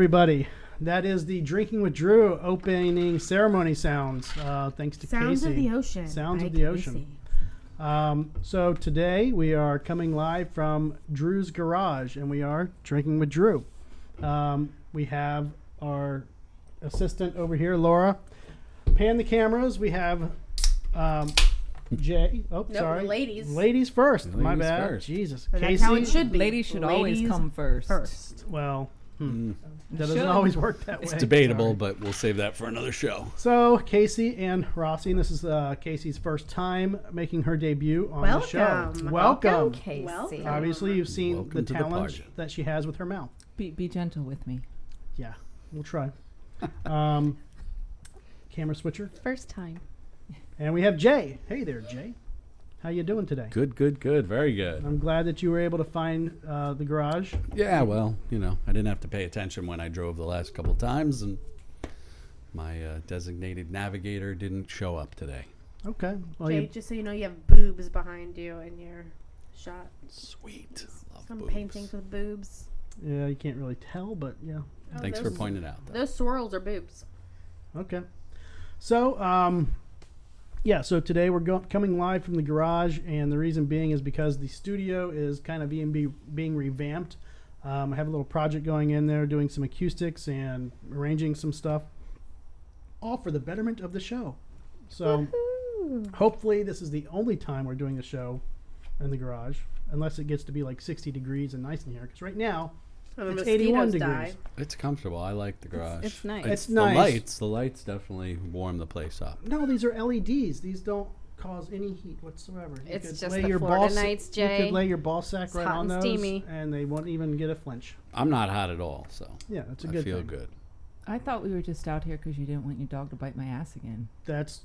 everybody. That is the Drinking with Drew opening ceremony sounds. Thanks to Sounds Casey. of the Ocean. Sounds of the Ocean. So today we are coming live from Drew's garage, and we are Drinking with Drew. We have our assistant over here, Laura. Pan the cameras. We have Jay. Oh, Nope, sorry. ladies. Ladies first. My Ladies bad. first. Jesus. But Casey. that's how it should be. Ladies should always come first. Well, that Should. doesn't always work that way. It's debatable, Sorry. but we'll save that for another show. So, Casey and Rossi, and this is Casey's first time making her debut on the show. Welcome. Casey. Welcome. Obviously, you've seen Welcome the to the talent party. that she has with her mouth. Be gentle with me. Yeah, we'll try. Camera switcher. First time. And we have Jay. Hey there, Jay. How you doing today? Good. Very good. I'm glad that you were able to find the garage. Yeah, well, I didn't have to pay attention when I drove the last couple times, and my designated navigator didn't show up today. Okay. Well, Jay, just so you know, you have boobs behind you in your shot. Sweet. Love Some boobs. paintings with boobs. yeah, you can't really tell, but yeah. Oh, Thanks for those- pointing it out, though. Those swirls are boobs. Okay. So, yeah, so today we're coming live from the garage, and the reason being is because the studio is kind of being revamped. I have a little project going in there, doing some acoustics and arranging some stuff, all for the betterment of the show. So, hopefully this is the only time we're doing a show in the garage, unless it gets to be like 60 degrees and nice in here, because right now, Oh, the it's 81 mosquitoes degrees. die. It's comfortable. I like the garage. It's nice. It's nice. The lights definitely warm the place up. No, these are LEDs. These don't cause any heat whatsoever. You It's could just lay the your Florida ball sa- nights, You Jay. could lay your ball sack It's right hot on and those, steamy. and they won't even get a flinch. I'm not hot at all, so Yeah, that's a I good feel thing. good. I thought we were just out here because you didn't want your dog to bite my ass again. That's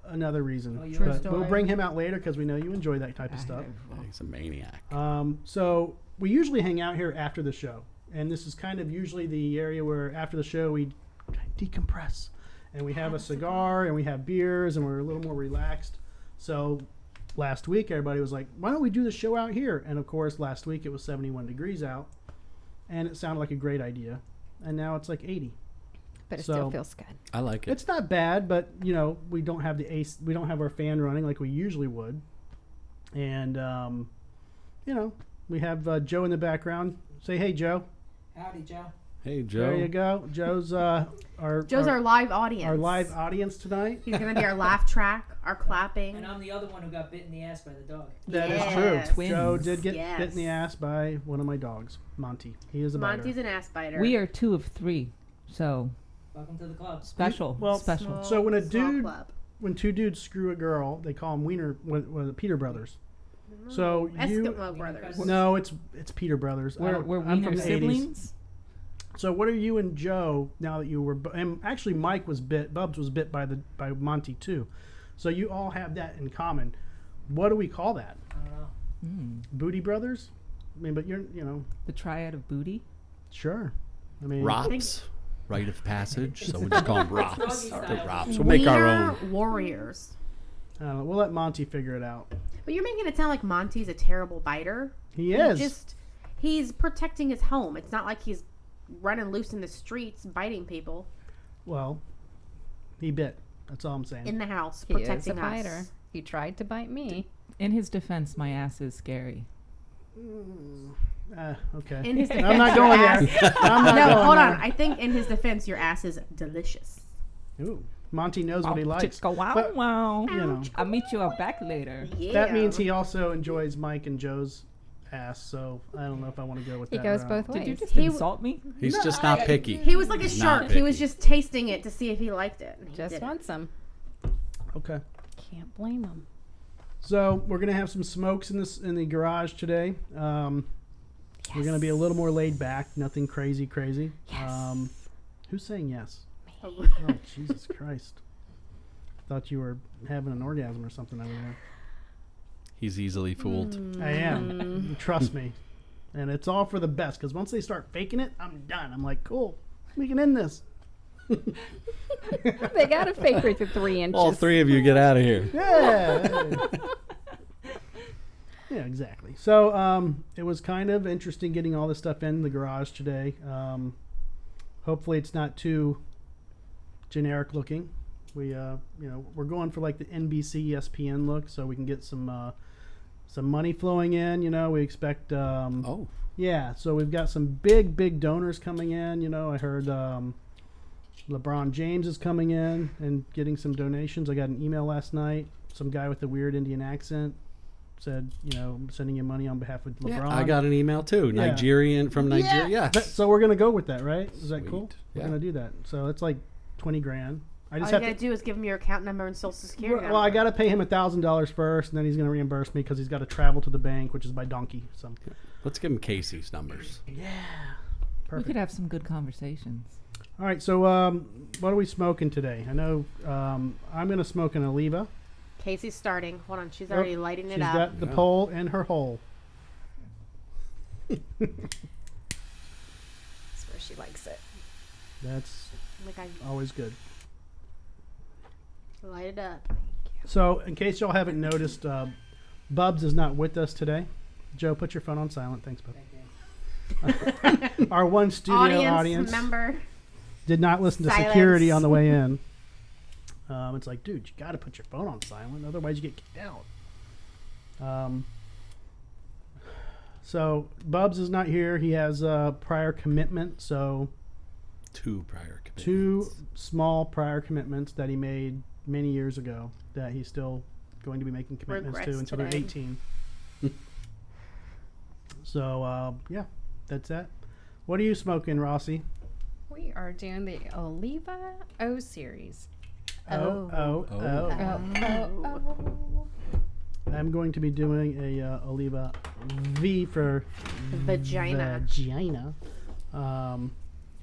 another reason. Oh, True But story. we'll bring him out later because we know you enjoy that type of stuff. He's a maniac. So we usually hang out here after the show, and this is kind of usually the area where after the show we decompress, and we have a cigar and we have beers and we're a little more relaxed. So last week everybody was like, why don't we do the show out here? And of course last week it was 71 degrees out, and it sounded like a great idea, and now it's like 80. But it So- still feels good. I like it. It's not bad, but we don't have we don't have our fan running like we usually would, and we have Joe in the background. Say hey, Joe. Howdy, Joe. Hey, Joe. There you go. Joe's our live audience. our live audience tonight. He's gonna be our laugh track, our clapping. And I'm the other one who got bit in the ass by the dog. That is Yes. true. Twins. Joe did get Yes. bit in the ass by one of my dogs, Monty. He is a biter. Monty's an ass biter. We are 2 of 3, so Welcome to the club. special. Well, special. So when a Small dude, club. when two dudes screw a girl, they call them Wiener, the Peter brothers. So Eskimo brothers. no, it's Peter brothers. We're I'm from wiener the 80s. siblings. So what are you and Joe now that you were? And actually, Mike was bit. Bubs was bit by Monty too. So you all have that in common. What do we call that? I don't know. Booty brothers? I mean, but you're The triad of booty. sure. I mean, Rops. Rite of passage. So we just call them Rops. Doggy The style. Rops. We'll make our Wiener own. warriors. I don't know. We'll let Monty figure it out. But you're making it sound like Monty's a terrible biter. He is. He's protecting his home. It's not like he's running loose in the streets biting people Well, he bit. That's all I'm saying. in the house, He is a protecting biter. us. He tried to bite me. In his defense, my ass is scary. Okay. In his defense, I'm not your going ass- there. I'm not No, going hold there. on. I think in his defense, your ass is delicious. Ooh, Monty knows what he likes. Chicka wow But, wow. you know, I'll meet you out back later. Yeah. that means he also enjoys Mike and Joe's ass. So I don't know if I want to go with He that. goes route. both Did you ways. just He insult me? He's just not picky. He was like a He's not shark. He was picky. just tasting it to see if he liked it. and he Just didn't. want some. Okay. Can't blame him. So we're gonna have some smokes in the garage today. We're gonna be a little more laid back, nothing crazy. Yes. Who's saying yes? Oh Jesus Christ! Thought you were having an orgasm or something over there. He's easily fooled. I am. Trust me, and it's all for the best. Because once they start faking it, I'm done. I'm like, cool, we can end this. They got a fake for 3 inches. All 3 of you get out of here. Yeah. Yeah, exactly. So it was kind of interesting getting all this stuff in the garage today. hopefully it's not too generic looking. We we're going for like the NBC ESPN look, so we can get some money flowing in. We expect Oh, yeah, so we've got some big donors coming in. I heard LeBron James is coming in and getting some donations. I got an email last night. Some guy with a weird Indian accent said, I'm sending you money on behalf of LeBron. yeah, I got an email too. Nigerian from Nigeria. Yes. So we're gonna go with that, right? Is that cool? Sweet. We're Yeah. gonna do that. So it's like $20,000. I just All you have gotta to. do is give him your account number and social security Well, I number. got to pay him $1,000 first, and then he's going to reimburse me because he's got to travel to the bank, which is by donkey. So, Let's give him Casey's numbers. We perfect. could have some good conversations. All right, so what are we smoking today? I know I'm going to smoke an Oliva. Casey's starting. Hold on, she's already lighting She's it up. got the Yeah. pole in her hole. That's where she likes it. That's Like I always good. light it up. So, in case y'all haven't noticed, Bubs is not with us today. Joe, put your phone on silent. Thanks, Bub. Thank you. Our one studio audience member. did not listen to Silence. security on the way in. It's like, dude, you got to put your phone on silent, otherwise you get kicked out. So Bubs is not here. He has a prior commitment, so 2 prior commitments. 2 small prior commitments that he made many years ago that he's still going to be making commitments to Regrets until they're today. 18. So yeah, that's that. What are you smoking, Rossi? We are doing the Oliva O series. Oh. I'm going to be doing a Oliva V for Vagina. vagina.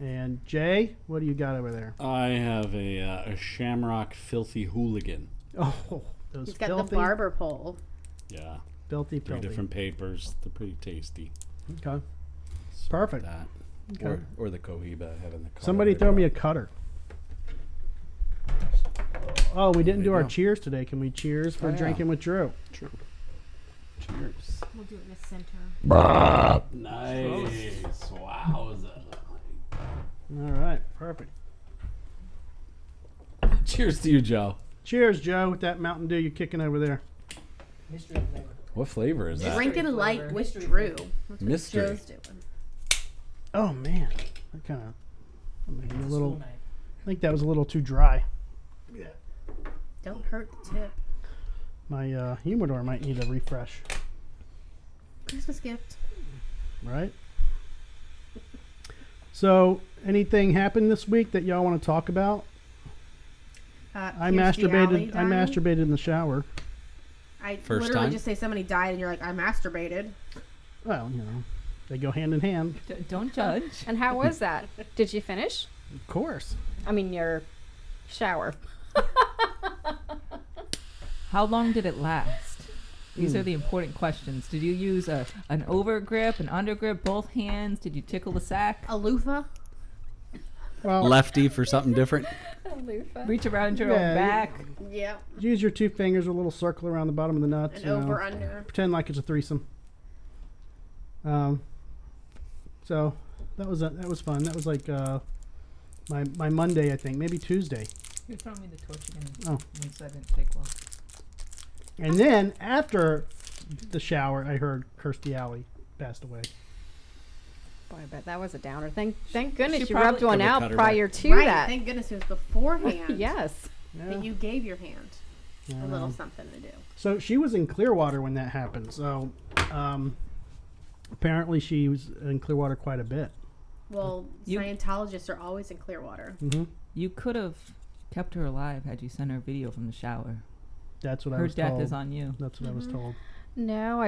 And Jay, what do you got over there? I have a Shamrock Filthy Hooligan. Oh, those He's got filthy, the barber pole. Yeah. filthy. 3 different papers. They're pretty tasty. Okay. Smoke Perfect. That. Okay. Or the Cohiba having the color Somebody right throw me a up. cutter. Oh, we didn't There do you our go. cheers today. Can we cheers for Oh, yeah. drinking with Drew? True. Cheers. We'll do it in the center. Nice. Wow. All right, perfect. Cheers to you, Joe. Cheers, Joe, with that Mountain Dew you're kicking over there. Mystery flavor. What flavor is that? Drinking flavor. light with Mystery Drew. flavor. That's what Mystery. Joe's doing. Oh man, that kind of maybe a It's a little. school night. I think that was a little too dry. Don't hurt the tip. My humidor might need a refresh, Christmas gift. right? So, anything happened this week that y'all want to talk about? I Kirstie Alley masturbated. I dying. masturbated in the shower. I First literally time? just say somebody died and you're like, I masturbated. Well, they go hand in hand, Don't judge. And how was that? Did you finish? of course. I mean, your shower. How long did it last? These are the important questions. Did you use an over grip, an under grip, both hands? Did you tickle the sack? A loofah. Well, Lefty for something different. Reach around your Yeah, own back? Yeah. use your 2 fingers, a little circle around the bottom of the nuts. An over under. Pretend like it's a threesome. So that was fun. That was like my Monday, I think, maybe Tuesday. You're throwing me the torch again. Oh. Once I didn't take one. And then after the shower, I heard Kirstie Alley passed away. Boy, I bet that was a downer. Thank goodness you probably rubbed one could've out cut her prior to Right. that. Thank goodness it was beforehand. Yes. Yeah. That you gave your hand I a little know. something to do. So she was in Clearwater when that happened. So apparently she was in Clearwater quite a bit. Well, You- Scientologists are always in Clearwater. Mm-hmm. You could have kept her alive had you sent her a video from the shower. That's what I Her was death told. is on you. That's what I was told. No,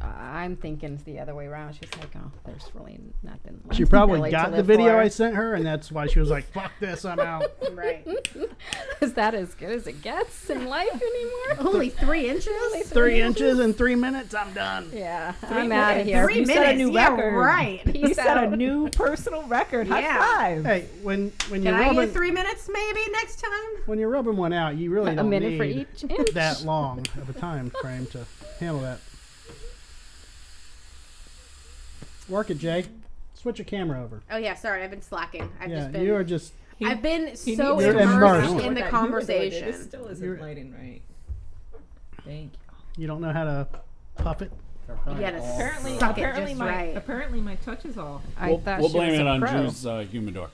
I'm thinking it's the other way around. She's like, oh, there's really nothing left She probably really to got the live video for. I sent her, and that's why she was like, "Fuck this, I'm out." Right. Is that as good as it gets in life anymore? Only 3 inches? 3 inches in 3 minutes, I'm done. Yeah, 3 I'm out of minutes. here. 3 You minutes. set a new yeah, record. right. You Peace set a out. new personal record. Yeah. High five. Hey, when Can you're I rubbing get 3 minutes maybe next time? when you're rubbing one out, you really A don't minute need for each inch. that long of a time frame to handle that. Work it, Jay. Switch your camera over. Oh yeah, sorry, I've been slacking. I've just been. you are just. I've been He so needs You're to immersed immersed. in the That conversation. humidor, this still isn't You're- lighting right. Thank you. You don't know how to puff it. You gotta Apparently, suck it apparently just my right. apparently my touch is off. I thought we'll she blame was it a on pro. Drew's humidor.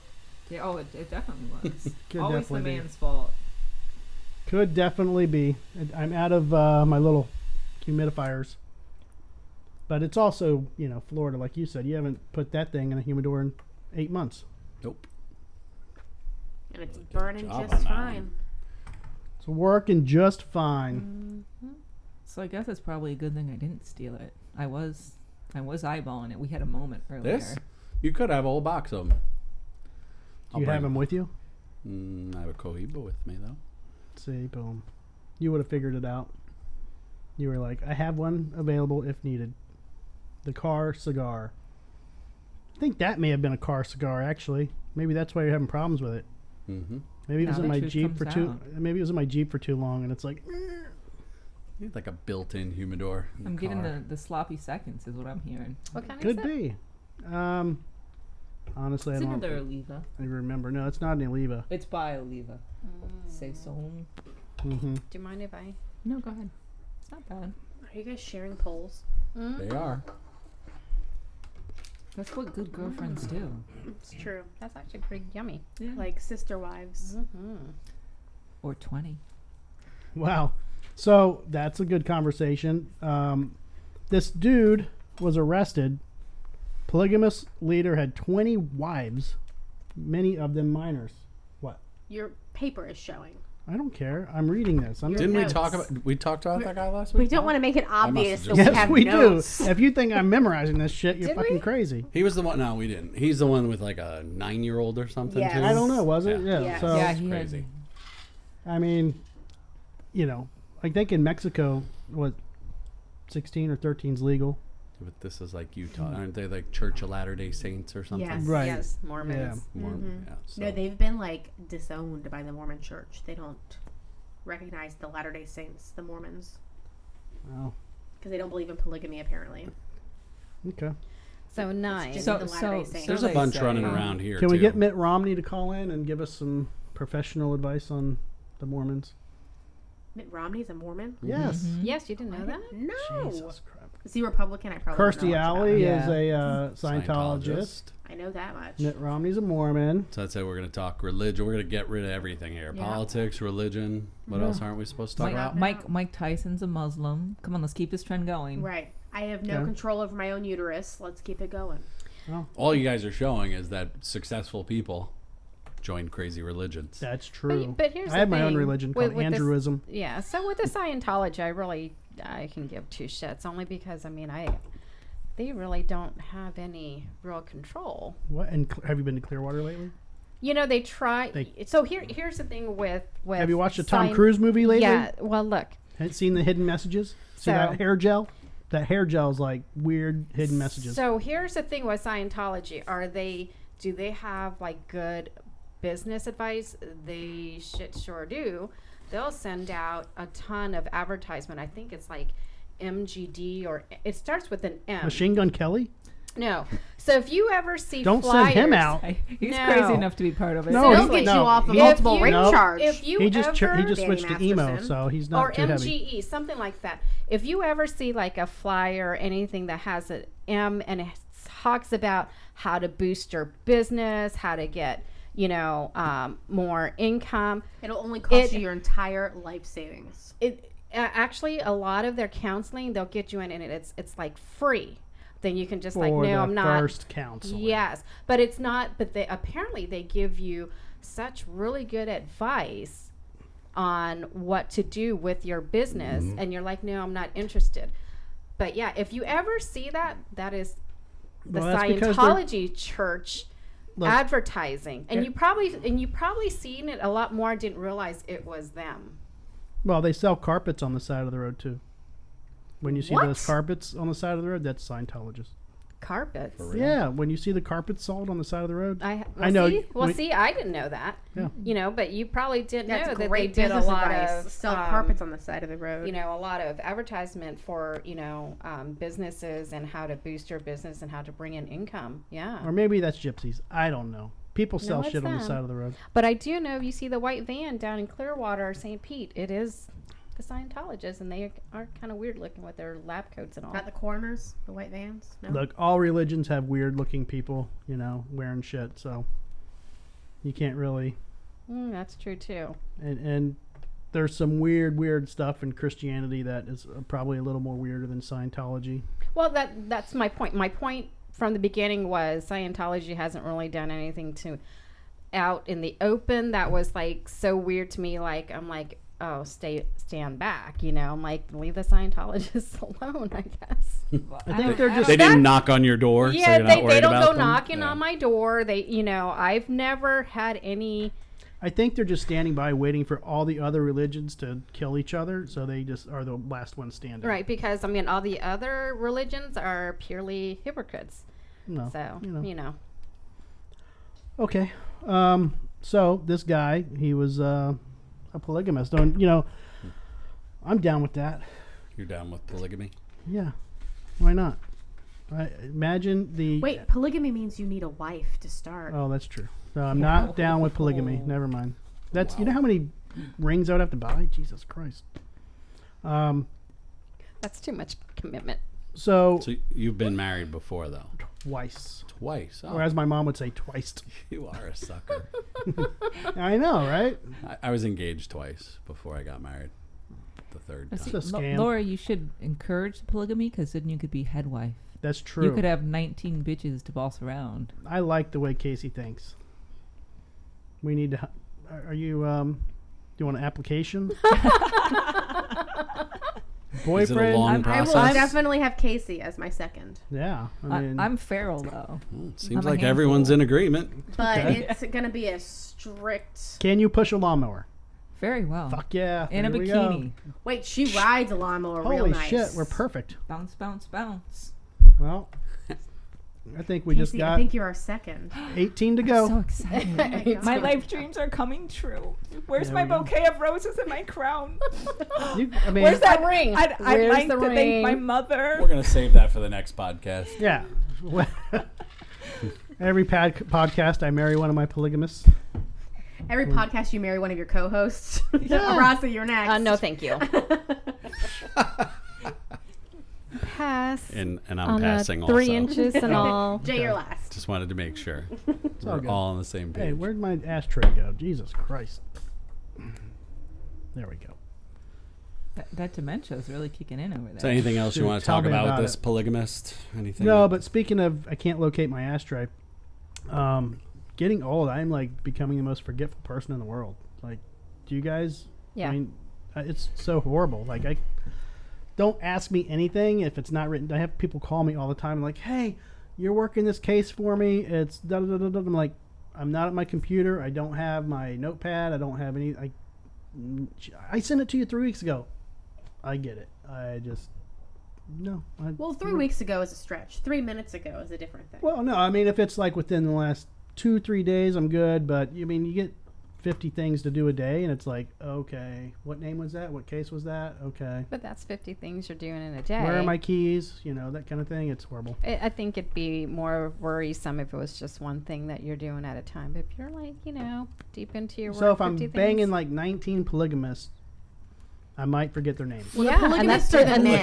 Yeah, oh, it definitely was. Could Always the definitely be. man's fault. Could definitely be. I'm out of my little humidifiers. But it's also, Florida, like you said. You haven't put that thing in a humidor in 8 months. Nope. And it's burning job just on that fine. It's working just fine. So I guess it's probably a good thing I didn't steal it. I was eyeballing it. We had a moment earlier. This? You could have a whole box of them. Do you have them with you? I have a Cohiba with me, though. See, boom. You would have figured it out. You were like, I have one available if needed. The car cigar. I think that may have been a car cigar, actually. Maybe that's why you're having problems with it. Mm-hmm. Maybe it was Now in the my truth Jeep for comes too. out. Maybe it was in my Jeep for too long, and it's like, Need like a built-in humidor. In I'm the getting car. the sloppy seconds is what I'm hearing. What kind could is it? be. Honestly, It's I don't. another Oliva. I remember. No, it's not an Oliva. It's by Oliva. Say so. Mm-hmm. Do you mind if I? No, go ahead. It's not bad. Are you guys sharing polls? They are. That's what good girlfriends do. It's true. That's actually pretty yummy. Yeah. Like sister wives. Or 20. Wow. So that's a good conversation. This dude was arrested. Polygamous leader had 20 wives, many of them minors. What? Your paper is showing. I don't care. I'm reading this. I'm Didn't we notes. talk about? We talked about that guy last week. We don't want to make it obvious that just- we Yes, have we notes. do. If you think I'm memorizing this shit, you're Did fucking we? crazy. He was the one. No, we didn't. He's the one with like a 9-year-old or something. Yes. Too. I don't know. Was it? Yeah. Yeah. Yes. So yeah, It's he crazy. I mean, I think in Mexico, what, 16 or 13 is legal. But this is like Utah. Aren't they like Church of Latter-day Saints or something? Yes. Right. Yes, Mormons. Mormon, yeah, so. No, they've been like disowned by the Mormon Church. They don't recognize the Latter-day Saints, the Mormons, Oh, because they don't believe in polygamy. Apparently, okay. So nice. just So- the Latter-day so- Saints. There's So a they bunch say, running around here. Can we too. get Mitt Romney to call in and give us some professional advice on the Mormons? Mitt Romney's a Mormon. Yes. Yes, you didn't know that? No, Jesus Christ. is he Republican? I probably don't Kirstie know much about Alley him. is a Scientologist. Scientologist. I know that much. Mitt Romney's a Mormon. So that's it. We're going to talk religion. We're going to get rid of everything here. Yeah. Politics, religion. What else aren't we supposed to talk about? Mike Tyson's a Muslim. Come on, let's keep this trend going. Right. I have no Okay. control over my own uterus. Let's keep it going. All you guys are showing is that successful people join crazy religions. That's true. But here's I the have my own thing. religion called With this- Andrewism. Yeah. So with the Scientology, I can give two shits only because they really don't have any real control. What? And have you been to Clearwater lately? They try. They- So here's the thing with Have you watched a Tom Scien- Cruise movie lately? Yeah. Well, look. Had seen the hidden messages? See So- that hair gel? That hair gel is like weird hidden messages. So here's the thing with Scientology: do they have like good business advice? They sure do. They'll send out a ton of advertisement. I think it's like MGD or it starts with an M. Machine Gun Kelly? No. So if you ever see Don't flyers, send him out. He's No. crazy enough to be part of it. No, They'll he- get you off of he- multiple If you- rape No. charge. If you He just ever, switched to Danny emo, Masterson. so he's not or too heavy. MGE, something like that. If you ever see like a flyer or anything that has an M and it talks about how to boost your business, how to get more income, It'll only cost It- you your entire life savings. it actually a lot of their counseling they'll get you in and it's like free. Then you can just For like no, the I'm not. first counseling. Yes, but it's not. But they apparently they give you such really good advice on what to do with your business, and you're like, no, I'm not interested. But yeah, if you ever see that, that is the Well, that's because Scientology church Look, advertising, and it- you probably seen it a lot more. Didn't realize it was them. Well, they sell carpets on the side of the road too. When you see What? those carpets on the side of the road, that's Scientologists. Carpets. For real? Yeah, when you see the carpets sold on the side of the road. I know, See? Well, when- see, I didn't know that. Yeah. You know, but you probably didn't That's know that they great did a business lot advice. of Sell carpets on the side of the road. you know, a lot of advertisement for, businesses and how to boost your business and how to bring in income. Yeah. Or maybe that's gypsies. I don't know. People sell it's shit on the them. side of the road. But I do know you see the white van down in Clearwater, St. Pete. It is the Scientologists, and they are kind of weird looking with their lab coats and all. At the corners, the white vans. No? Look, all religions have weird looking people, wearing shit. So you can't really. That's true too. And there's some weird stuff in Christianity that is probably a little more weirder than Scientology. Well, that's my point. My point from the beginning was Scientology hasn't really done anything to out in the open that was like so weird to me. Like I'm like, oh, stand back. I'm like, leave the Scientologists alone, I guess. I think they're just. They didn't knock on your door. so Yeah, you're not they worried don't about go them? knocking Yeah. on my door. I've never had any. I think they're just standing by waiting for all the other religions to kill each other, so they just are the last one standing. Right, because all the other religions are purely hypocrites. No, So, Okay. So this guy, he was a polygamist. And, I'm down with that. You're down with polygamy? Yeah. Why not? I imagine the. Wait, polygamy means you need a wife to start. Oh, that's true. No, I'm not down with polygamy. Never mind. That's Wow. You know how many rings I would have to buy? Jesus Christ. that's too much commitment. So So you've been married before, though? twice, Twice. Oh, or as my mom would say, twice. you are a sucker. I know, right? I was engaged twice before I got married. The third Now, time. see, It's a scam. Laura, you should encourage polygamy because then you could be head wife. That's true. You could have 19 bitches to boss around. I like the way Casey thinks. We need to. Are you? Do you want an application? Boyfriend. long I process? will definitely have Casey as my second. Yeah. I mean, I'm feral though. Seems I'm a like everyone's in agreement. But Okay. it's going to be a strict. can you push a lawnmower? Very well. Fuck yeah. In a Here we go. bikini. Wait, she rides a lawnmower real Holy nice. shit, we're perfect. Bounce, bounce, bounce. Well, I think we just Casey, I got think you're our second. 18 to go. So excited. My life dreams are coming true. Where's There my we go. bouquet of roses and my crown? I mean, Where's that ring? I'd Where's like the to thank ring? my mother. We're going to save that for the next podcast. yeah. Every podcast, I marry one of my polygamists. Every podcast you marry one of your co-hosts. Yeah. Rasa, you're next. No, thank you. Pass. And I'm on passing 3 also. inches and all. Jay, you're last. Just wanted to make sure. all We're good. all on the same page. Hey, where'd my ashtray go? Jesus Christ. There we go. That dementia is really kicking in over there. So anything else you Shoot, want to tell talk me about with about this it. polygamist? Anything? No, but speaking of, I can't locate my ashtray. Getting old, I'm like becoming the most forgetful person in the world. Like, do you guys? Yeah. I mean, it's so horrible. Like, I don't ask me anything if it's not written. I have people call me all the time, like, "Hey, you're working this case for me. It's da da da da." I'm like, I'm not at my computer. I don't have my notepad. I don't have any. I sent it to you 3 weeks ago. I get it. I just no. Well, 3 weeks ago is a stretch. 3 minutes ago is a different thing. Well, no, I mean, if it's like within the last 2-3 days, I'm good. But I mean, you get 50 things to do a day, and it's like, okay, what name was that? What case was that? Okay, But that's 50 things you're doing in a day. where are my keys? That kind of thing. It's horrible. I think it'd be more worrisome if it was just one thing that you're doing at a time. But if you're like, deep into your work, So if I'm 50 banging things, like 19 polygamists, I might forget their names. Well, the yeah, and polygamists that's are the and men.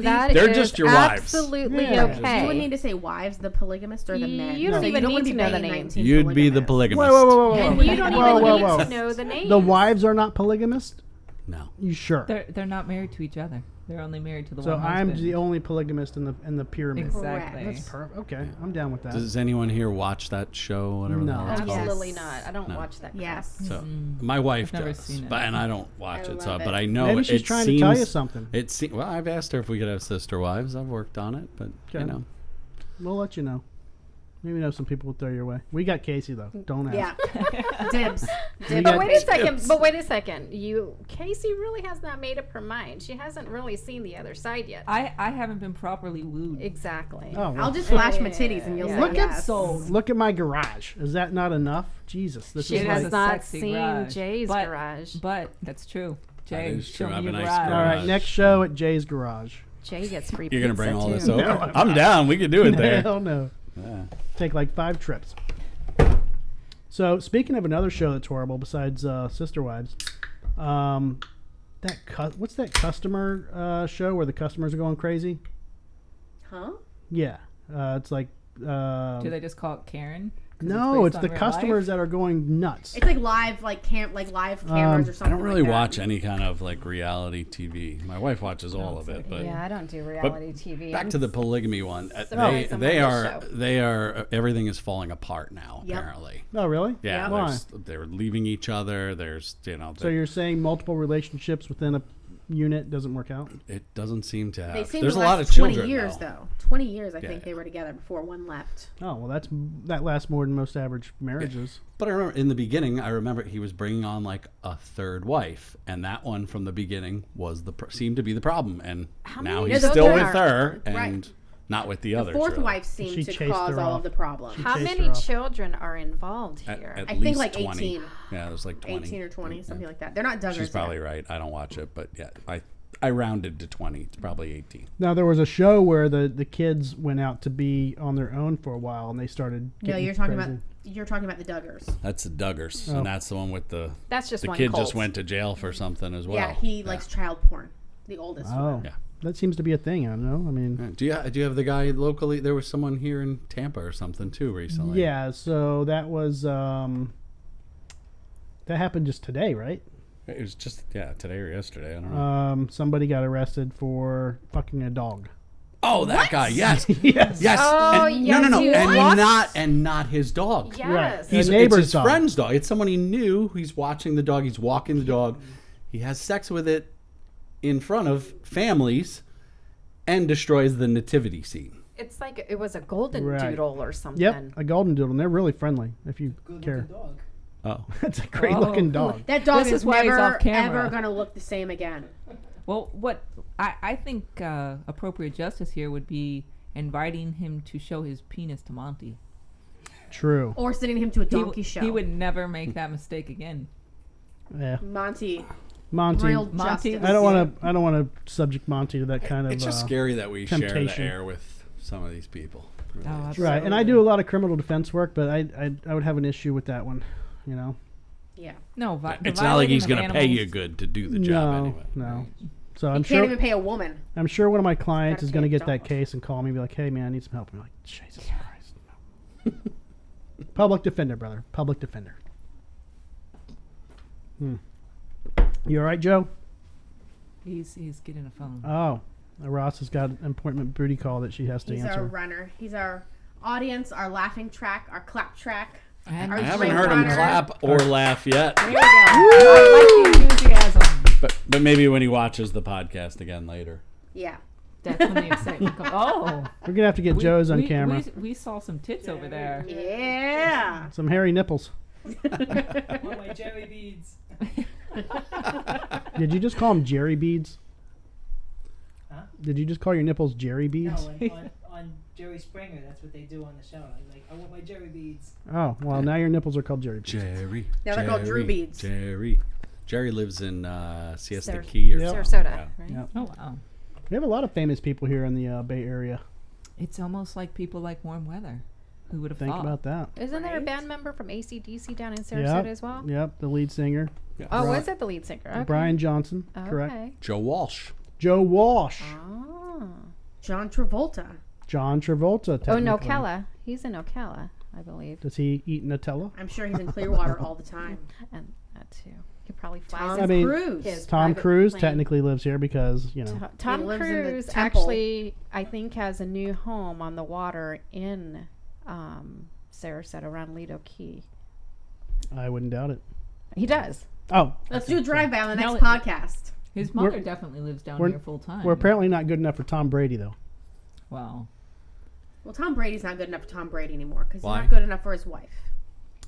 that They're is just your wives. absolutely Yeah. okay. You would need to say wives, the polygamists, or the men. You don't So even don't wanna need be to know the banging names. 19 You'd be the polygamists. polygamist. Whoa. And you don't Whoa, even whoa, need whoa. to know the names. The wives are not polygamist. No. You sure? They're not married to each other. They're only married to the So one I'm husband. the only polygamist in the pyramid. Exactly. That's perfect. Okay, I'm down with that. Does anyone here watch that show? Whatever the No. hell it's called. Absolutely Yes. not. I don't No. watch that crap. Yes. So my wife I've never does, seen it. and I don't watch I it. So, love but it. I know Maybe she's it trying seems, to tell you something. Well, I've asked her if we could have sister wives. I've worked on it, but Okay. We'll let you know. Maybe some people will throw your way. We got Casey though. Don't ask. Yeah. Dibs. We But got- wait a second. Casey really has not made up her mind. She hasn't really seen the other side yet. I haven't been properly wooed. Exactly. Oh, well, I'll just flash my titties and you'll Yeah. say Look yes. look at my garage. Is that not enough? Jesus, this She is has like. not sexy seen garage. Jay's But- garage. But that's true. Jay, is show true. I me have your a nice garage. All right, garage. next show at Jay's garage. Jay gets free You're gonna pizza, bring all too. this over? I'm down. We can do it there. Hell no. Yeah. Take like 5 trips. So speaking of another show that's horrible besides Sister Wives, what's that customer show where the customers are going crazy? Huh? Yeah, it's like Do they just call it Karen? 'Cause no, based it's on the real customers life? that are going nuts. It's like live, live cameras or I something. don't really like that. watch any kind of like reality TV. My wife watches all of it, but Yeah, I don't do reality TV. back to the polygamy one. surprised I'm on this They are everything is falling apart now. Yep. Apparently, Oh, really? yeah. Why? They're leaving each other. There's So you're saying multiple relationships within a unit doesn't work out? it doesn't seem to have. They seem There's to a lot last of 20 children years, though. though. 20 years, I Yeah. think they were together before one left. Oh, well, that lasts more than most average marriages. But I remember in the beginning, he was bringing on like a third wife, and that one from the beginning was seemed to be the problem, and now many he's children still with are- her and Right. not with the The others. fourth really. wife seemed She to chased cause her all off. of the problems. How chased many her off. children are involved here? At I think least like 20. 18. Yeah, there's like 20. 18 or 20, something like that. They're not Duggars. She's probably right. I don't watch it, but yeah, I rounded to 20. It's probably 18. Now, there was a show where the kids went out to be on their own for a while, and they started No, getting you're talking crazy. about the Duggars. That's the Duggars, Oh. and that's the one with the That's just the one kid cult. just went to jail for something as well. Yeah, he likes child porn. The oldest Oh, one. Yeah. that seems to be a thing. I don't know. I mean, Yeah. Do you have the guy locally? There was someone here in Tampa or something too recently. yeah. So that was that happened just today, right? It was just today or yesterday. I don't know. Somebody got arrested for fucking a dog. Oh, that guy. Yes. Yes. Yes. Oh, and, yes, no, you and what? not his dog. Yes. Right. It's A neighbor's his dog. friend's dog. It's someone he knew. He's watching the dog. He's walking the dog. He has sex with it in front of families and destroys the nativity scene. It's like it was a golden Right. doodle or something. Yep, a golden doodle. And they're really friendly if you Good care. looking dog. Oh. That's a great looking dog. That dog This is is why he's never, off camera. ever going to look the same again. Well, what I think appropriate justice here would be inviting him to show his penis to Monty. True. Or sending him to a He donkey w- show. He would never make that mistake again. Yeah, Monty. Monty. Real Monty. justice. I don't want to subject Monty to that kind of. It's just scary that we share the temptation. air with some of these people. It really Oh, is. Right, and I do a lot of criminal defense work, but I would have an issue with that one. You know. Yeah. No, the It's not like he's going going to pay you good to do the job anyway. No. So You I'm can't sure. even pay a woman. I'm sure one of my clients Gotta is going to pay a get that dog. case and call me and be like, "Hey, man, I need some help." And I'm like, "Jesus Christ, no." Public defender, brother. Public defender. You all right, Joe? He's getting a phone. Oh, Ross has got an appointment booty call that she has to He's our answer. runner. He's our audience, our laughing track, our clap track. And Our I there haven't great heard him runner. clap or laugh yet, we go. I like the enthusiasm. but maybe when he watches the podcast again later. Yeah. That's when the excitement comes. Oh, We're gonna have to get Joe's on camera. We saw some tits over there. Yeah. Some hairy nipples. Want my jelly beads? Did you just call them Jerry beads? Huh? Did you just call your nipples Jerry No, beads? on Jerry Springer, that's what they do on the show. I'm like, I want my Jerry beads. Oh, well, now your nipples are called Jerry beads. Jerry. Now they're called Drew Jerry, beads. Jerry lives in Siesta Sar- Key or Yep. something. Sarasota, Yeah. right? Yep. Oh wow. We have a lot of famous people here in the Bay Area. It's almost like people like warm weather. Who would have Think thought? about that. Isn't there a Right. band member from AC/DC down in Sarasota Yep. as well? Yep, the lead singer, Oh, Bri- was it the lead singer? Okay. Brian Johnson. Correct. Okay. Joe Walsh. Joe Walsh. Oh. John Travolta. John Travolta. Oh, Technically. Ocala. He's in Ocala, I believe. Does he eat Nutella? I'm sure he's in Clearwater all the time. And that too. He probably flies Tom in I mean, Cruise. his Tom private Cruise plane. technically lives here because, you know. Tom He lives in the Cruise temple. actually, I think, has a new home on the water in Sarasota around Lido Key. I wouldn't doubt it. He does. Oh, Let's do a drive-by on the next Now- podcast. His mother We're- definitely lives down we're- here full time. we're apparently not good enough for Tom Brady, though. Wow. Well, Tom Brady's not good enough for Tom Brady anymore because he's Why? not good enough for his wife.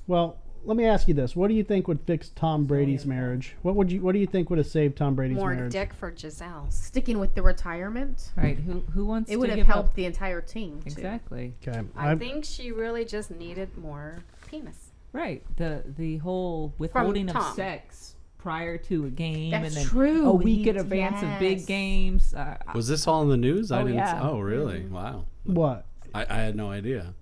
Well, let me ask you this: what do you think would fix Tom Brady's marriage? What do you think would have saved Tom Brady's More marriage? dick for Giselle. Sticking with the retirement, Right? Who wants it to would have give helped up? the entire team. Too. Exactly. Okay, I think she really just needed more penis. Right. The whole withholding of Tom. sex prior to a game, That's and then true. a week He- in advance of big yes. games. Was this all in the news? I Oh, didn't. yeah. Oh, really? Wow. what I had no idea.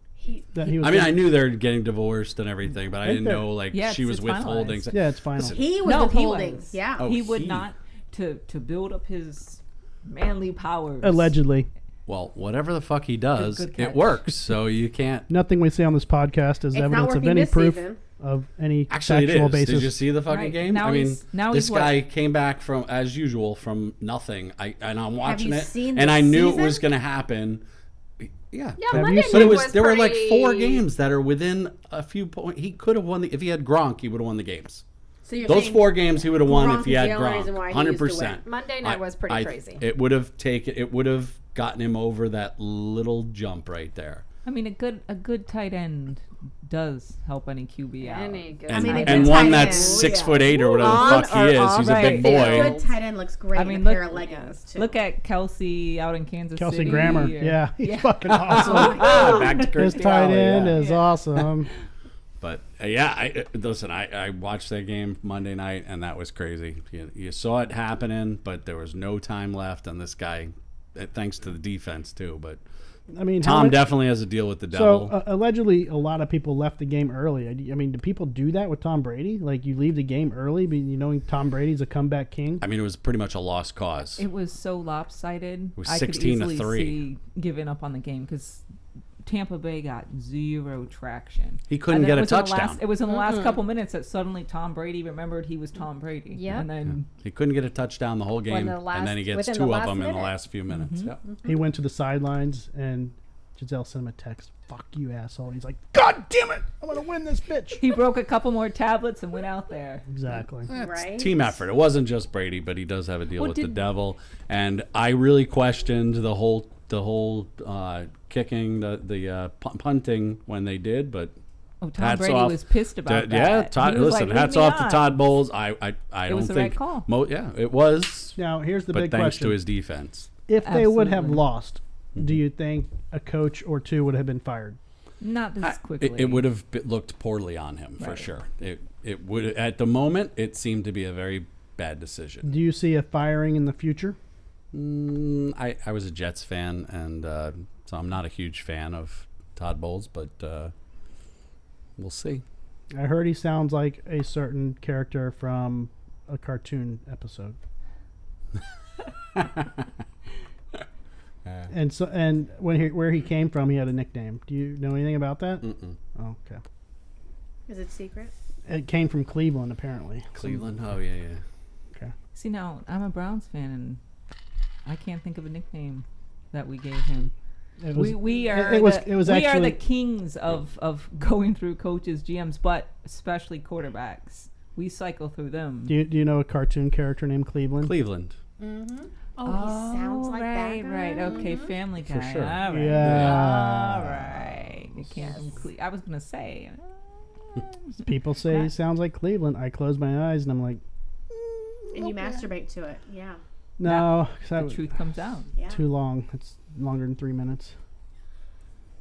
that he was. I mean, I knew they're getting divorced and everything, but I think didn't they're- know like Yeah, she was it's withholding. finalized. yeah, it's final. Listen, He was No, he withholding. was. Yeah. Oh, he would he- not to build up his manly powers. Allegedly, Well, whatever the fuck he does, Good it catch. works. So you can't. nothing we say on this podcast is It's not evidence of working any this proof season. of any Actually, it factual is. basis. Did you see the fucking Right. game? Now I mean, he's- now this he's what? guy came back from, as usual, from nothing. And I'm watching you it, seen and the I knew it season? was going to happen. Yeah. Yeah, Have Monday you night seen- But was there were like 4 pretty- games that are within a few points. He could have won if he had Gronk. He would have won the games. So you're Those saying 4 games he would have won Gronk if he is had the only Gronk. reason why he used to 100%. Monday night was pretty crazy. It would have taken. It would have gotten him over that little jump right there. I mean, a good tight end does help any QB out. Any good And, mean, a tight good and end. one tight that's end. 6'8" or whatever On the fuck he or is. off He's a big the boy. field. good tight end looks great I in mean, a look- pair of leggings too. Look at Kelsey out in Kansas Kelsey City. Grammer, or- yeah, he's Yeah. fucking awesome. Back to His Kirstie tight Alley, end yeah. is awesome. But listen, I watched that game Monday night, and that was crazy. You saw it happening, but there was no time left, and this guy, thanks to the defense too. But I mean, how Tom much- definitely has a deal with the So devil. allegedly, a lot of people left the game early. I mean, do people do that with Tom Brady? Like, you leave the game early, but you knowing Tom Brady's a comeback king. I mean, it was pretty much a lost cause. It was so lopsided. was I could 16 to easily 3. see giving up on the game because Tampa Bay got 0 traction. He couldn't And then get it a was in the touchdown. last- It was in the last couple minutes that suddenly Tom Brady remembered he was Tom Brady. Yep. And then He couldn't get a touchdown the whole game, the and then he gets within 2 the of last them in the minute. last few minutes. Mm-hmm. Yep. He went to the sidelines, and Giselle sent him a text. Fuck you, asshole. And he's like, God damn it. I'm going to win this bitch. he broke a couple more tablets and went out there. Exactly. right? Team effort. It wasn't just Brady, but he does have a deal Well, with the did- devil. And I really questioned the whole kicking, the punting when they did, but Oh, Tom hats Brady off was pissed about that. Yeah, He Todd. was Listen, like, hats "Leave me off to on." Todd Bowles. I don't was the right think. call. Yeah, it was. Now, here's the But big thanks question. to his defense. If they would have Absolutely. lost, do you think a coach or two would have been fired? Not this quickly. It would have looked poorly on him for Right. sure. It would at the moment. It seemed to be a very bad decision. Do you see a firing in the future? I was a Jets fan, and so I'm not a huge fan of Todd Bowles, but we'll see. I heard he sounds like a certain character from a cartoon episode. And where he came from, he had a nickname. Do you know anything about that? Oh, okay. Is it secret? It came from Cleveland, apparently. Cleveland. Oh yeah. Okay. See, now I'm a Browns fan, and I can't think of a nickname that we gave him. It was, We are it was the, it was we are actually the kings of going through coaches, GMs, but especially quarterbacks. We cycle through them. do you know a cartoon character named Cleveland? Cleveland. Oh, he sounds like right, that. right. Okay, Family Guy. sure. All right. Yeah. All right. You can't. I was gonna say. People say he sounds like Cleveland. I close my eyes and I'm like, And you masturbate to it. Yeah. no, 'cause that The was truth comes out. Yeah. too long. It's longer than 3 minutes.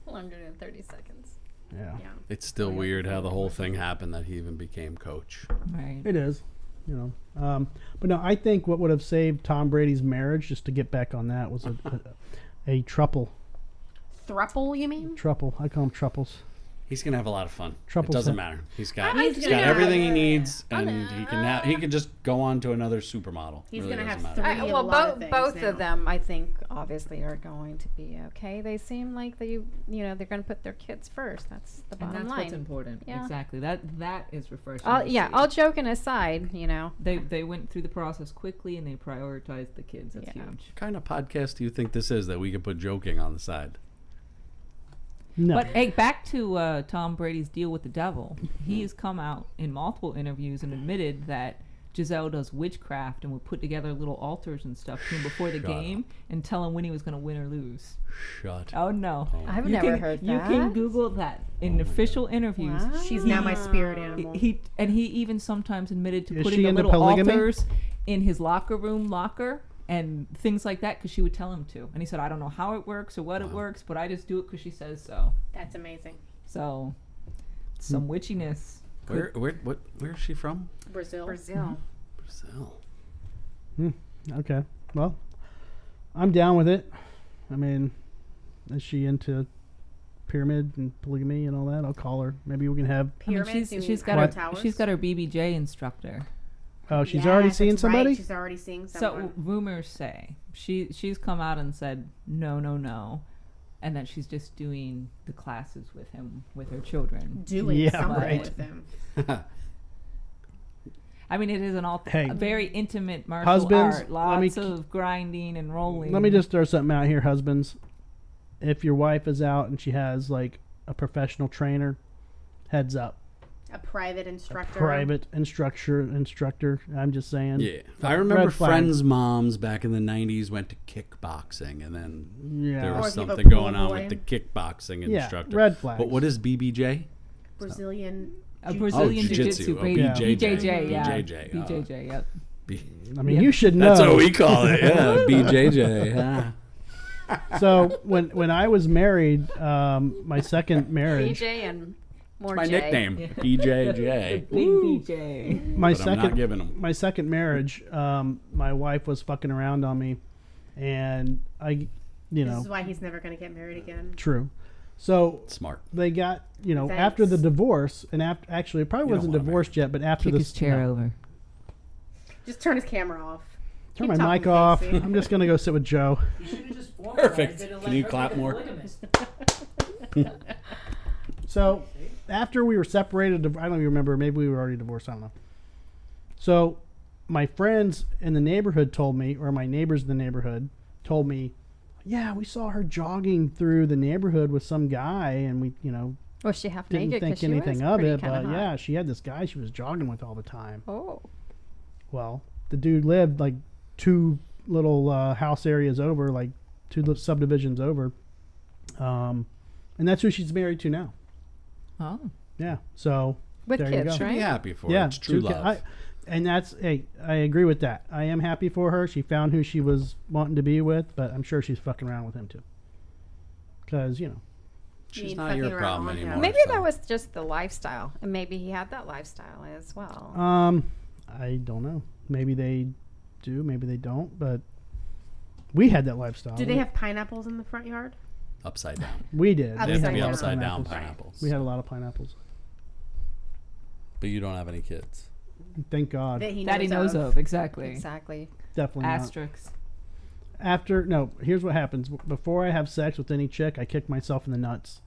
Longer than 30 seconds. Yeah. Yeah. It's still weird how the whole thing happened that he even became coach. Right. It is, but no, I think what would have saved Tom Brady's marriage, just to get back on that, was a truple. Thruple, you mean? Truple. I call them truples. He's gonna have a lot of fun. Trouble It doesn't set. matter. He's got He's he's gonna got have- everything he needs, and he can just go on to another supermodel. He's Really gonna doesn't have matter. three. Well, a lot of both things of now. them, I think, obviously are going to be okay. They seem like they're going to put their kids first. That's the And bottom that's line. what's important. Yeah. Exactly. That is refreshing. All, to yeah, see. all joking aside, They went through the process quickly and they prioritized the kids. That's Yeah. huge. What kind of podcast do you think this is that we can put joking on the side? No. But hey, back to Tom Brady's deal with the devil. He has come out in multiple interviews and admitted that Giselle does witchcraft and would put together little altars and stuff to him before the Shut game and tell him when he was going to win or lose. Shut. Oh no! I've You never can- heard that. You can Google that in official interviews. Wow. She's now my spirit animal. He even sometimes admitted to Is putting she the into little polygamy? altars in his locker and things like that because she would tell him to. And he said, I don't know how it works or what it works, but I just do it because she says so. That's amazing. So, some witchiness. Where is she from? Brazil. Brazil. Brazil. Okay. Well, I'm down with it. I mean, is she into pyramid and polygamy and all that? I'll call her. Maybe we can have. Pyramids. She's got What? her BBJ instructor. Oh, she's already Yes, seeing that's somebody. Right. She's already seeing someone. So rumors say she's come out and said no, and that she's just doing the classes with him with her children. doing Yeah, something right. with them. I mean, it is Hey. a very intimate martial Husbands, art. let me Lots of grinding and rolling. Let me just throw something out here, husbands. If your wife is out and she has like a professional trainer, heads up. A private instructor. Private instructor. I'm just saying. Yeah, I remember Red flag. friends' moms back in the '90s went to kickboxing, and then Yeah. there Or was if you have a something pool going on boy. with the kickboxing Yeah, instructor. red flags. But what is BBJ? Brazilian. a jiu- Brazilian jiu-jitsu. jiu-jitsu. Oh, Brady. BJJ. BJJ, yeah. BJJ, oh. BJJ, yep. I mean, you should know. That's what we call it. Yeah, BJJ. So when I was married, my second marriage, BJ and more My J. nickname, BJJ. Big BJ. my But I'm not second giving them. my second marriage, my wife was fucking around on me, and I, This is why he's never going to get married again. true. So Smart. they got, Thanks. after the divorce, and actually it probably You don't wasn't wanna divorced yet, but after Kick this, his chair no. over. Just turn his camera off. Turn Keep my mic talking, off. Casey. I'm just gonna go sit with Joe. You should have just formalized Perfect. it and Can let you her clap be the more? polygamist. So after we were separated, I don't even remember. Maybe we were already divorced. I don't know. So my friends in the neighborhood told me, or my neighbors in the neighborhood told me, yeah, we saw her jogging through the neighborhood with some guy, and we, Was she half didn't naked? 'Cause think she anything was of pretty it. kinda But hot. yeah, she had this guy she was jogging with all the time. Oh. Well, the dude lived like two little house areas over, like two subdivisions over, and that's who she's married to now. Oh. Yeah. So With there you kids, go. Should be right? happy for yeah, it. It's true two ki- love. and that's I agree with that. I am happy for her. She found who she was wanting to be with, but I'm sure she's fucking around with him too. Because She's mean not your fucking around problem on him. anymore. Maybe so. that was just the lifestyle, and maybe he had that lifestyle as well. I don't know. Maybe they do, maybe they don't. But we had that lifestyle. Do they have pineapples in the front yard? upside down. We did. Upside They have to down. be upside down pineapples. pineapples. We had a lot of pineapples. But you don't have any kids. Thank God. That That he knows of, exactly. Exactly. Definitely not. Asterisks. Here's what happens. Before I have sex with any chick, I kick myself in the nuts,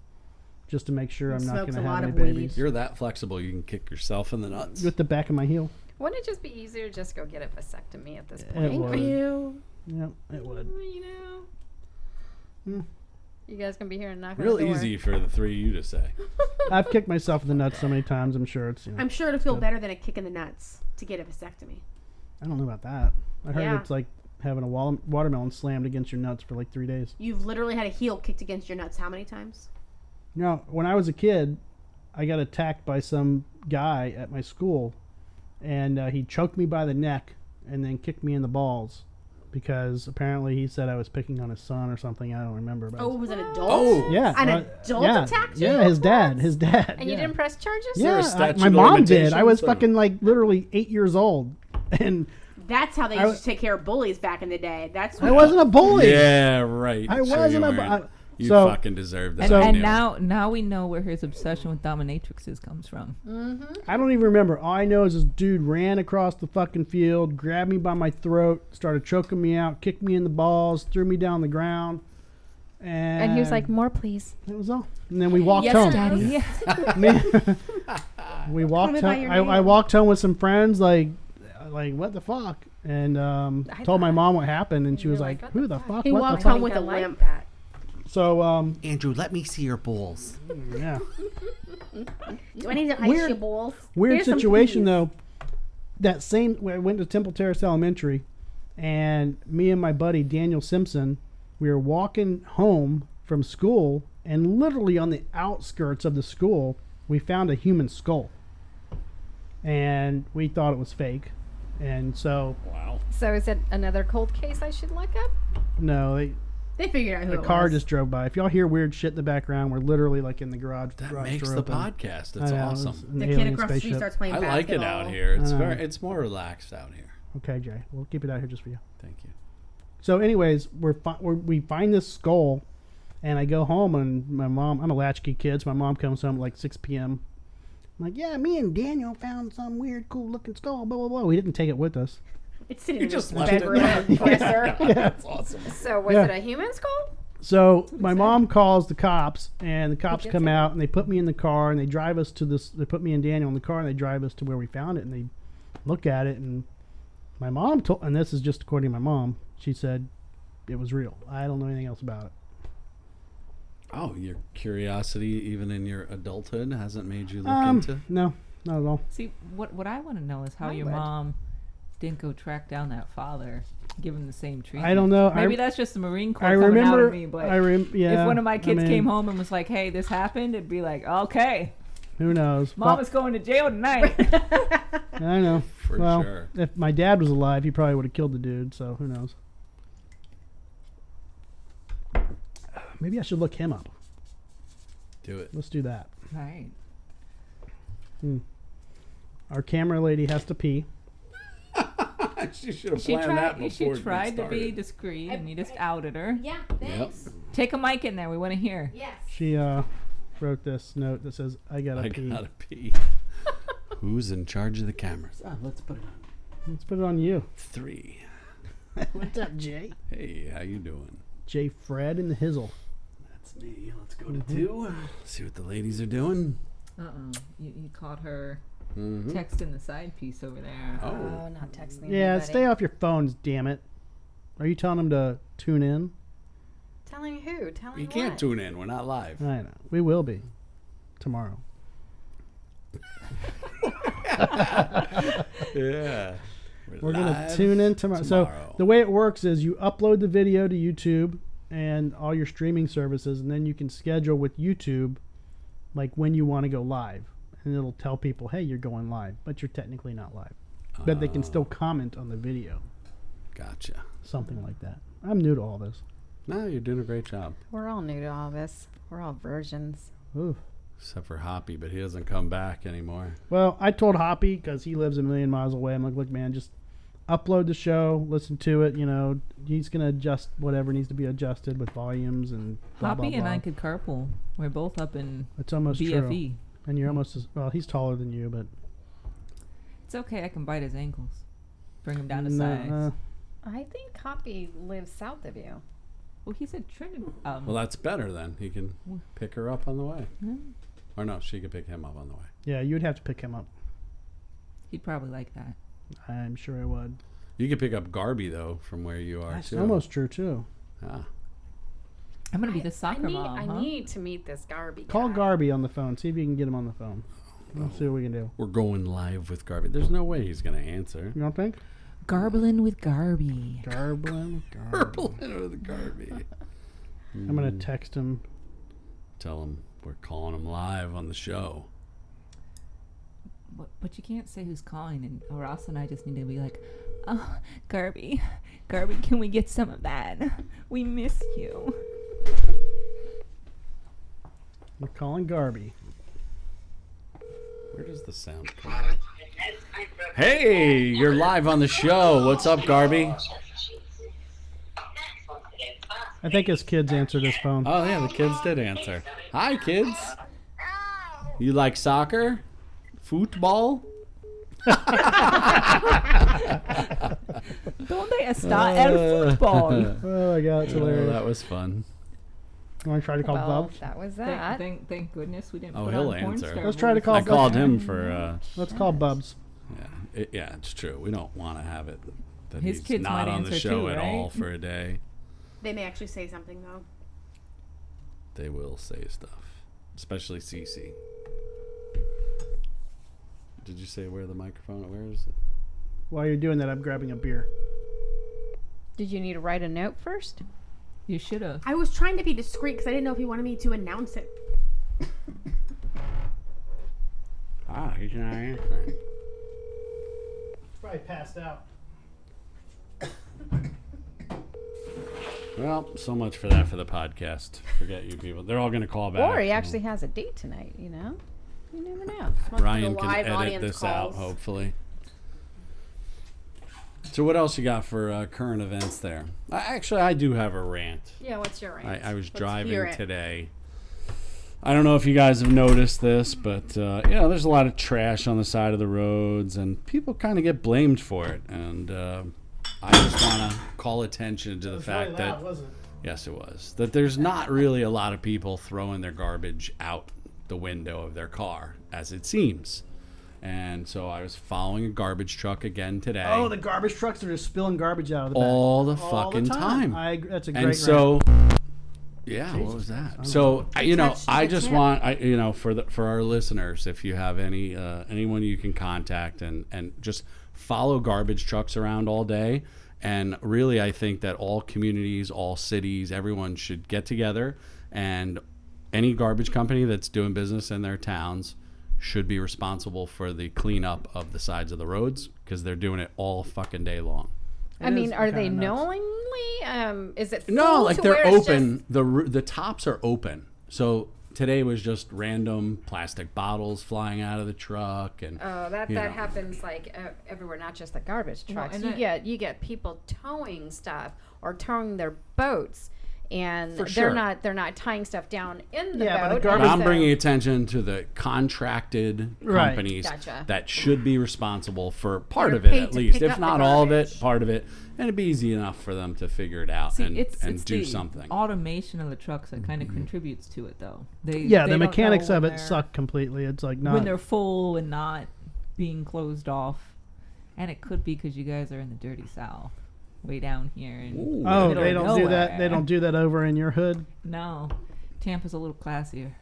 just to make sure I'm not Smokes going to a have lot any of weed. babies. You're that flexible. You can kick yourself in the nuts. With the back of my heel. Wouldn't it just be easier to just go get a vasectomy at this It point? would. You. Yep, it would. You know. You guys gonna be here and knock on Real the door. easy for the three of you to say. I've kicked myself in the nuts so many times. I'm sure it's. I'm sure it'll feel Good. better than a kick in the nuts to get a vasectomy. I don't know about that. I heard Yeah. it's like having a watermelon slammed against your nuts for like 3 days. You've literally had a heel kicked against your nuts how many times? No, when I was a kid, I got attacked by some guy at my school, and he choked me by the neck and then kicked me in the balls because apparently he said I was picking on his son or something. I don't remember. But Oh, it was an adult? Oh, yeah, An uh, adult yeah, attacked you? Yeah, his dad. His dad. And you yeah. didn't press charges? there a Yeah, statute my of mom did. I was limitations, or- fucking like literally 8 years old, and That's how they I used to take care of bullies back in the day. That's I wasn't a bully. Yeah, right. I Sure wasn't you a. weren't. You so fucking deserve that. And, So- and Neil. now we know where his obsession with dominatrixes comes from. I don't even remember. All I know is this dude ran across the fucking field, grabbed me by my throat, started choking me out, kicked me in the balls, threw me down the ground, And he was like, "More, please." "That was all." And then we walked Yes, home. Daddy. We walked me by home. your I name. walked home with some friends, like what the fuck, and told my mom what happened, and she was You're like, like, "Who what the the fuck? He What walked the fuck?" home with a I like limp. that. So Andrew, let me see your balls. yeah, Do I need to ice Weird- your balls? weird Here's some situation peas. though. that same, I went to Temple Terrace Elementary, and me and my buddy Daniel Simpson, we were walking home from school, and literally on the outskirts of the school, we found a human skull. And we thought it was fake. And so, Wow. So is it another cold case I should look up? no, They figured out who the it car was. just drove by. If y'all hear weird shit in the background, we're literally like in the garage. That garage makes door the open. podcast. I It's know, awesome. an The kid alien across the street spaceship. starts playing I like it out basketball. here. It's I know. it's more relaxed out here. Okay, Jay, we'll keep it out here just for you. Thank you. So, anyways, we find this skull, and I go home, and my mom, I'm a latchkey kid, so my mom comes home at like 6 p.m. I'm like, yeah, me and Daniel found some weird, cool-looking skull, blah, blah, blah. We didn't take it with us. It's sitting He in just his left it bedroom. there. That's awesome. So was Yeah. it a human skull? So my mom calls the cops, and the cops gets come it? out, and they put me in the car, and they drive us to this. They put me and Daniel in the car, and they drive us to where we found it, and they look at it, and my mom told, and this is just according to my mom, she said it was real. I don't know anything else about it. Oh, your curiosity, even in your adulthood, hasn't made you look into. No, not at all. See, what I want to know is how I your would. mom didn't go track down that father, give him the same treatment. I don't know. Maybe that's just the Marine Corps I coming remember. out of me. But Yeah. if one of my kids I mean, came home and was like, "Hey, this happened," it'd be like, "Okay, who knows? Mom is going to jail tonight." I know. For well, sure. if my dad was alive, he probably would have killed the dude. So who knows? Maybe I should look him up. Do it. Let's do that. Right. Our camera lady has to pee. She should have She planned that tried. She before we tried to be started. discreet, and you just outed her. Yeah, Yep. Take a mic in there. We want to hear. Yes. She wrote this note that says, "I gotta I pee." gotta pee. Who's in charge of the cameras? Let's put it on. Let's put it on you. 3. What's up, Jay? Hey, how you doing? Jay, Fred, and the Hizzle. That's me. Let's go to 2. See what the ladies are doing. You caught her Mm-hmm. texting the side piece over there. Oh, Oh, not texting Yeah, anybody. stay off your phones, damn it. Are you telling them to tune in? Telling who? Telling you what? can't tune in. We're not live. I know. We will be tomorrow. Yeah. We're going to live tune in tomorrow. So tomorrow. the way it works is you upload the video to YouTube and all your streaming services, and then you can schedule with YouTube like when you want to go live. And it'll tell people, hey, you're going live, but you're technically not live. But they can still comment on the video. Gotcha. Something like that. I'm new to all this. No, you're doing a great job. We're all new to all this. We're all virgins. Ooh. Except for Hoppy, but he doesn't come back anymore. Well, I told Hoppy, because he lives a million miles away, I'm like, look, man, just upload the show, listen to it. You know, he's going to adjust whatever needs to be adjusted with volumes and blah, Hoppy blah, and blah. I could carpool. We're both up in It's almost BFE. true. And you're almost as, well, he's taller than you, but. It's okay. I can bite his ankles. Bring him down to No, size. I think Hoppy lives south of you. Well, he said Trinity. Well, that's better then. He can pick her up on the way. Hmm. Or no, she could pick him up on the way. yeah, you'd have to pick him up. He'd probably like that. I'm sure I would. You could pick up Garby, though, from where you are, That's too. almost true, too. Ah. I'm gonna be the soccer I need, mom. I huh? need to meet this Garby Call guy. Garby on the phone. See if you can get him on the phone. We'll see what we can do. We're going live with Garby. There's no way he's going to answer. You don't think? Garbling with Garby. Garbling. Purple with Garby. I'm going to text him. Tell him we're calling him live on the show. But you can't say who's calling, and Ross and I just need to be like, "Oh, Garby, can we get some of that? We miss you." We're calling Garby. Where does the sound come from? Hey, you're live on the show. What's up, Garby? I think his kids answered his phone. Oh, yeah, the kids did answer. Hi, kids. You like soccer? Football? Donde está el fútbol? Oh my God, it's Oh, hilarious. that was fun. You want to try to call Well, Bubs? that was that. Thank goodness we didn't Oh, put he'll on porn answer. star Let's try to movies. call I Bubs. called him for, Let's call Bubs. yeah, it's true. We don't want to have it that His he's kids not might on the answer show too, at all right? for a day. They may actually say something though. They will say stuff, especially Cece. Did you say where the microphone? Where is it? while you're doing that, I'm grabbing a beer. Did you need to write a note first? You should have. I was trying to be discreet because I didn't know if you wanted me to announce it. He's not answering. Probably passed out. Well, so much for that for the podcast. Forget you people. They're all going to call back. Or he actually has a date tonight, you know? You never know. Ryan The can live edit audience this calls. out, hopefully. So what else you got for current events there? Actually, I do have a rant. Yeah, what's your rank? I was hear driving it. today. I don't know if you guys have noticed this, but there's a lot of trash on the side of the roads, and people kind of get blamed for it. And I just want to call attention to the fact that wasn't it? yes, it was that there's not really a lot of people throwing their garbage out the window of their car, as it seems. And so I was following a garbage truck again today. Oh, the garbage trucks are just spilling garbage out of the back. all the fucking time. That's a great And so, yeah, what was that? So touched I the just tip. want for our listeners, if you have anyone you can contact and just follow garbage trucks around all day. And really, I think that all communities, all cities, everyone should get together, and any garbage company that's doing business in their towns should be responsible for the cleanup of the sides of the roads, because they're doing it all fucking day long. I mean, are they kinda nuts. knowingly? Is it No, full like to they're where it's open. The tops are open. So today was just random plastic bottles flying out of the truck, and Oh, that you know. happens like everywhere, not just the garbage trucks. and you get people towing stuff or towing their boats, and For they're sure. not tying stuff down in the Yeah, but boat. the But garbage- I'm so- bringing attention to the contracted Right. companies Gotcha. that should be responsible for part They're of it, paid at to least, pick if up the not all of it, garbage. part of it, and it'd be easy enough for them to figure it out See, and it's do the something. automation of the trucks that kind of contributes to it, though. Yeah, they the don't mechanics know of when it they're- suck completely. It's like when not. they're full and not being closed off. And it could be because you guys are in the dirty South, way down here. And Ooh, Oh, middle they of don't do that. They nowhere. don't do that over in your hood. No, Tampa's a little classier.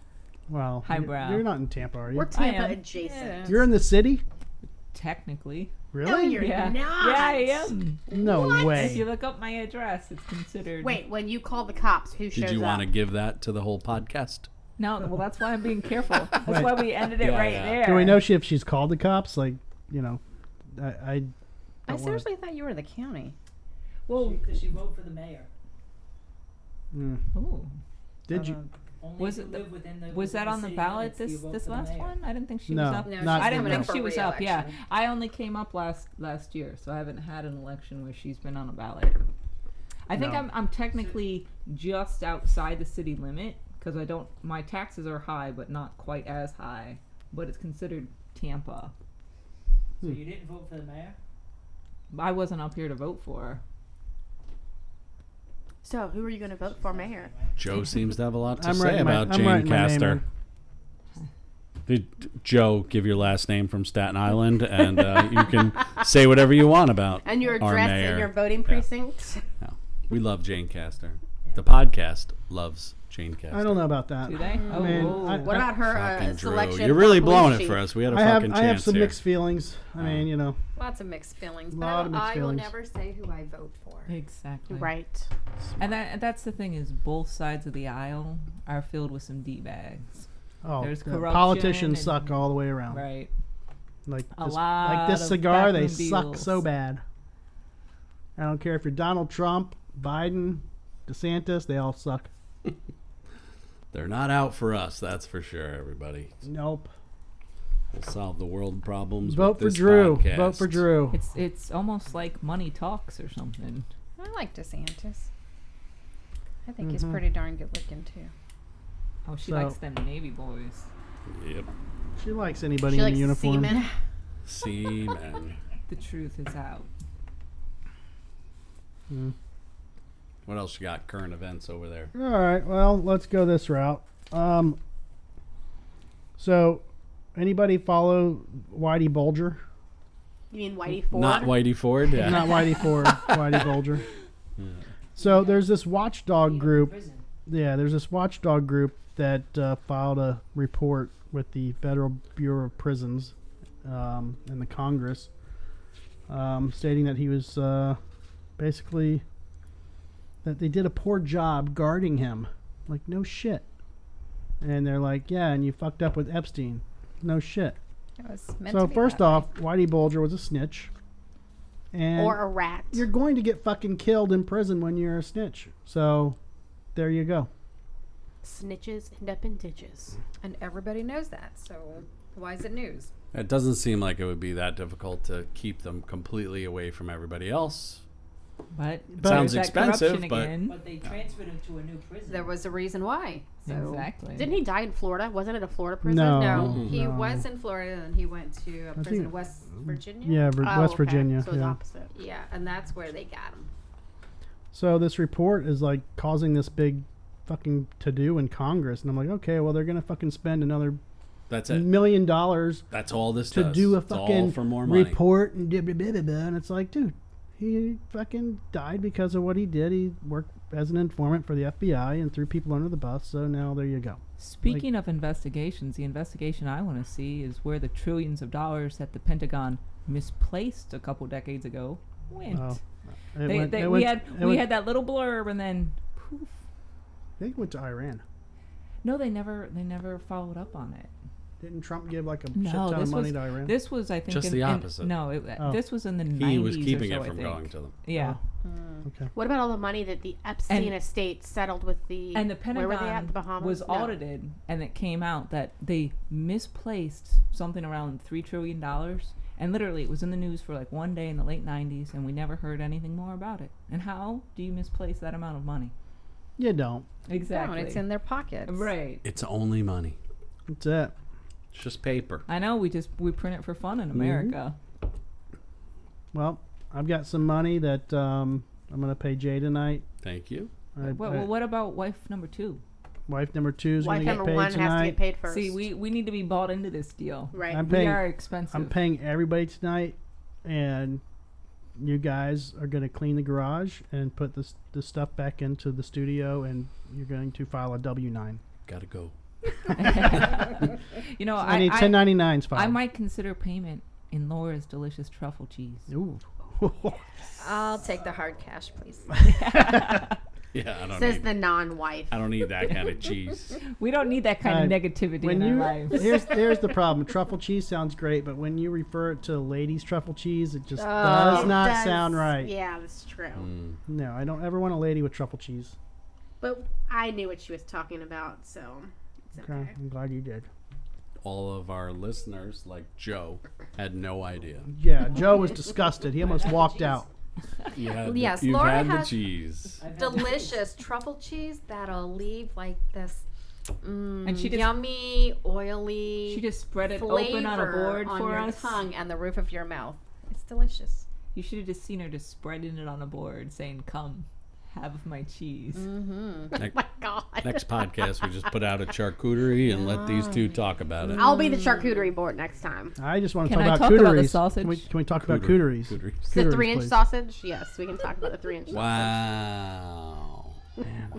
Well, Highbrow. You're not in Tampa, are you? We're I Tampa am. adjacent. Yeah. You're in the city. Technically. Really? No, you're Yeah. not. Yeah, I am. No What? way. If you look up my address, it's considered. Wait, when you call the cops, who shows Did you up? want to give that to the whole podcast? No, well, that's why I'm being careful. That's Right. why we ended it Yeah, right yeah. there. Do we know if she's called the cops? Like, I I don't wanna- seriously thought you were the county. Well, Does she vote for the mayor? Mm. ooh. Did you? Only Was if it you the- live within the Was that within on the city ballot limits, you this vote this for the last mayor. one? I didn't think she No. was up. No, Not- she's I didn't coming think up for she was up. Yeah, re-election. I only came up last year, so I haven't had an election where she's been on a ballot. I think No. I'm technically just outside the city limit because I don't. My taxes are high, but not quite as high. But it's considered Tampa. So you didn't vote for the mayor? I wasn't up here to vote for her. So, who are you going to vote for mayor? Joe seems to have a lot to I'm say writing my- about I'm Jane writing my name Castor. in. Did Joe give your last name from Staten Island, and you can say whatever you want about And your our address mayor. and your voting precinct? No. We love Jane Castor. The podcast loves Jane Castor. I don't know about that. Do they? Oh, mean, whoa. I- What about her Fucking Drew. selection? You're really for blowing police it for chief? us. We had a I have fucking I have chance some here. mixed feelings. I mean, Lots of mixed feelings, but Lot of mixed I will feelings. never say who I vote for. Exactly. Right. And that's the thing is both sides of the aisle are filled with some d-bags. oh, There's the corruption politicians and- suck all the way around. Right. Like A this, lot like this of cigar, they backroom suck deals. so bad. I don't care if you're Donald Trump, Biden, DeSantis, they all suck. They're not out for us, that's for sure, everybody. Nope. We'll solve the world problems Vote with for this Drew. podcast. Vote for Drew. It's almost like money talks or something. I like DeSantis. I think he's Mhm. pretty darn good looking too. Oh, she So- likes them Navy boys. Yep. She likes anybody She in likes a uniform. semen. Seaman. The truth is out. Mm. What else you got? Current events over there. All right. Well, let's go this route. So, anybody follow Whitey Bulger? You mean Whitey Ford? Not Whitey Ford. Yeah. Not Whitey Ford. Whitey Bulger. So there's this watchdog group. Prison. Yeah, there's this watchdog group that filed a report with the Federal Bureau of Prisons and the Congress stating that he was basically that they did a poor job guarding him. Like, no shit. And they're like, yeah, and you fucked up with Epstein. No shit. It was meant So to be first that off, way. Whitey Bulger was a snitch. And Or a rat. you're going to get fucking killed in prison when you're a snitch. So there you go. Snitches end up in ditches. And everybody knows that. So why is it news? It doesn't seem like it would be that difficult to keep them completely away from everybody else. But Sounds there's that expensive, corruption but- again. But they transferred him to a new prison. There was a reason why. So Exactly. Didn't he die in Florida? Wasn't it a Florida prison? No. No, Mhm. he No. was in Florida and he went to a I prison think- in West Virginia. Yeah, Oh, West okay. Virginia. So it's Yeah. opposite. Yeah, and that's where they got him. So this report is like causing this big fucking to-do in Congress. And I'm like, okay, well, they're going to fucking spend another That's $1 it. million That's all this to does. do a It's all fucking for more money. report and blah, blah, blah, blah, blah. And it's like, dude, he fucking died because of what he did. He worked as an informant for the FBI and threw people under the bus. So now there you go. Speaking of investigations, the investigation I want to see is where the trillions of dollars that the Pentagon misplaced a couple decades ago went. Oh, We had that little blurb and then poof. I think it went to Iran. No, they never followed up on it. Didn't Trump give like a shit No, ton of this money was to Iran? this was I think Just the opposite. Oh. this was in the 90s. He was keeping or so, it from I think. going to them. Yeah. Okay. What about all the money that the Epstein And- estate settled with the... And the Where were they at? Pentagon The Bahamas? was No. audited, and it came out that they misplaced something around $3 trillion. And literally, it was in the news for like one day in the late 90s, and we never heard anything more about it. And how do you misplace that amount of money? You don't. Exactly. No, it's in their pockets. Right. It's only money. That's it. It's just paper. I know, we print it for fun in America. Well, I've got some money that I'm going to pay Jay tonight. Thank you. Well, what about wife number 2? Wife number 2 is going Wife to get number paid 1 has to tonight. get paid first. See, we need to be bought into this deal. Right. I'm We paying. are expensive. I'm paying everybody tonight, and you guys are going to clean the garage and put this stuff back into the studio, and you're going to file a W-9. Gotta go. You know, I need I 1099s filed. I might consider payment in Laura's delicious truffle cheese. Ooh. I'll take the hard cash, please. Yeah, I don't Says need. the non-wife. I don't need that kind of cheese. We don't need that kind of negativity when in you our lives. here's the problem. Truffle cheese sounds great, but when you refer it to ladies' truffle cheese, it just It does not does- sound right. Yeah, that's true. Mm. No, I don't ever want a lady with truffle cheese. But I knew what she was talking about, so it's Okay, okay. I'm glad you did. All of our listeners, like Joe, had no idea. Yeah, Joe was disgusted. He almost walked out. You had Yes, you've Laura had the has- cheese. I've had Delicious truffle cheese that'll leave like this And she just- yummy, oily She just spread it flavor open on a board on for your us. tongue and the roof of your mouth. It's delicious. You should have just seen her just spreading it on a board, saying, "Come, have my cheese." Mm-hmm. Oh my God. Next podcast, we just put out a charcuterie and let these two talk about it. I'll be the charcuterie board next time. I just want to Can talk I about talk about the cooteries. sausage? Can we talk about cooteries? Cooteries. The Cooteries, 3-inch please. sausage? Yes, we can talk about the 3-inch sausage. Wow.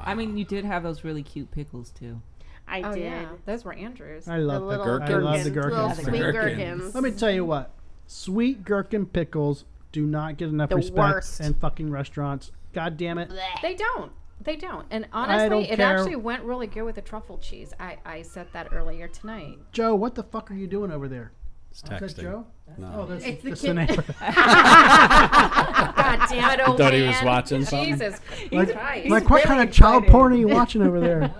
I mean, you did have those really cute pickles too. I Oh did. yeah, those were Andrews. I The love little pickles. I love the gherkins, little gherkins. sweet Gherkins. gherkins. Let me tell you what. Sweet gherkin pickles do not get enough The respect worst. in fucking restaurants. God damn it. Blech. They don't. They don't. And don't honestly, it care. actually went really good with the truffle cheese. I said that earlier tonight. Joe, what the fuck are you doing over there? It's Is that texting. Joe? No. Oh, that's It's the that's kid. neighbor. God damn it, old thought he man. was watching something? Jesus Like, Christ. like what kind of child porn are you watching over there?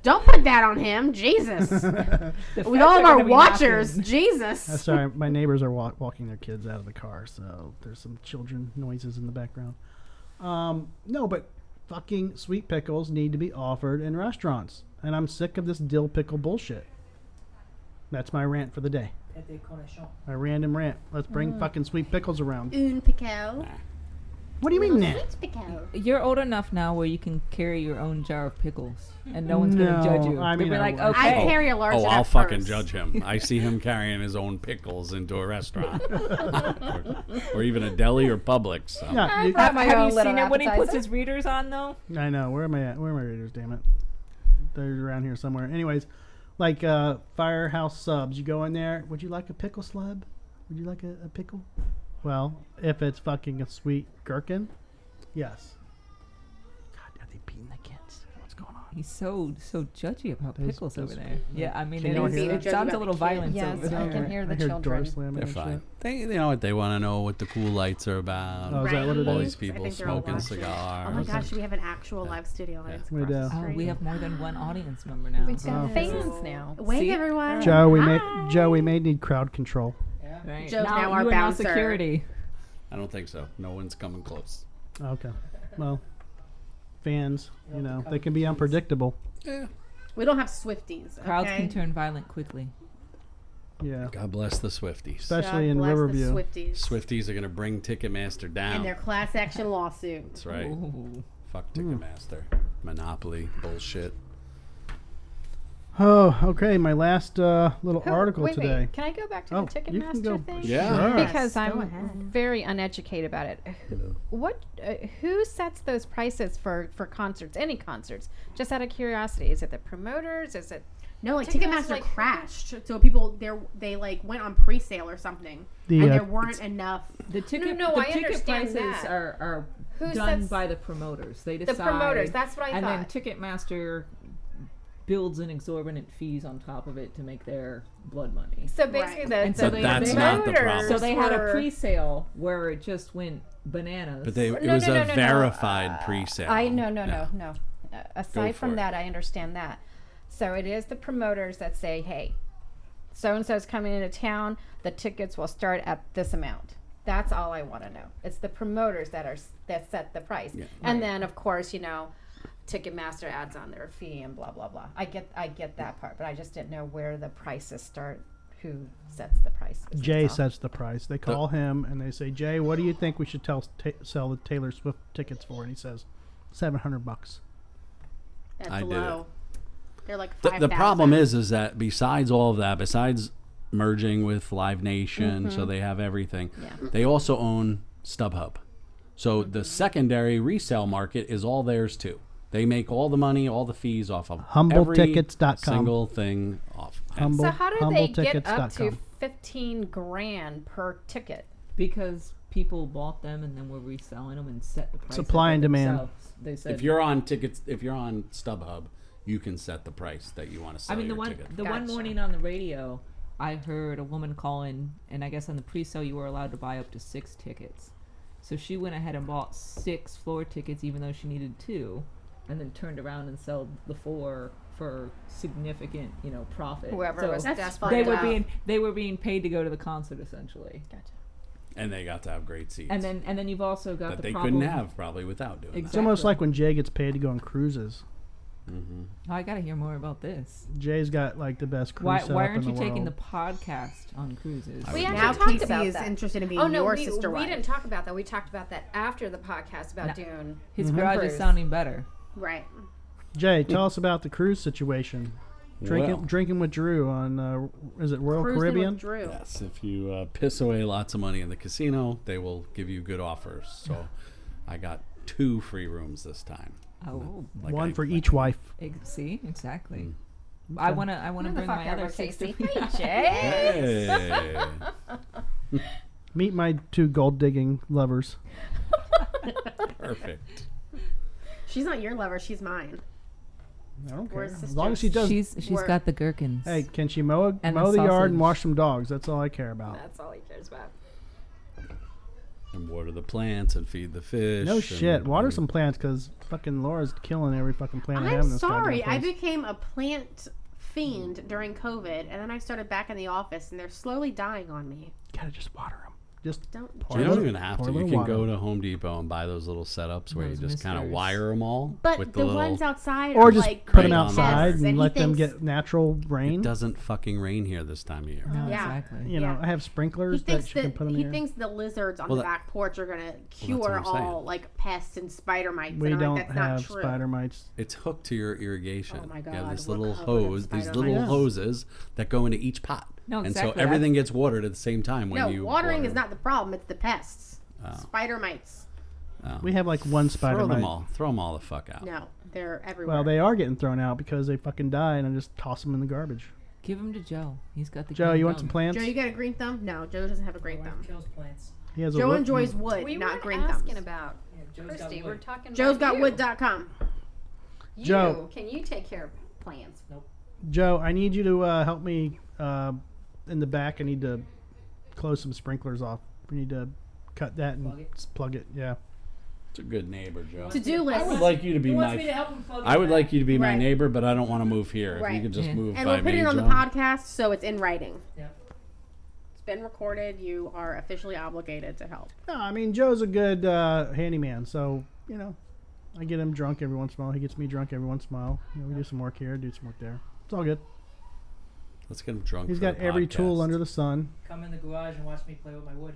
Don't put that on him. Jesus. With all of our watchers. Jesus. Sorry, my neighbors are walking their kids out of the car, so there's some children noises in the background. No, but fucking sweet pickles need to be offered in restaurants, and I'm sick of this dill pickle bullshit. That's my rant for the day. at the cornichon. My random rant. Let's bring fucking sweet pickles around. Un pickle. What do you mean that? Sweet pickle. You're old enough now where you can carry your own jar of pickles, and no one's gonna No, judge you. I They'll mean, be I like, won't. I okay. carry a large Oh, enough I'll fucking purse. judge him. I see him carrying his own pickles into a restaurant, or even a deli or Publix. So. Yeah, you- brought my Have own you little seen it when he puts appetizer. his readers on though? I know. Where am I at? Where are my readers? Damn it. They're around here somewhere. Anyways, like Firehouse Subs. You go in there. Would you like a pickle slab? Would you like a pickle? Well, if it's fucking a sweet gherkin, yes. God, are they beating the kids? What's going on? He's so judgy about Those- pickles those- over there. Yeah, I mean, Can you it, hear it that? sounds a little violent Yes, over I there. can hear the I hear children. doors slamming They're and fine. shit. They, you know what? They want to know what the cool lights are about. Oh, is that what it All is? these people I think they're all smoking watching. cigars. Oh my gosh, we have an actual Yeah. live studio audience. We across do. the Oh, street. we have more than one audience member now. We've got Oh. fans now. Wave See? everyone. Joe, we Hi. may need crowd control. Yeah. Right. Joe's now you our are now bouncer. security. I don't think so. No one's coming close. Okay. Well, fans, you You'll have know, to they come can be to unpredictable. Yeah. We don't have Swifties. Crowds okay? can turn violent quickly. Yeah. God bless the Swifties. Especially God in bless Riverview. The Swifties. Swifties are going to bring Ticketmaster down. And their class action lawsuit. That's right. Ooh. Fuck Ticketmaster. Monopoly bullshit. Oh, okay. My last little article wait, today. Wait. Can I go back to Oh, the you can go. Ticketmaster thing? Yeah. Sure. Because Go I'm ahead. very uneducated about it. Who sets those prices for concerts? Any concerts? Just out of curiosity, is it the promoters? Is it No, like Ticketmaster, Ticketmaster like- crashed. So people they like went on pre-sale or something, The, and uh, there weren't enough. The ticket, no, the I ticket understand prices that. are Who done sets- by the promoters. They the decide. promoters? That's what I and thought. then Ticketmaster builds an exorbitant fees on top of it to make their blood money. So basically, Right. the, And the so they- that's they- not the promoters problem. So they had a were- pre-sale where it just went bananas. But it No, was no, a no, no, verified pre-sale. No. Aside for from it. that, I understand that. So it is the promoters that say, "Hey, so and so is coming into town. The tickets will start at this amount." That's all I want to know. It's the promoters that set the price, Yeah. and then of course, Ticketmaster adds on their fee and blah blah blah. I get that part, but I just didn't know where the prices start. Who sets the prices? Jay that's all. sets the price. They call him and they say, "Jay, what do you think we should sell the Taylor Swift tickets for?" And he says, $700. That's I did low. They're like The 5,000. problem is that besides all of that, besides merging with Live Nation, so they have everything, Yeah. they also own StubHub. So the secondary resale market is all theirs too. They make all the money, all the fees off of HumbleTickets.com. every single thing off. Humble, So how do they get up HumbleTickets.com. to 15 grand per ticket? because people bought them and then were reselling them and set the price. Supply of and it demand. themselves. They said If you're on tickets, if you're on StubHub, you can set the price that you want to sell I mean, the your one ticket. the one Gotcha. morning on the radio, I heard a woman call in, and I guess on the pre-sale you were allowed to buy up to 6 tickets. So she went ahead and bought 6 floor tickets, even though she needed 2, and then turned around and sold the 4 for significant, profit. Whoever So was That's desperate. they were enough. being paid to go to the concert essentially. Gotcha. And they got to have great seats And then you've also got that the they problem. couldn't have probably without doing It's almost Exactly. like when Jay gets paid to go on cruises. that. Mm-hmm. Oh, I got to hear more about this. Jay's got like the best cruise Why setup aren't in you the taking the world. podcast on cruises? I We would actually Now talked Casey about is that. interested in being Oh no, your we sister wife. didn't talk about that. We talked about that after the podcast about No. doing. His Mhm. garage Cruise. is sounding better. Right. Jay, tell us about the cruise situation. Drinking with Drew on is it Royal Cruising Caribbean? with Drew. Yes, if you piss away lots of money in the casino, they will give you good offers. So I got 2 free rooms this time. Oh, Like One I- for like- each wife. see, exactly. Mm. I wanna Who bring the fuck my ever, other Casey? 63. Hey, Jay. Hey, Meet my 2 gold digging lovers. perfect. She's not your lover. She's mine. I don't care. We're As long as she does. She's We're- got the gherkins. Hey, can she mow And the the yard and sausage. wash some dogs? That's all I care about. That's all he cares about. And water the plants and feed the fish. No and- shit. Water some plants because fucking Laura's killing every fucking plant I have I'm in this sorry. goddamn I place. became a plant fiend during COVID, and then I started back in the office, and they're slowly dying on me. Gotta just water them. Just Don't. pour You a don't little- even have pour to. a You little can water. go to Home Depot and buy those little setups where you Those just kind of misters. wire them all But with the the little. ones outside Or are just like put them great outside pests, and he let them thinks- get natural rain. It doesn't fucking rain here this time of year. No, Yeah. exactly. You know, Yeah. I have He sprinklers thinks that you can that put in he here. thinks the lizards on Well, the that- back porch are gonna what cure I'm saying. all like pests and spider mites. We and I'm don't like, that's have not true. spider mites. It's hooked to your irrigation. Oh my You God, have this we're little covered in hose, these spider little mites. hoses that go into each pot. No, and exactly. so everything gets watered at the same time when No, you watering water. is not the problem. It's the pests. Oh. Spider mites. Oh. We have like one spider Throw them mite. all. Throw them all the fuck out. No, they're everywhere. Well, they are getting thrown out because they fucking die, and I just toss them in the garbage. Give him to Joe. He's got the. Joe, green you want thumb. some plants? Joe, you got a green thumb? No, Joe doesn't have a My green wife thumb. kills plants. He has Joe a enjoys wood, We not weren't green asking thumbs. about Yeah, Joe's got Kirsty. wood. We're talking Joe's about got you. wood.com. You, Joe. can you take care of plants? Joe, I need you to help me in the back. I need to close some sprinklers off. We need to cut that and plug it. Yeah. It's a good neighbor, Joe. To-do I list. would like you to be He wants me to my. help him plug I it would back. like you to be my Right. neighbor, but I don't want to move here. If Right. you could just Yeah. move And by we'll put me, it on the Joe. podcast so it's in writing. Yeah. It's been recorded. You are officially obligated to help. No, I mean Joe's a good handyman, so you know, I get him drunk every once in a while. He gets me drunk every once in a while. You know, we do some work here, do some work there. It's all good. Let's get him drunk. He's for got the every tool podcast. under the sun. Come in the garage and watch me play with my wood.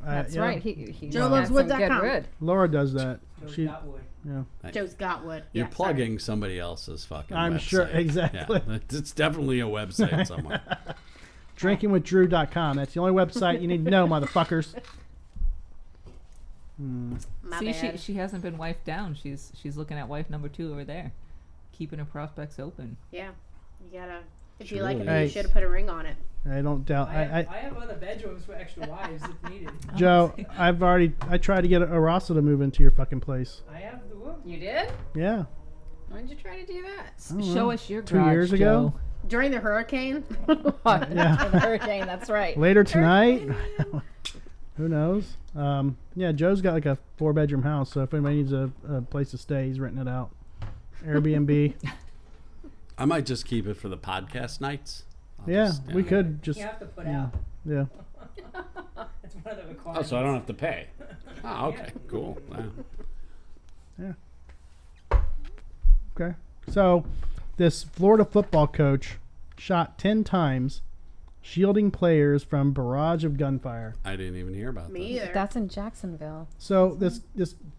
That's yeah. right. He Joe got loves some good wood.com. wood. Laura does that. Joe's She, got wood. yeah. Joe's got wood. You're Yeah, sorry. plugging somebody else's fucking I'm website. sure- exactly. Yeah, it's definitely a website somewhere. Drinkingwithdrew.com. That's the only website you need to know, motherfuckers. My See, bad. she hasn't been wifed down. She's looking at wife number 2 over there, keeping her prospects open. Yeah. You gotta. If She you like really it, you is. should have put a ring on it. I don't doubt. I have other bedrooms for extra wives if needed. Joe, I tried to get Arasa to move into your fucking place. I have the room. You did? Yeah. When did you try to do that? I don't Show know. us your 2 garage, years ago? Joe. During the hurricane. Yeah. The hurricane. That's right. Later tonight. Who knows? Yeah, Joe's got like a 4-bedroom house, so if anybody needs a place to stay, he's renting it out. Airbnb. I might just keep it for the podcast nights. I'll Yeah, just, we know. could just. You have to put Yeah. out. Yeah. That's one of the Oh, requirements. so I don't have to pay. Oh, okay, cool. Wow. Okay. So, this Florida football coach shot 10 times, shielding players from barrage of gunfire. I didn't even hear about Me this. either. That's in Jacksonville. So this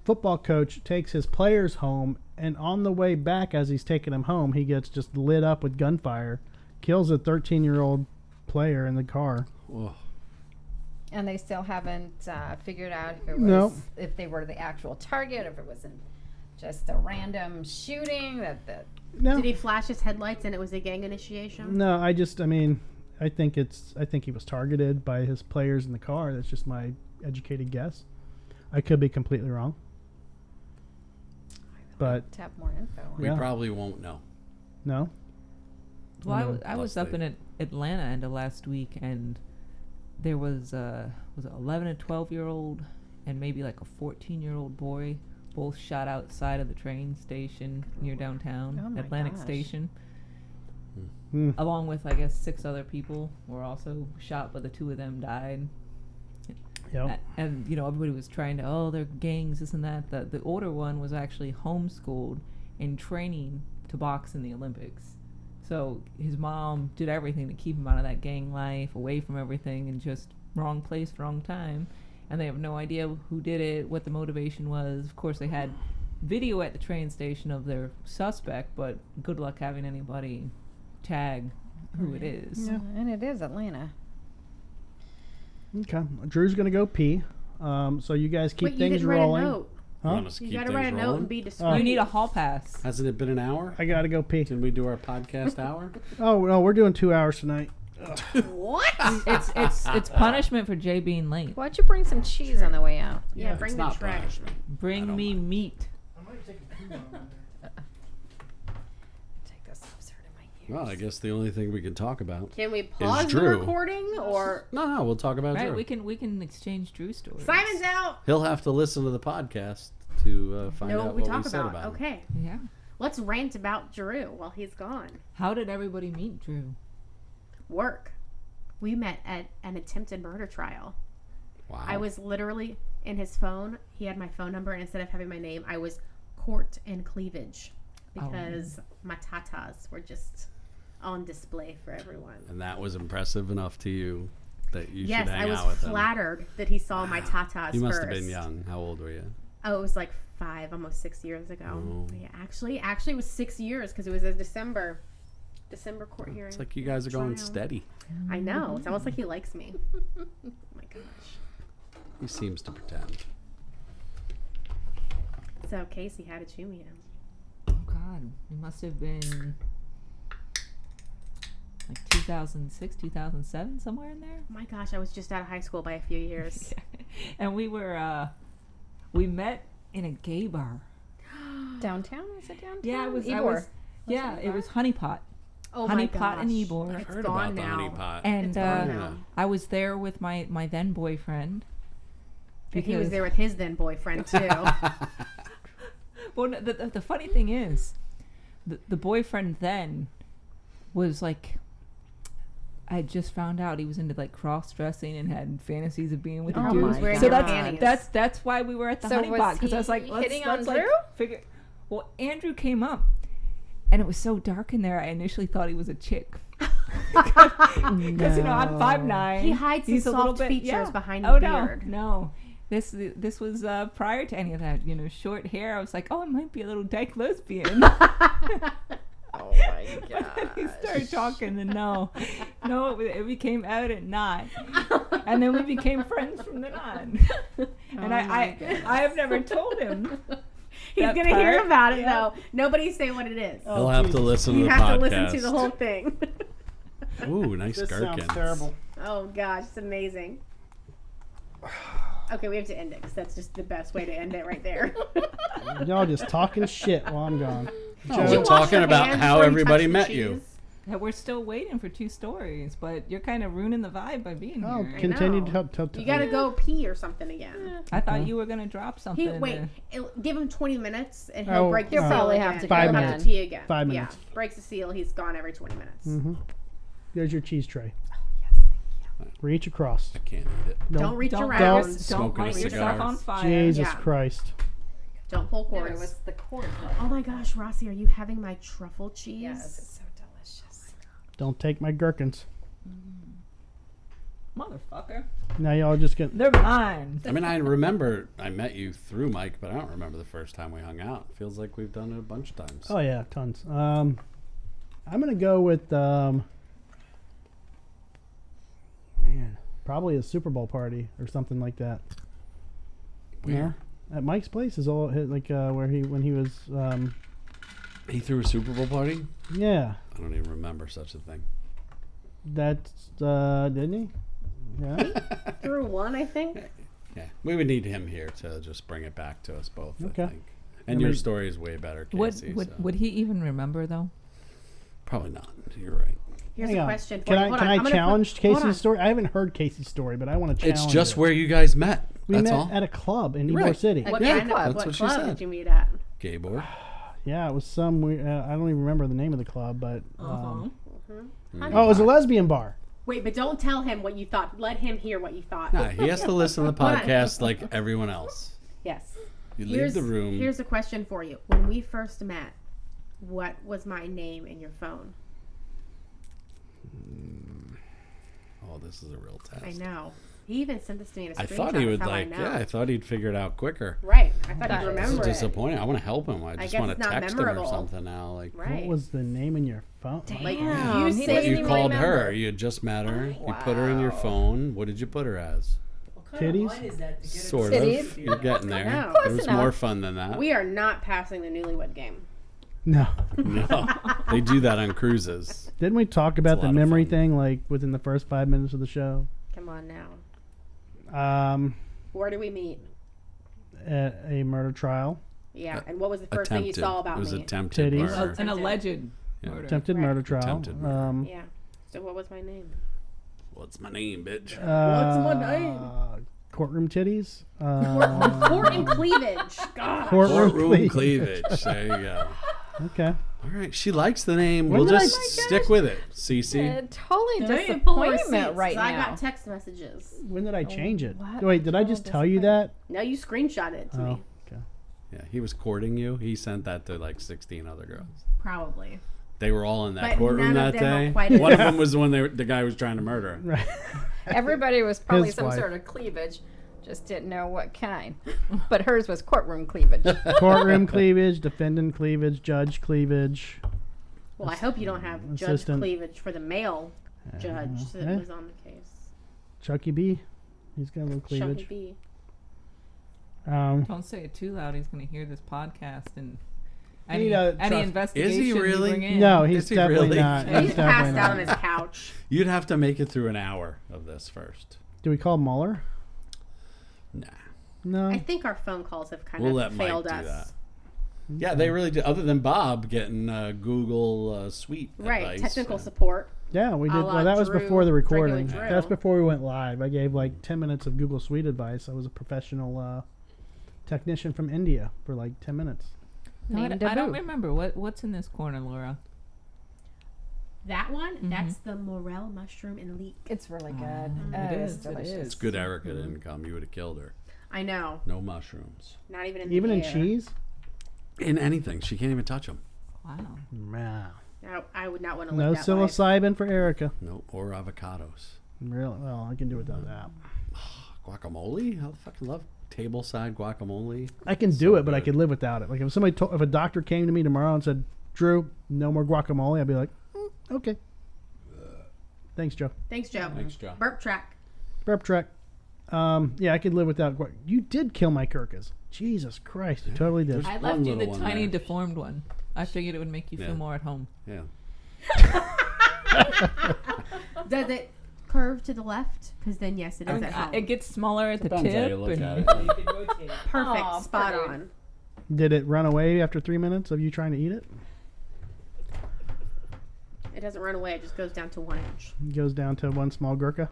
football coach takes his players home, and on the way back, as he's taking them home, he gets just lit up with gunfire, kills a 13-year-old player in the car. Whoa. And they still haven't figured out if it was No. if they were the actual target, if it wasn't just a random shooting. That No, Did he flash his headlights and it was a gang initiation? no, I think he was targeted by his players in the car. That's just my educated guess. I could be completely wrong. But to have more info. We Yeah. probably won't know. no. Well, No. I was Unless up in Atlanta end of last week, and there was it 11 and 12-year-old and maybe like a 14-year-old boy, both shot outside of the train station near downtown Oh my Atlantic gosh. Station, Hmm. along with I guess 6 other people were also shot, but the 2 of them died. Yep. And you know, everybody was trying to, they're gangs, this and that. The older one was actually homeschooled and training to box in the Olympics. So his mom did everything to keep him out of that gang life, away from everything, and just wrong place, wrong time. And they have no idea who did it, what the motivation was. Of course, they had video at the train station of their suspect, but good luck having anybody tag who it is. Yeah. And it is Atlanta. Okay. Drew's gonna go pee. So you guys keep Wait, you things didn't rolling. write a note. Huh? Want us to You keep gotta write a things note rolling? and be You discreet. need a hall pass. Hasn't it been an hour? I gotta go pee. Didn't we do our podcast hour? Oh no, we're doing 2 hours tonight. What? It's punishment for Jay being late. Why don't you bring some cheese on the way out? Yeah, bring it's the not tray. punishment. I Bring don't me mind. meat. I might take a poo on there. Take this absurd in my ears. Well, I guess the only thing we can talk about. Can we pause the Drew. recording or No, we'll talk about Right, Drew. we can exchange Drew stories. Simon's out? He'll have to listen to the podcast to find No, out we what talk we said about. about him. Okay, Yeah. let's rant about Drew while he's gone. How did everybody meet Drew? Work. We met at an attempted murder trial. Wow. I was literally in his phone. He had my phone number, and instead of having my name, I was court and cleavage because my tatas were just on display for everyone. And that was impressive enough to you that you Yes, should hang I was out with him. flattered that he saw my tatas You must first. have been young. How old were you? Oh, it was like 5, almost 6 years ago. Oh. Yeah, actually, it was 6 years because it was a December court hearing. It's like you guys are going trial. steady. I know. It's almost like he likes me. Oh my gosh. He seems to pretend. So, Casey, how did you meet him? Oh God, it must have been like 2006, 2007, somewhere in there. Oh my gosh, I was just out of high school by a few years. And we were, we met in a gay bar. Downtown? Was it downtown? Yeah, it was. Ybor. It was Honey Pot. Oh Honey my Pot gosh. and Ybor. I've It's heard gone about the now. honey pot. And It's gone now. I was there with my then boyfriend. And he was because- there with his then boyfriend too. Well, the funny thing is, the boyfriend then was like, I had just found out he was into like cross dressing and had fantasies of being with a Oh dude. my wearing So your that's panties. that's why we were at the So honey was pot, because I was he like, let's hitting on like Drew? figure. Well, Andrew came up, and it was so dark in there. I initially thought he was a chick. Because I'm 5'9". He hides his He's a little soft bit, features behind the Oh beard. no. This was prior to any of that, short hair. I was like, oh, it might be a little dyke lesbian. Oh my god. He started talking, and no, it became evident not. And then we became friends from then on. And I have never told him. He's that gonna hear part. about it Yeah. though. Nobody say what it is. He'll have to listen to You the have podcast. to listen to the whole thing. Ooh, nice This gherkins. sounds terrible. Oh gosh, it's amazing. Okay, we have to end it because that's just the best way to end it right there. Y'all just talking shit while I'm gone. Oh, Joe, Did you we're wash talking your about hands how before you everybody touched the met you. cheese? Yeah, we're still waiting for 2 stories, but you're kind of ruining the vibe by being I'll here. continue know. to You gotta go pee or something again. I thought you were gonna drop something. Give him 20 minutes and he'll Oh, break the He'll seal probably again. have to 5 He'll minutes. to pee again. 5 minutes. Yeah, breaks the seal. He's gone every 20 minutes. Mm-hmm. There's your cheese tray. Oh, Reach across. I can't eat it. Don't reach don't around. don't Smoking a light yourself cigar. on fire. Jesus Yeah. Christ. Don't pull No, cords. it was the cord. Oh my gosh, Rossi, are you having my truffle cheese? Yes, it's so delicious. Don't take my gherkins. Motherfucker. Now y'all just get. They're mine. I mean, I remember I met you through Mike, but I don't remember the first time we hung out. Feels like we've done it a bunch of times. Oh yeah, tons. I'm gonna go with man, probably a Super Bowl party or something like that. Where? At Mike's place is all like where when he was He threw a Super Bowl party? yeah. I don't even remember such a thing. That's didn't he? Yeah. Through one, I think. Yeah, we would need him here to just bring it back to us both. Okay. I think. And I your mean- story is way better, Would Casey. so. would he even remember though? Probably not. You're right. Here's Hang a on. question for Can you. I Hold can on. I I'm gonna challenge put- hold on. Casey's story? I haven't heard Casey's story, but I want to challenge. It's just it. where you guys met. we That's met all. at a club in Ybor Right. City. What Yeah, kind of that's what what she club said. did you meet at? Gabor. Yeah, it was some weird. I don't even remember the name of the club, but Mm. oh, it was a lesbian bar. Wait, but don't tell him what you thought. Let him hear what you thought. Nah, he has to listen to the Hold on. podcast like everyone else. Yes. You leave the room. Here's a question for you. When we first met, what was my name in your phone? Oh, this is a real test. I know. He even sent this to me in a I screenshot. thought he would That's how like. I know. Yeah, I thought he'd figure it out quicker. Right. I thought That he'd is This is remember it. disappointing. I want to help him. I just guess want it's to not text him or memorable. something now. Like, Right. What was the name in your phone? Like Damn, you he say doesn't you even called remember. her. You had just met her. You put her in your phone. What did you put her as? What kind Titties? of wine is that to get Sort Titties? of. You're getting there. No. But it was Close more enough. fun than that. we are not passing the newlywed game. No. No, they do that on cruises. Didn't we talk about a the lot of memory fun. thing like within the first 5 minutes of the show? Come on now. Where Where do we meet? At a murder trial, Yeah. And what was the first thing you saw about It was me? attempted Titties. murder. An alleged Yeah. murder. attempted Right. murder trial. Attempted murder. Yeah. So what was my name? What's my name, bitch? What's my name? Courtroom titties. Court and cleavage. God. Courtroom Courtroom cleavage. cleavage. There you go. Okay. All right, she likes the name. When We'll did I- just stick with it. Cece. Totally They didn't pull receipts, disappointment right I now. got text messages. When did I change it? what? Wait, did I just tell you that? No, you screenshot it to Oh, me. okay. Yeah, he was courting you. He sent that to like 16 other girls. Probably. They were all in that But courtroom none of that them are day. quite as- One of them was the one the guy was trying to murder. Right. Everybody was probably His some wife. sort of cleavage, just didn't know what kind. But hers was courtroom cleavage. Courtroom cleavage, defendant cleavage, judge cleavage. Well, I hope you don't have judge Assistant. cleavage for the male judge that eh. was on the case. Chucky B. He's got a little Chunky cleavage. B. Don't say it too loud. He's going to hear this podcast and Any, He doesn't any trust- investigation Is he you really? bring in. No, he's Is he definitely really? not. He's definitely passed out on not. his couch. You'd have to make it through an hour of this first. Do we call Mueller? Nah. No. I think our phone calls have kind We'll of let Mike failed do us. that. Yeah, they really do. Other than Bob getting Google Suite Right, advice. technical support. Yeah, we did. A la Well, that was Drew, before the drinking recording. with Drew. That's before we went live. I gave like 10 minutes of Google Suite advice. I was a professional technician from India for like 10 minutes. No, I Named don't Abu. remember. What's in this corner, Laura? That one, that's the morel mushroom and leek. It's really good. It is. delicious. It is. It's good Erica didn't come. You would have killed her. I know. No mushrooms. Not even in Even the in air. cheese? In anything. She can't even touch them. Wow. Wow. No, I would not want to No live that life. psilocybin for Erica. Nope. Or avocados. Real well, I can do without that. Guacamole? I fucking love tableside guacamole. I can do it, but I could live without it. Like if somebody, if a doctor came to me tomorrow and said, "Drew, no more guacamole," I'd be like, "Okay." Thanks, Joe. Thanks, Joe. Thanks, Joe. Burp track. Burp track. Yeah, I could live without. You did kill my Kirkas. Jesus Christ, you totally did. There's I one left you the little one tiny there. deformed one. I figured it would make you Yeah. feel more at home. Yeah. Does it curve to the left? Because then, yes, it is at home. It gets smaller at the Depends how tip. you look and- at it. You can rotate it. Perfect. Aw, Spot poor dude. on. Did it run away after 3 minutes of you trying to eat it? It doesn't run away. It just goes down to 1 inch. It goes down to one small Gurkha.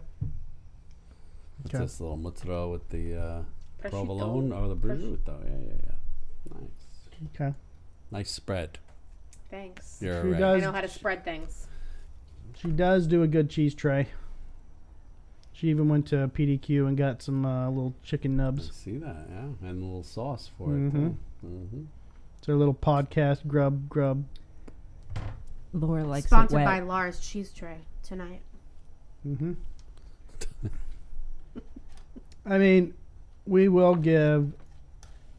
It's Okay. this little mozzarella with the Prosciutto. provolone or the prosciutto. Yeah. Nice. Okay. Nice spread. Thanks. You're She right. does- I know how to spread things. She does do a good cheese tray. She even went to PDQ and got some little chicken I nubs. see that, yeah. And a little sauce for Mhm. it, too. Mm-hmm. It's her little podcast grub. Laura likes Sponsored it by wet. Lars Cheese Tray tonight. Mm-hmm. I mean, we will give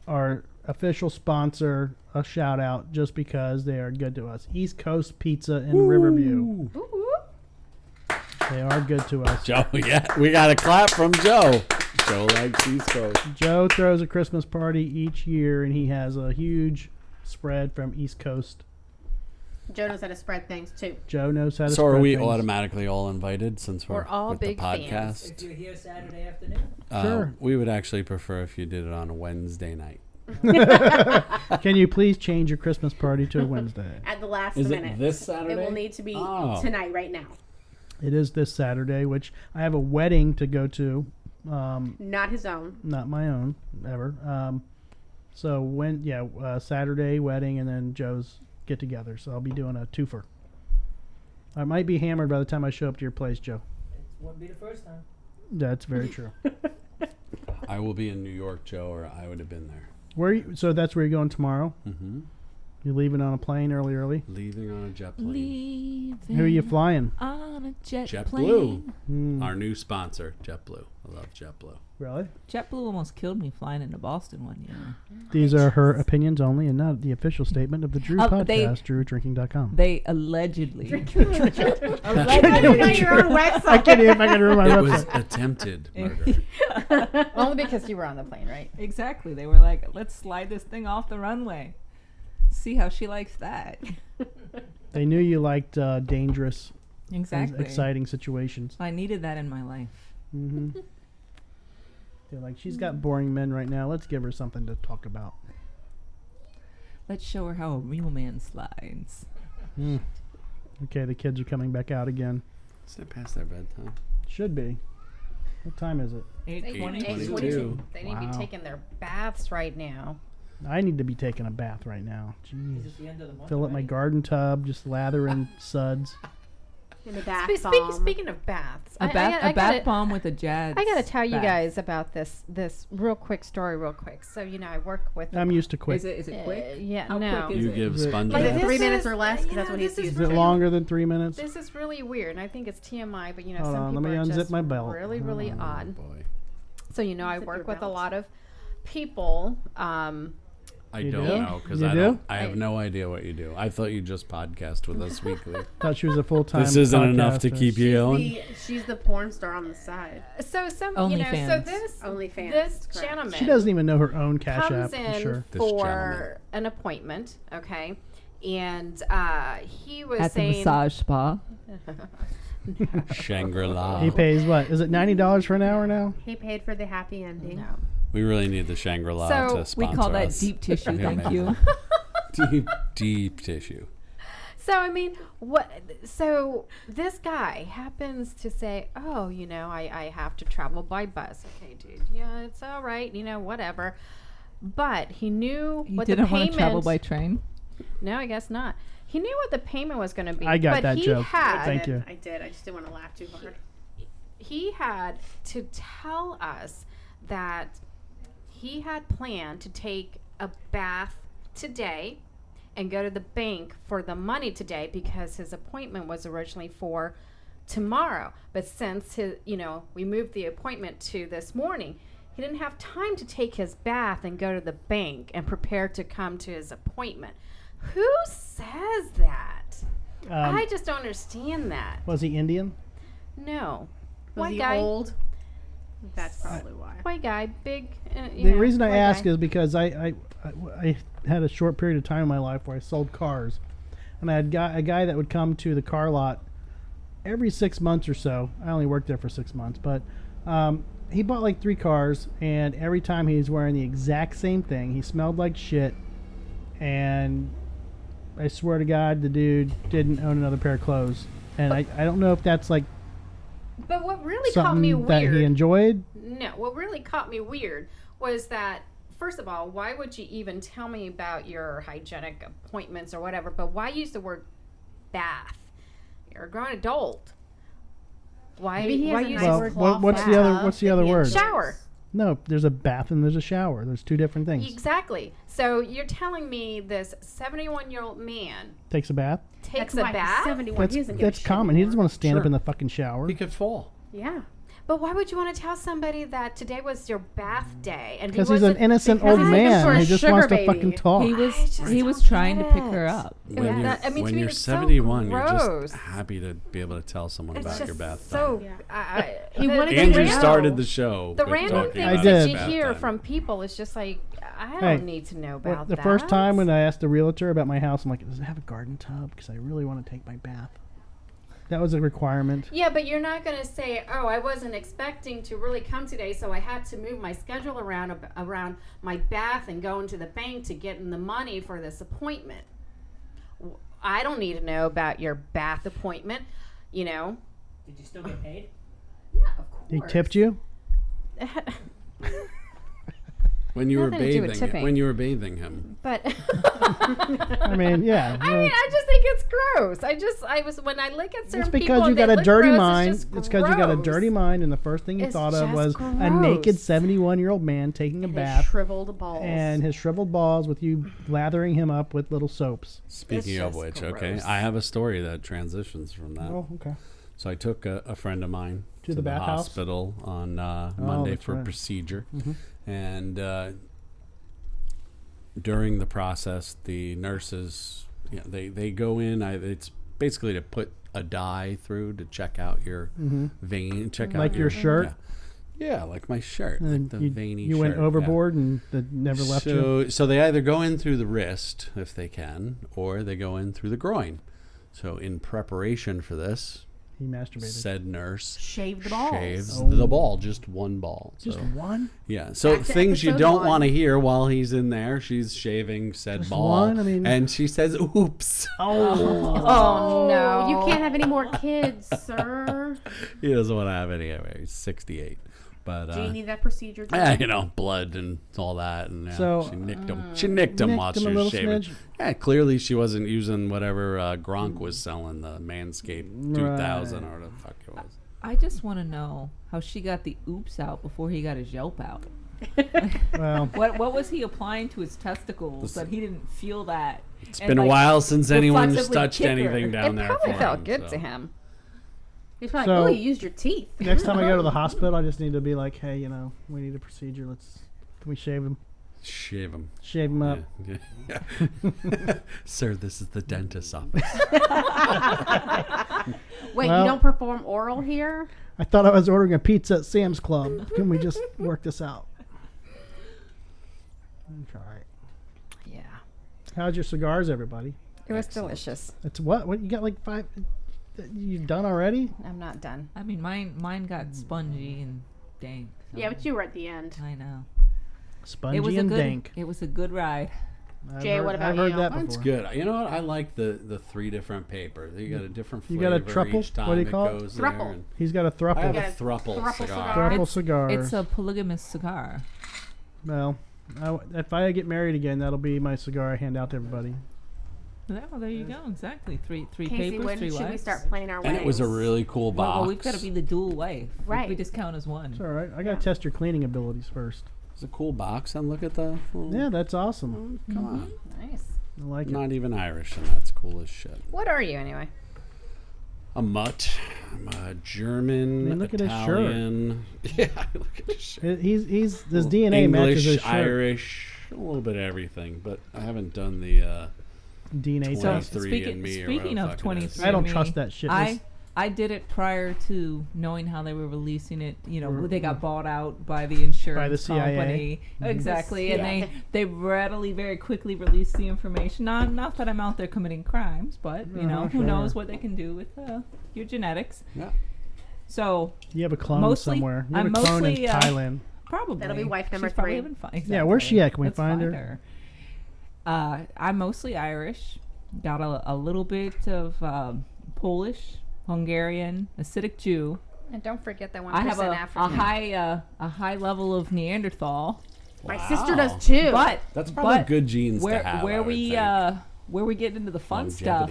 our official sponsor a shout out just because they are good to us. East Coast Pizza in Riverview. Woo woo. They are good to us. Joe, yeah. We got a clap from Joe. Joe likes East Coast. Joe throws a Christmas party each year, and he has a huge spread from East Coast. Joe knows how to spread things too. Joe knows how to So spread are we things. automatically all invited since we're We're all with big the fans. podcast? If you're here Saturday afternoon, Sure. We would actually prefer if you did it on a Wednesday night. Can you please change your Christmas party to a Wednesday? At the last Is minute. it this Saturday? It will need to be Oh. tonight, right now. It is this Saturday, which I have a wedding to go to. Not his own. Not my own, ever. So Saturday wedding and then Joe's get together. So I'll be doing a twofer. I might be hammered by the time I show up to your place, Joe. it wouldn't be the first time. That's very true. I will be in New York, Joe, or I would have been there. Where? So that's where you're going tomorrow. Mm-hmm. You're leaving on a plane early. Leaving on a jet plane. Leaving Who are you flying? on a jet JetBlue. plane. Hmm, Our new sponsor, JetBlue. I love JetBlue. really? JetBlue almost killed me flying into Boston one year. These are her opinions only, and not the official statement of the Drew podcast. DrewDrinking.com. They allegedly. Put it on your own website. I can't even if I can remember my It website. was attempted murder. Only because you were on the plane, right? Exactly. They were like, let's slide this thing off the runway. See how she likes that. They knew you liked dangerous, and Exactly. exciting situations. I needed that in my life. Mm-hmm. They're like, she's got boring men right now. Let's give her something to talk about. Let's show her how a real man slides. Mm. Okay, the kids are coming back out again. Is it past their bedtime? Should be. What time is it? 8:20. 8:22. They need to Wow. be taking their baths right now. I need to be taking a bath right now. Jeez. It's at the end of the month. Fill up my already. garden tub, just lather in suds. In the bath Speaking, bomb. speaking of baths, A bath bomb with a jazz. I gotta tell you bath. guys about this real quick story, real quick. So I work with. I'm used to quick. Is it quick? Yeah, How no. quick is You it? give Is it- sponge Like bath? 3 this minutes is- or less, because that's what he's this is used Is it to. longer than 3 minutes? This is really weird, and I think it's TMI, but Hold some on, let people me are unzip just my belt. really, really odd. Boy. So I Unzip work your with a belt. lot of people I You don't do? know because You I do? don't. I have no idea what you do. I thought you just podcast with us weekly. Thought she was a full-time. This isn't enough to podcaster. keep you going. She's the porn star on the side. So so OnlyFans. this OnlyFans, this correct. gentleman She doesn't even know her own Cash comes App. I'm in sure. This for an appointment, okay, and he was At the saying massage spa. Shangri-La. He pays what? Is it $90 for an hour now? He paid for the happy ending. no. We really need the Shangri-La So, to sponsor We call that us. deep tissue. Yeah, Thank maybe. you. Deep tissue. So I mean, what? So this guy happens to say, "Oh, I have to travel by bus." Okay, dude. Yeah, it's all right. Whatever. But he knew He what didn't the want payment. to travel by train. No, I guess not. He knew what the payment was going to be. I got but that he joke. Had, Thank you. I did. I just didn't want to laugh too hard. He had to tell us that he had planned to take a bath today and go to the bank for the money today because his appointment was originally for tomorrow. But since we moved the appointment to this morning, he didn't have time to take his bath and go to the bank and prepare to come to his appointment. Who says that? I just don't understand that. Was he Indian? No. Was White he guy. old? That's probably why. White guy, big. The reason I white ask guy. is because I had a short period of time in my life where I sold cars, and I had a guy that would come to the car lot every 6 months or so. I only worked there for 6 months, but he bought like 3 cars, and every time he was wearing the exact same thing. He smelled like shit, and I swear to God, the dude didn't own another pair of clothes. And I don't know if that's like But what really caught me something that weird. he enjoyed. No, what really caught me weird was that, first of all, why would you even tell me about your hygienic appointments or whatever? But why use the word bath? You're a grown adult. Why? Maybe he why has a use nice Well, word what's the other? What's the other word? shower? No, there's a bath and there's a shower. There's 2 different things. Exactly. So you're telling me this 71-year-old man Takes a bath. takes That's why a bath? He's 71. He doesn't give a That's shit common. He doesn't anymore. want to stand up Sure. in the fucking shower. He could fall. Yeah. But why would you want to tell somebody that today was your bath day? And Because he's an innocent because old he's looking for man. a He just sugar wants to baby. fucking talk. He was just he was don't trying to get pick her it. up. When Yeah, you're, that- I mean, to when me, you're it's so 71, you're gross. just happy to be able to tell someone It's about just your bath so. time. He wanted to Andrew know. started the show. The with random talking things I about that his did. you bath hear time. from people is just like, I Hey, don't need to know Well, about the that. first time when I asked the realtor about my house, I'm like, does it have a garden tub? Because I really want to take my bath. That was a requirement. Yeah, but you're not going to say, oh, I wasn't expecting to really come today, so I had to move my schedule around my bath and go into the bank to get in the money for this appointment. I don't need to know about your bath appointment, Did you still get paid? Yeah, of course. He tipped you? When you were Nothing to do with bathing, tipping. when you were bathing him. But I mean, yeah. I mean, I just think it's gross. When I look at certain It's people, because you they got a look dirty gross, mind. It's because you got a gross. dirty mind, and the first thing you It's thought of just was a naked gross. 71-year-old man taking a His bath shriveled balls. and his shriveled balls with you lathering him up with little soaps. Speaking of just which, okay, gross. I have a story that transitions from that. Oh, okay. So I took a friend of mine To the bathhouse? hospital on Monday that's for right. procedure, and during the process, the nurses, they go in. It's basically to put a dye through to check out your vein, check out Like your shirt? Yeah, like my shirt, like And the you, veiny. you went shirt, yeah. overboard and that never left you? So they either go in through the wrist if they can, or they go in through the groin. So in preparation for this, He masturbated. said nurse Shaved the balls. shaves Oh. the ball, just one ball. Just So, one? yeah. So Back to things you episode don't 1. want to hear while he's in there. She's shaving said Just ball, one? I mean- and she says, "Oops." Oh, no. You can't have any more kids, sir. He doesn't want to have any anyway. He's 68, but Do you need that procedure done? blood and all that, and So, she nicked him. She nicked him nicked while him she a was little shaving. smidge? Yeah, clearly she wasn't using whatever Gronk was selling, the Manscaped 2000 or whatever the fuck it was. I just want to know how she got the oops out before he got his yelp out. Well, What was he applying to his testicles that he didn't feel that? It's been a while since anyone's reflexively touched kick her. anything down It there. probably for felt him, good so. to him. He's probably So- like, oh, you used your teeth. next time I go to the hospital, I just need to be like, hey, we need a procedure. Can we shave him? Shave them. Shave them up. Yeah. Sir, this is the dentist's office. Wait, Well- you don't perform oral here? I thought I was ordering a pizza at Sam's Club. Can we just work this out? All right. Yeah. How's your cigars, everybody? It was delicious. It's what? What you got? Like 5? You done already? I'm not done. I mean, mine got spongy and dank. so- Yeah, but you were at the end. I know. Spongy It was and a good. dank. It was a good ride. Jay, what about I've heard you? that Mine's before. good. You know what? I like the 3 different papers. You got a different You flavor got a thruple? each time What do you it call it? goes Thruple. there. And He's got a I thruple. have got a a thruple thruple cigar. cigar. Thruple cigars. It's a polygamous cigar. Well, if I get married again, that'll be my cigar I hand out to everybody. Well, there you go. Exactly. Three Casey, papers, when 3 should we wives. start planning our And weddings? it was a really cool box. Well, we've got to be the dual wife. Right. We just count as one. It's all right. I got to test your cleaning abilities first. It's a cool box, and look at the. Little, Yeah, that's awesome. Come on. Nice. I like it. Not even Irish, and that's cool as shit. What are you anyway? A mutt. I'm a German, I mean, look at his shirt. Italian. Yeah, look at his shirt. He's his DNA matches his English, shirt. Irish, a little bit of everything, but I haven't done the DNA So test. 23andMe or speaking whatever of the fuck it is. 23andMe, I don't trust that shit. I did it prior to knowing how they were releasing it. You know, they got bought out by the insurance CIA. company. Exactly, and CIA. they readily, very quickly released the information. Not that I'm out there committing crimes, but you know, who sure. knows what they can do with your genetics. Yeah. So You have a clone Mostly- somewhere. You have I'm a clone mostly, in Thailand. probably That'll be wife number She's probably 3. having fun. Yeah, where's she at? Can we Let's find her? I'm mostly Irish. Got a little bit of Polish, Hungarian, Hasidic Jew. And don't forget that 1% I have a African. high level of Neanderthal. My sister does too. But That's probably but good genes where to have. where I would we think. where we get into the fun Longevity. stuff,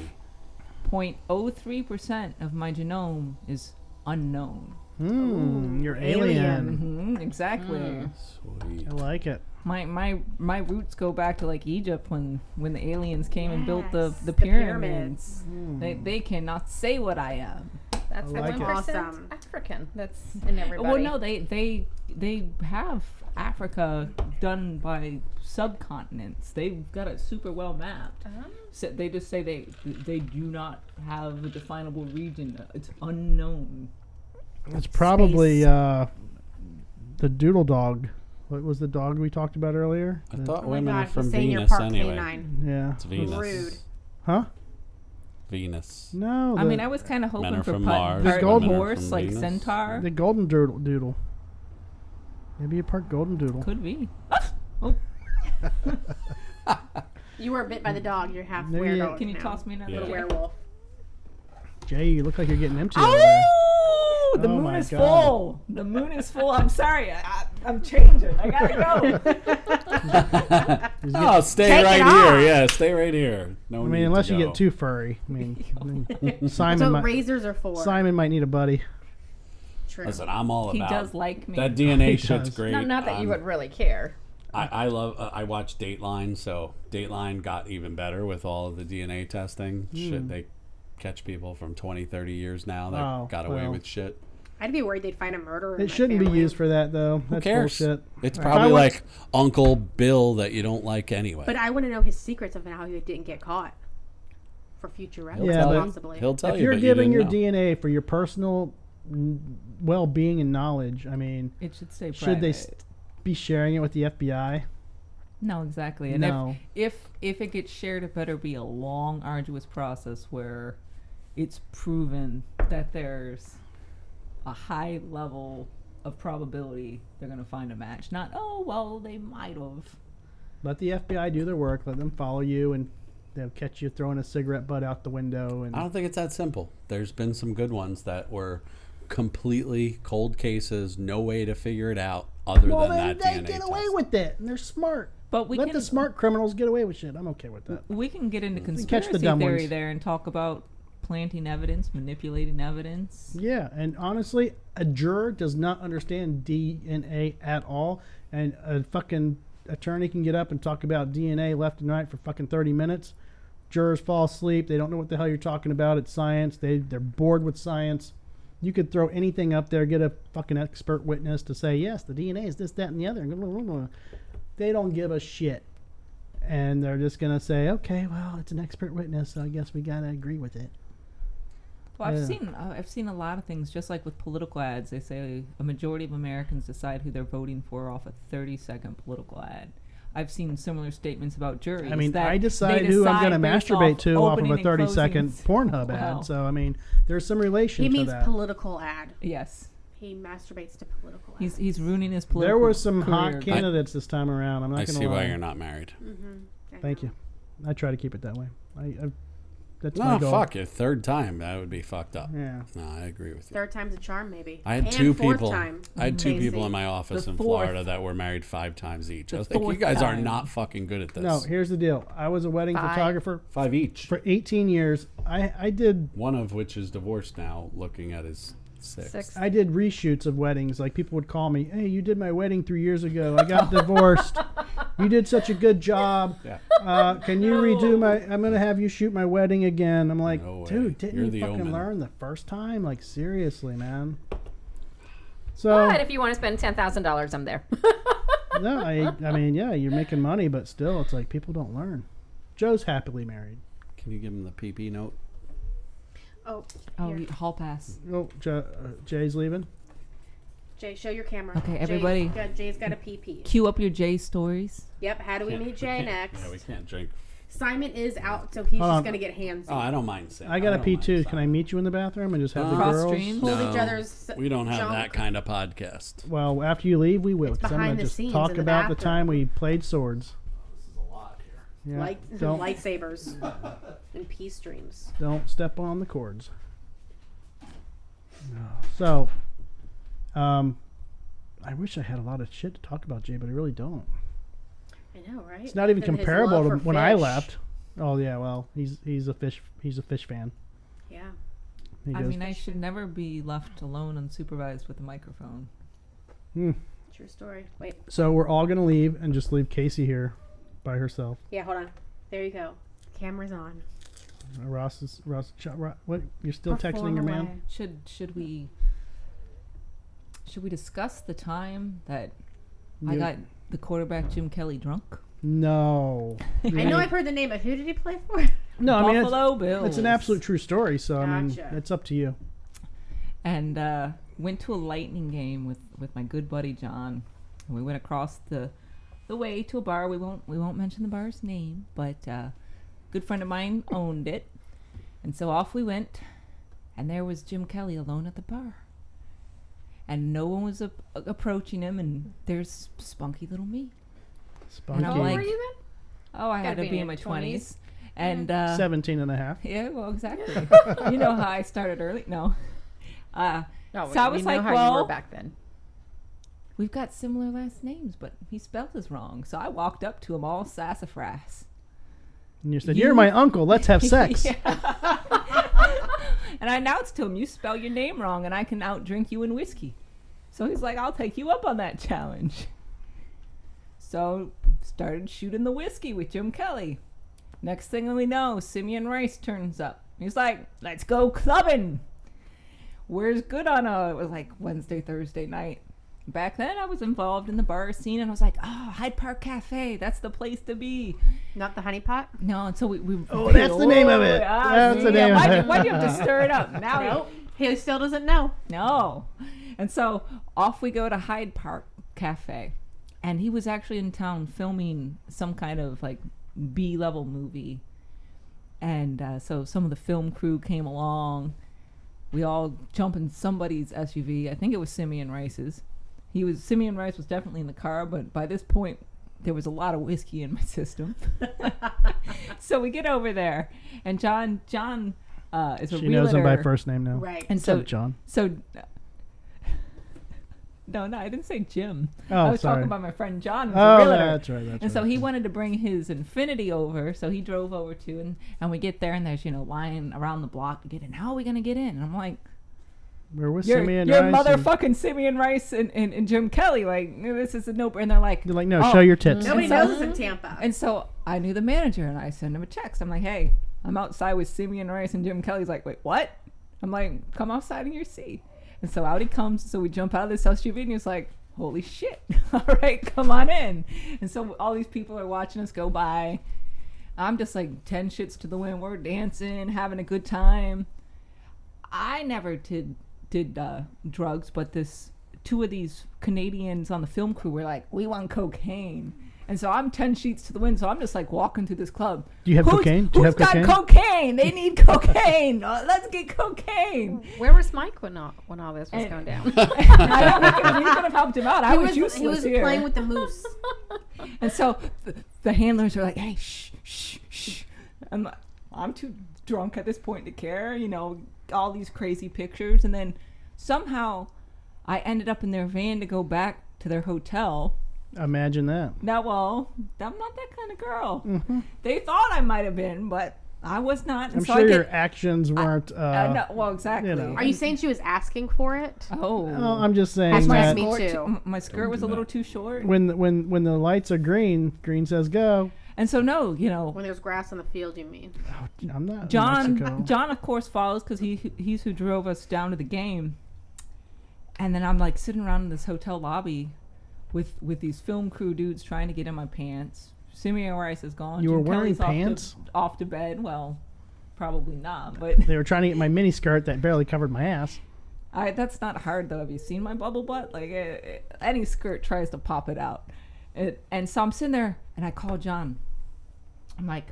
0.03% of my genome is unknown. You're alien. Exactly. Sweet. I like it. My roots go back to like Egypt when the aliens came and built the Yes, the pyramids. pyramids. They cannot say what I am. That's the like it. 1% Awesome. African. That's in everybody. Well, no, they have Africa done by subcontinents. They've got it super well mapped. So they just say they do not have a definable region. It's unknown. It's probably the doodle dog. What was the dog we talked about earlier? I thought Oh my women are God, from he's saying your Venus park anyway. canine. Yeah. It's Venus. Rude. Huh? Venus. No. I mean, I was kind of Men hoping are for from part Mars, women are horse, from like Venus. centaur. the golden doodle. Maybe a part golden doodle. Could be. You were bit by the dog. You're half Maybe weirdo. Can you now. toss me another Yeah. Little chair? werewolf. Jay, you look like you're getting empty over there. Oh, the Oh moon my is God. full. The moon is full. I'm sorry. I'm changing. I gotta go. He's Oh, getting- stay Take it right off. here. Yeah, stay right here. No I need mean, to unless you go. get too furry. I mean, That's Simon what might. razors are for. Simon might need a buddy. True. Listen, I'm all He about does like me. that DNA He shit's does. great. Not that you I'm- would really care. I love. I watch Dateline, so Dateline got even better with all of the DNA testing. Shit, they catch people from 20, 30 years now that Oh, got away well. with shit. I'd be worried they'd find a murderer. in It my shouldn't be family. used for that though. That's Who cares? bullshit. It's Right. probably If I was- like Uncle Bill that you don't like anyway. But I want to know his secrets of how he didn't get caught. For future reference, Yeah, but- possibly. He'll tell If you. you're but giving you your didn't know. DNA for your personal well-being and knowledge, I mean, It should stay should they private. be sharing it with the FBI? No, exactly. And No. if it gets shared, it better be a long, arduous process where it's proven that there's a high level of probability they're going to find a match. Not, oh, well, they might have. Let the FBI do their work. Let them follow you, and they'll catch you throwing a cigarette butt out the window. And I don't think it's that simple. There's been some good ones that were completely cold cases, no way to figure it out other well, than that they DNA get test. away with it, and they're smart. But we Let can the smart criminals get away with shit. I'm okay with that. we can get into catch the conspiracy dumb theory ones. there and talk about planting evidence, manipulating evidence. Yeah, and honestly, a juror does not understand DNA at all, and a fucking attorney can get up and talk about DNA left and right for fucking 30 minutes. Jurors fall asleep. They don't know what the hell you're talking about. It's science. They're bored with science. You could throw anything up there, get a fucking expert witness to say, yes, the DNA is this, that, and the other. they don't give a shit. And they're just going to say, okay, well, it's an expert witness, so I guess we got to agree with it. Well, Yeah. I've seen a lot of things, just like with political ads. They say a majority of Americans decide who they're voting for off a 30-second political ad. I've seen similar statements about juries. I mean, that I they decide who I'm going to based masturbate off to off of opening a and 30-second closing. Pornhub Wow. ad. So, I mean, there's some relation He to means that. political ad. Yes, He masturbates to political ads. he's ruining his political. There were some hot career. candidates this time around. I'm not I going to see lie. why you're not married. Thank you. I try to keep it that way. That's No, my goal. fuck it. Third time, that would be fucked up. Yeah. No, I agree with you. Third time's a charm, maybe. I had And two fourth people. Time. I had two Casey. people in my office The in fourth. Florida that were married 5 times each. I The was like, you fourth guys are time. not fucking good at this. No, here's the deal. I was a wedding 5. photographer 5 each. for 18 years. I did One of which is divorced now, looking at his 6th. 6. I did reshoots of weddings. Like people would call me, "Hey, you did my wedding 3 years ago. I got divorced. You did such a good job. Yeah. Can you redo my? I'm gonna have you shoot my wedding again." I'm like, No way. dude, didn't You're you the fucking omen. learn the first time? Like seriously, man. So But if you want to spend $10,000, I'm there. no, I mean, yeah, you're making money, but still, it's like people don't learn. Joe's happily married. Can you give him the PP note? Oh, Oh, here. hall pass. Oh, Jay's leaving. Jay, show your camera. Okay, Jay- everybody. Jay's got a PP. Cue up your J stories. Yep. How do we meet Jay next? Yeah, we can't drink. Simon is out, so he's Hold just on. gonna get handsy. Oh, I don't mind saying. I got to don't pee mind too. saying. Can I meet you in the bathroom and just have the Cross girls? streams? Hold No, each other's we don't have junk. that kind of podcast. Well, after you leave, we will. It's 'Cause I'm behind gonna the just scenes talk in the about the bathroom. time we played swords. This is a lot here. Yeah. Don't Lightsabers and peace streams. don't step on the cords. So, I wish I had a lot of shit to talk about, Jay, but I really don't. I know, right? It's not even And his comparable love to for when I fish. left. Oh yeah, well, he's a fish fan. Yeah. He I goes, mean, I should never be left alone unsupervised with a microphone. True story. Wait. So we're all gonna leave and just leave Casey here by herself. Yeah. Hold on. There you go. Camera's on. Ross, what? You're still texting your man? Should we discuss the time that I You- got the quarterback Jim Kelly drunk? No. I know I've heard the name, but who did he play for? No, I mean Buffalo Bills. it's an absolute true story. So I mean, Gotcha. it's up to you. And went to a Lightning game with my good buddy John. And we went across the way to a bar. We won't mention the bar's name, but good friend of mine owned it. And so off we went, and there was Jim Kelly alone at the bar. And no one was approaching him, and there's spunky little me. Spunky. And I'm How old like, were you then? oh, I had Gotta to be be in in my your 20s. And 17 and a half. yeah, well, exactly. You know how I started early? No. No, So I we was know like, how you well, were back then. we've got similar last names, but he spelled us wrong. So I walked up to him all sassafras. And you said, "You're my uncle. Let's have sex." And I announced to him, you spell your name wrong and I can outdrink you in whiskey. So he's like, I'll take you up on that challenge. So started shooting the whiskey with Jim Kelly. Next thing we know, Simeon Rice turns up. He's like, let's go clubbing. Where's good on it was like Wednesday, Thursday night. Back then I was involved in the bar scene and I was like, oh, Hyde Park Cafe, that's the place to be. Not the honey pot. No, and so we Oh, that's the name of it. That's the name of it. Why'd you have to stir it up? Now Nope. He still doesn't know. no. And so off we go to Hyde Park Cafe. And he was actually in town filming some kind of like B-level movie. And so some of the film crew came along. We all jump in somebody's SUV. I think it was Simeon Rice's. Simeon Rice was definitely in the car, but by this point there was a lot of whiskey in my system. So we get over there, and John is a She realtor. knows him by first name now. Right. And What's up, so John? No, I didn't say Jim. Oh, I was sorry. talking about my friend John, who's a Oh, realtor. that's right. That's And so right. he wanted to bring his Infinity over, so he drove over to, and we get there, and there's line around the block to get in. How are we gonna get in? And I'm like, We're with you're Simeon Rice. and- motherfucking Simeon Rice and Jim Kelly. Like, this is a no. And they're like, They're like, no, Oh. show your tits. Nobody And so- knows it's in Tampa. and so I knew the manager, and I sent him a text. I'm like, hey, I'm outside with Simeon Rice and Jim Kelly. He's like, wait, what? I'm like, come outside in your seat. And so out he comes. So we jump out of this SUV, and he's like, holy shit. All right, come on in. And so all these people are watching us go by. I'm just like 10 shits to the wind. We're dancing, having a good time. I never did drugs, but two of these Canadians on the film crew were like, we want cocaine. And so I'm 10 sheets to the wind, so I'm just like walking through this club. Do you have cocaine? Do you have got cocaine? cocaine? They need cocaine. Let's get cocaine. Where was Mike when all this was going down? I don't think he could have helped him out. I was useless He was here. playing with the moose. And so the handlers are like, hey, shh, shh, shh. I'm too drunk at this point to care, all these crazy pictures. And then somehow I ended up in their van to go back to their hotel. Imagine that. Now, well, I'm not that kind of girl. Mm-hmm. They thought I might have been, but I was not. And I'm so sure I your actions weren't. no, well, exactly. Are you saying she was asking for it? Oh. No, I'm just saying That's that me too. My skirt was a little too short. when the lights are green, green says go. And so, no, When there's grass on the field, you mean? Oh, I'm not in Mexico. John, of course, follows because he's who drove us down to the game. And then I'm like sitting around in this hotel lobby with these film crew dudes trying to get in my pants. Simeon Rice is gone. You were Jim wearing Kelly's pants? off to bed. Well, probably not, but They were trying to get my mini skirt that barely covered my ass. that's not hard though. Have you seen my bubble butt? Like any skirt tries to pop it out. And so I'm sitting there and I call John. I'm like,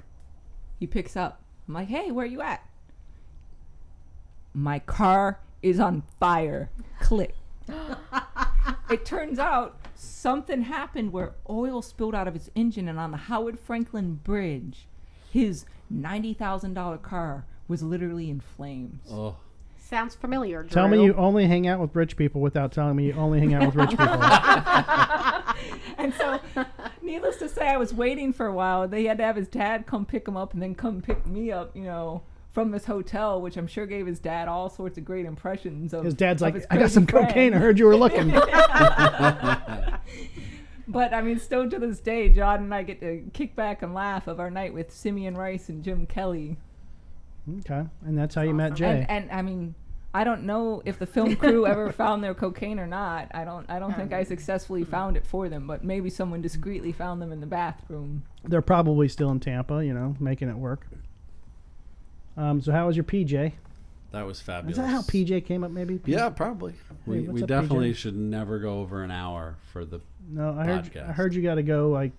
he picks up. I'm like, hey, where you at? My car is on fire. Click. It turns out something happened where oil spilled out of his engine, and on the Howard Franklin Bridge, his $90,000 car was literally in flames. Oh. Sounds familiar, Drew. Tell me you only hang out with rich people without telling me you only hang out with rich people. And so, needless to say, I was waiting for a while. They had to have his dad come pick him up and then come pick me up, from this hotel, which I'm sure gave his dad all sorts of great impressions of. His dad's like, his I got crazy some friend." cocaine. I heard you were looking. But I mean, still to this day, John and I get to kick back and laugh of our night with Simeon Rice and Jim Kelly. Okay, and that's how you met Jay. And I mean, I don't know if the film crew ever found their cocaine or not. I don't think I successfully found it for them, but maybe someone discreetly found them in the bathroom. They're probably still in Tampa, making it work. So how was your PJ? That was fabulous. Is that how PJ came up? Maybe. Yeah, probably. Hey, We what's up, definitely PJ? should never go over an hour for the. No, I podcast. heard you got to go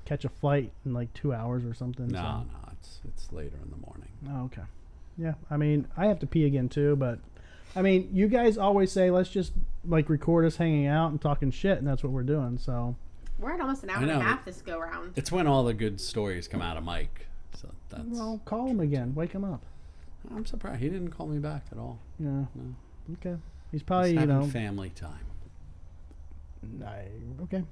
catch a flight in 2 hours or something. No, it's later in the morning. Oh, okay. Yeah, I mean, I have to pee again too, but I mean, you guys always say let's just record us hanging out and talking shit, and that's what we're doing. So We're at almost an hour and a half this go round. It's when all the good stories come out of Mike. So that's. well, call him again, wake him up. I'm surprised he didn't call me back at all. Yeah. No. Okay. He's probably Just having family time. Okay.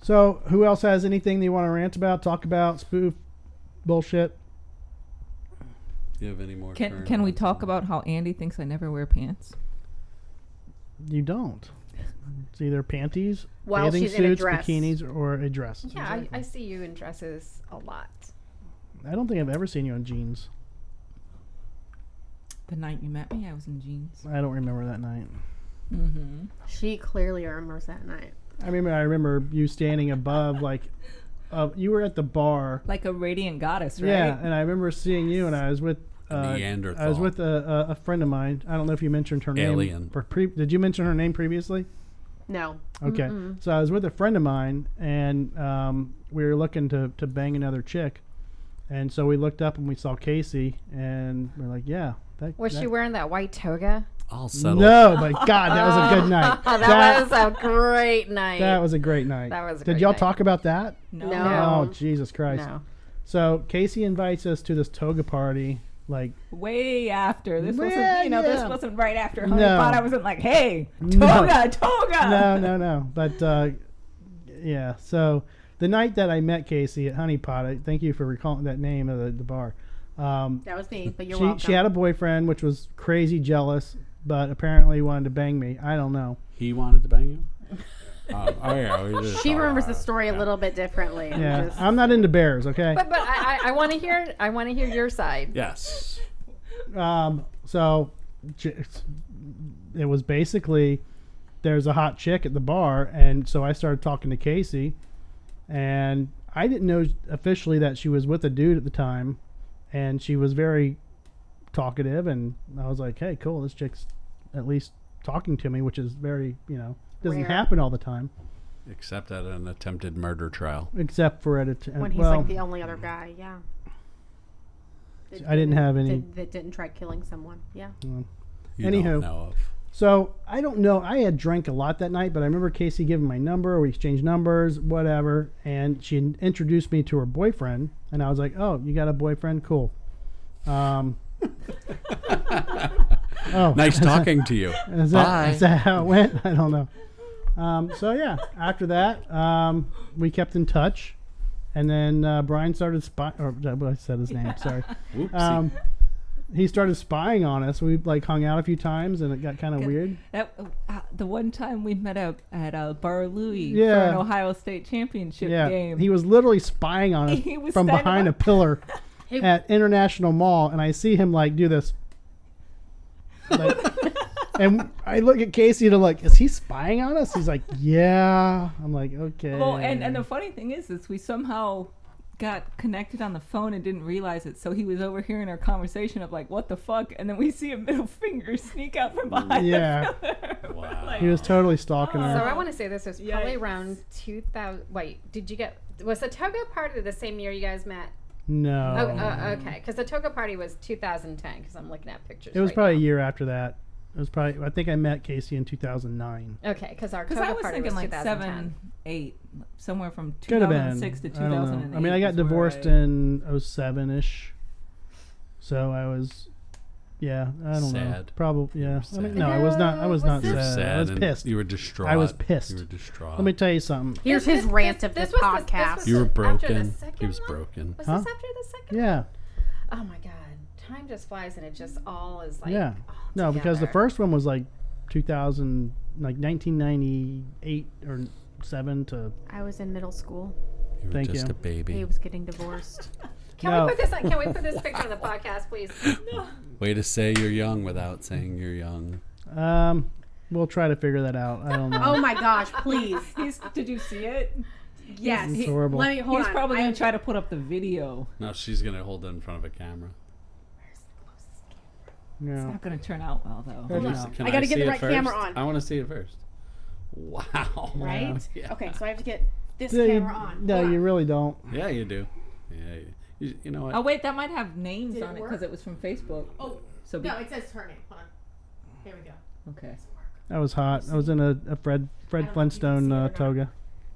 So who else has anything they want to rant about, talk about, spoof, bullshit? Do you have any more? Can we talk about how Andy thinks I never wear pants? You don't. It's either panties, Well, bathing she's in a suits, dress. bikinis, or a dress. Yeah, I see you in dresses a lot. I don't think I've ever seen you in jeans. The night you met me, I was in jeans. I don't remember that night. Mm-hmm. She clearly remembers that night. I remember you standing above, you were at the bar. Like a radiant goddess, right? Yeah, and I remember seeing you, and I was with Neanderthal. I was with a friend of mine. I don't know if you mentioned her Alien. name. Did you mention her name previously? No. Okay. Mm-mm. So I was with a friend of mine, and we were looking to bang another chick. And so we looked up and we saw Casey, and we're like, yeah. Was she wearing that white toga? I'll settle. No, but God, that was a good night. that was a great night. That was a great night. That was a Did great y'all night. talk about that? No. No. Oh, Jesus Christ. No. So Casey invites us to this toga party, Way after. This Yeah, wasn't, this yeah. wasn't right after Honey No. Pot. I wasn't like, hey, No. toga. No. But yeah, so the night that I met Casey at Honey Pot, thank you for recalling that name of the bar. That was me, but you're welcome. She had a boyfriend, which was crazy jealous, but apparently wanted to bang me. I don't know. He wanted to bang you? Yeah. We just She talked remembers about the it. story a little bit differently. Yeah, I'm not into bears. Okay. But I want to hear your side. Yes. So it was basically there's a hot chick at the bar, and so I started talking to Casey, and I didn't know officially that she was with a dude at the time, and she was very talkative, and I was like, hey, cool, this chick's at least talking to me, which is very, doesn't Rare. happen all the time, Except at an attempted murder trial. except for When he's like the only other guy, yeah. I didn't have any. That didn't try killing someone, yeah. You Anywho. don't know of. So I don't know. I had drank a lot that night, but I remember Casey giving my number. We exchanged numbers, whatever, and she introduced me to her boyfriend, and I was like, "Oh, you got a boyfriend? Cool." Oh, Nice talking to you. Is Bye. that how it went? I don't know. So yeah, after that, we kept in touch, and then Brian started spying. Or I said his name. Sorry. Whoopsie. He started spying on us. We hung out a few times, and it got kind of weird. That the one time we met up at Bar Louie for Yeah. an Ohio State championship Yeah, game. he was literally spying on us He was from standing behind a up. pillar Hey. at International Mall, and I see him do this. And I look at Casey and I'm like, is he spying on us? He's like, yeah. I'm like, okay. Well, and the funny thing is we somehow got connected on the phone and didn't realize it. So he was overhearing our conversation of like, what the fuck? And then we see a middle finger sneak out from behind Yeah. the pillar. Wow. Like, He was totally stalking So her. I want to say this was probably Yikes. around 2000. Wait, was the Togo party the same year you guys met? No. Okay, because the Togo party was 2010. Because I'm looking at pictures. It was right probably a now. year after that. It was probably, I think I met Casey in 2009. Okay, because our Because Togo I was party thinking was like 2010. 7, 8, somewhere from Could have been. 2006 to I don't know. 2008. I mean, I got is where divorced in 07-ish. So I was, yeah, I don't know. Sad. Probably, yeah. I mean, sad. no, I was not. I was not You were sad. sad. I was and pissed. You were distraught. I was pissed. You were distraught. Let me tell you something. Here's his rant of this was podcast. You were after the broken. second He was one? broken. Was Huh? this after the second? Yeah, Oh my God, time just flies, and it just all is like. yeah. all No, because the together. first one was like 2000, like 1998 or 7 to. I was in middle school. You were Thank just you. a baby. He was getting divorced. Can No. we put this on? Can we put this picture on the podcast, please? Way to say you're young without saying you're young. We'll try to figure that out. I don't know. Oh my gosh, please. Did you see it? Yes. It's horrible. Let me hold He's on. probably I- going to try to put up the video. No, she's going to hold it in front of a camera. It's Yeah. not going to turn out well, though. Hold on. Can I gotta get see the it right first? camera on. I want to see it first. Wow. Right? Yeah. Okay, so I have to get this No, camera on. no, Hold you on. really don't. Yeah, you do. Yeah, you know what? Oh, wait, that might have names Did it on it work? because it was from Facebook. Oh, So no, it says her name. Hold on. Here we go. Okay. That was hot. I was in a Fred know if you can Flintstone see it or not. toga.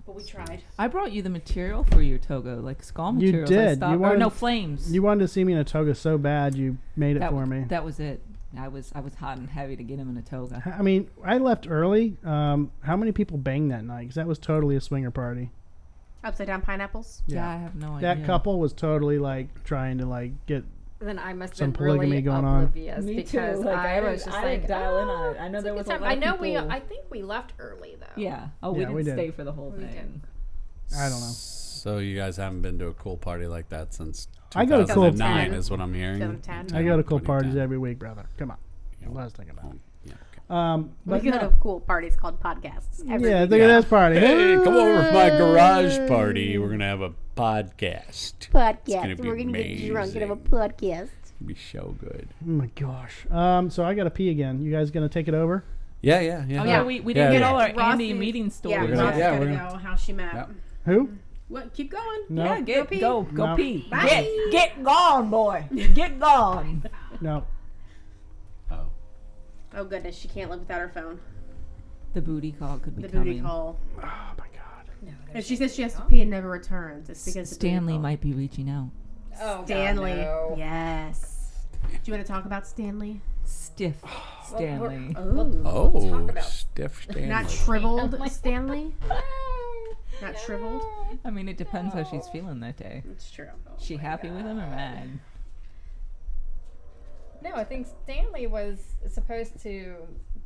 But we tried. I brought you the material for your toga, like skull You materials. I did. stopped- You or wanted- no, flames. You wanted to see me in a toga so bad, you made it that, for me. That was it. I was hot and heavy to get him in a toga. I mean, I left early. How many people banged that night? Because that was totally a swinger party. Upside down pineapples. Yeah, I have no idea. That couple was totally trying to get. Then I must Some have been really polygamy going on. oblivious Me because too. Like, I was just didn't like, dial in on it. I know it's there a was good a time. lot I of know people. I think we left early though. Yeah. Oh, we Yeah, didn't we did. stay for the whole We thing. I don't know. So you guys haven't been to a cool party like that since I go to cool 2009 parties. is what I'm hearing. 2010. I go to cool 2010. parties every week, brother. Come on. Let's think about it. Yeah, okay. But we go no. to cool parties called podcasts. Every Yeah, week. look at this party. Hey, come over to my garage party. We're gonna have a podcast. It's gonna Podcast. be We're gonna get drunk and have a amazing. podcast. It'll be so good. Oh my gosh. So I got to pee again. You guys gonna take it over? Yeah. Oh, yeah. yeah, we didn't Yeah, get yeah. all our Ross Andy is- meeting stories. Yeah, We're gonna- Ross yeah, gotta we're go. How she met. Yep. Who? What? Keep going. No. Yeah, Go pee. go No. pee. Bye. Get gone, boy. Get gone. No. Oh. Oh goodness, she can't live without her phone. The booty call could be The coming. booty call. Oh my god. No, If she says she has to pee and never returns, it's because the booty Stanley call. might be reaching out. Oh, God, Stanley. no. Yes. Do you want to talk about Stanley? Stiff Stanley. Ooh. Oh, talk about- stiff Stanley. Not shriveled Stanley? Not shriveled? I mean, it depends how she's feeling that day. It's true. She happy with him or mad? No, I think Stanley was supposed to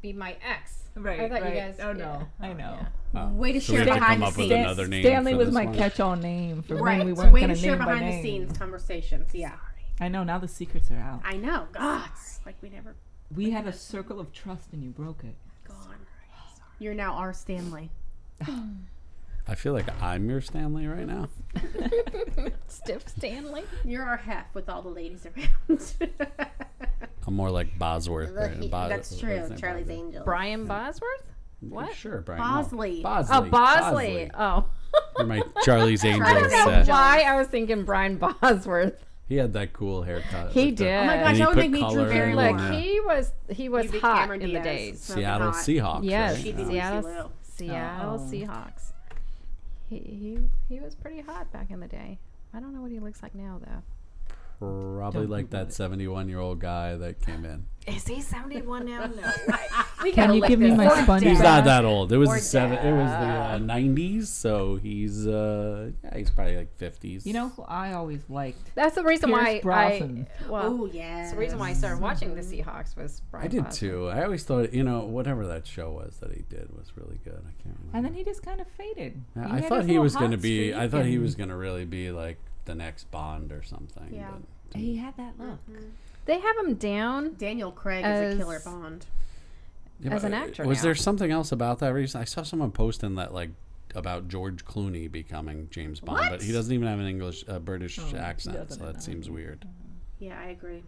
be my ex. I thought you guys. Oh no, yeah. I know. Oh. Way to So we share have to behind come the up with scenes. another name Stanley for was this my one. catch-all name for Right. when we so weren't way going to to share name by behind the name. scenes conversations. Yeah. I know, now the secrets are out. I know. God. It's like we never We had a circle of trust and you broke it. Gone. You're now our Stanley. I feel like I'm your Stanley right now. Stiff Stanley. You're our Hef with all the ladies around. I'm more like Bosworth. Right? That's true. Charlie's Angels. Brian Bosworth? What? Sure, Brian. Bosley. Bosley. Oh, Bosley. Oh. You're my Charlie's Angels. I don't know Angels. why I was thinking Brian Bosworth. He had that cool haircut. He with the- did. Oh my And gosh, he that would put make me Drew color in Barrymore. Look, it. he was You beat hot Cameron in the Diaz. days. Smoking Seattle hot. Seahawks. Yes, right? She'd be Yeah. Lucy Liu. Seattle Oh. Seahawks. He was pretty hot back in the day. I don't know what he looks like now though. Probably Don't like Google that it. 71-year-old guy that came in. Is he 71 now? No. We Can gotta you look give me this my up. sponge He's back? not that old. It was Or the 90s, so he's probably like 50s. You know who I always liked? That's the reason Pierce why Brosnan. Oh, yeah. that's the reason why I started watching the Seahawks was Brian I did Bosworth. too. I always thought, whatever that show was that he did was really good. I can't remember. And then he just kind of faded. Yeah, He I had thought his he little was going to hot be. I streak thought he and was going to really be like the next Bond or something. Yeah. but- He had that look. They have him down. Daniel Craig is As- a killer Bond. Yeah, As but an actor was now. there something else about that reason? I saw someone posting that like about George Clooney becoming James Bond, but What? he doesn't even have an English, British Oh, he accent, doesn't so that know. seems weird. Yeah, I agree.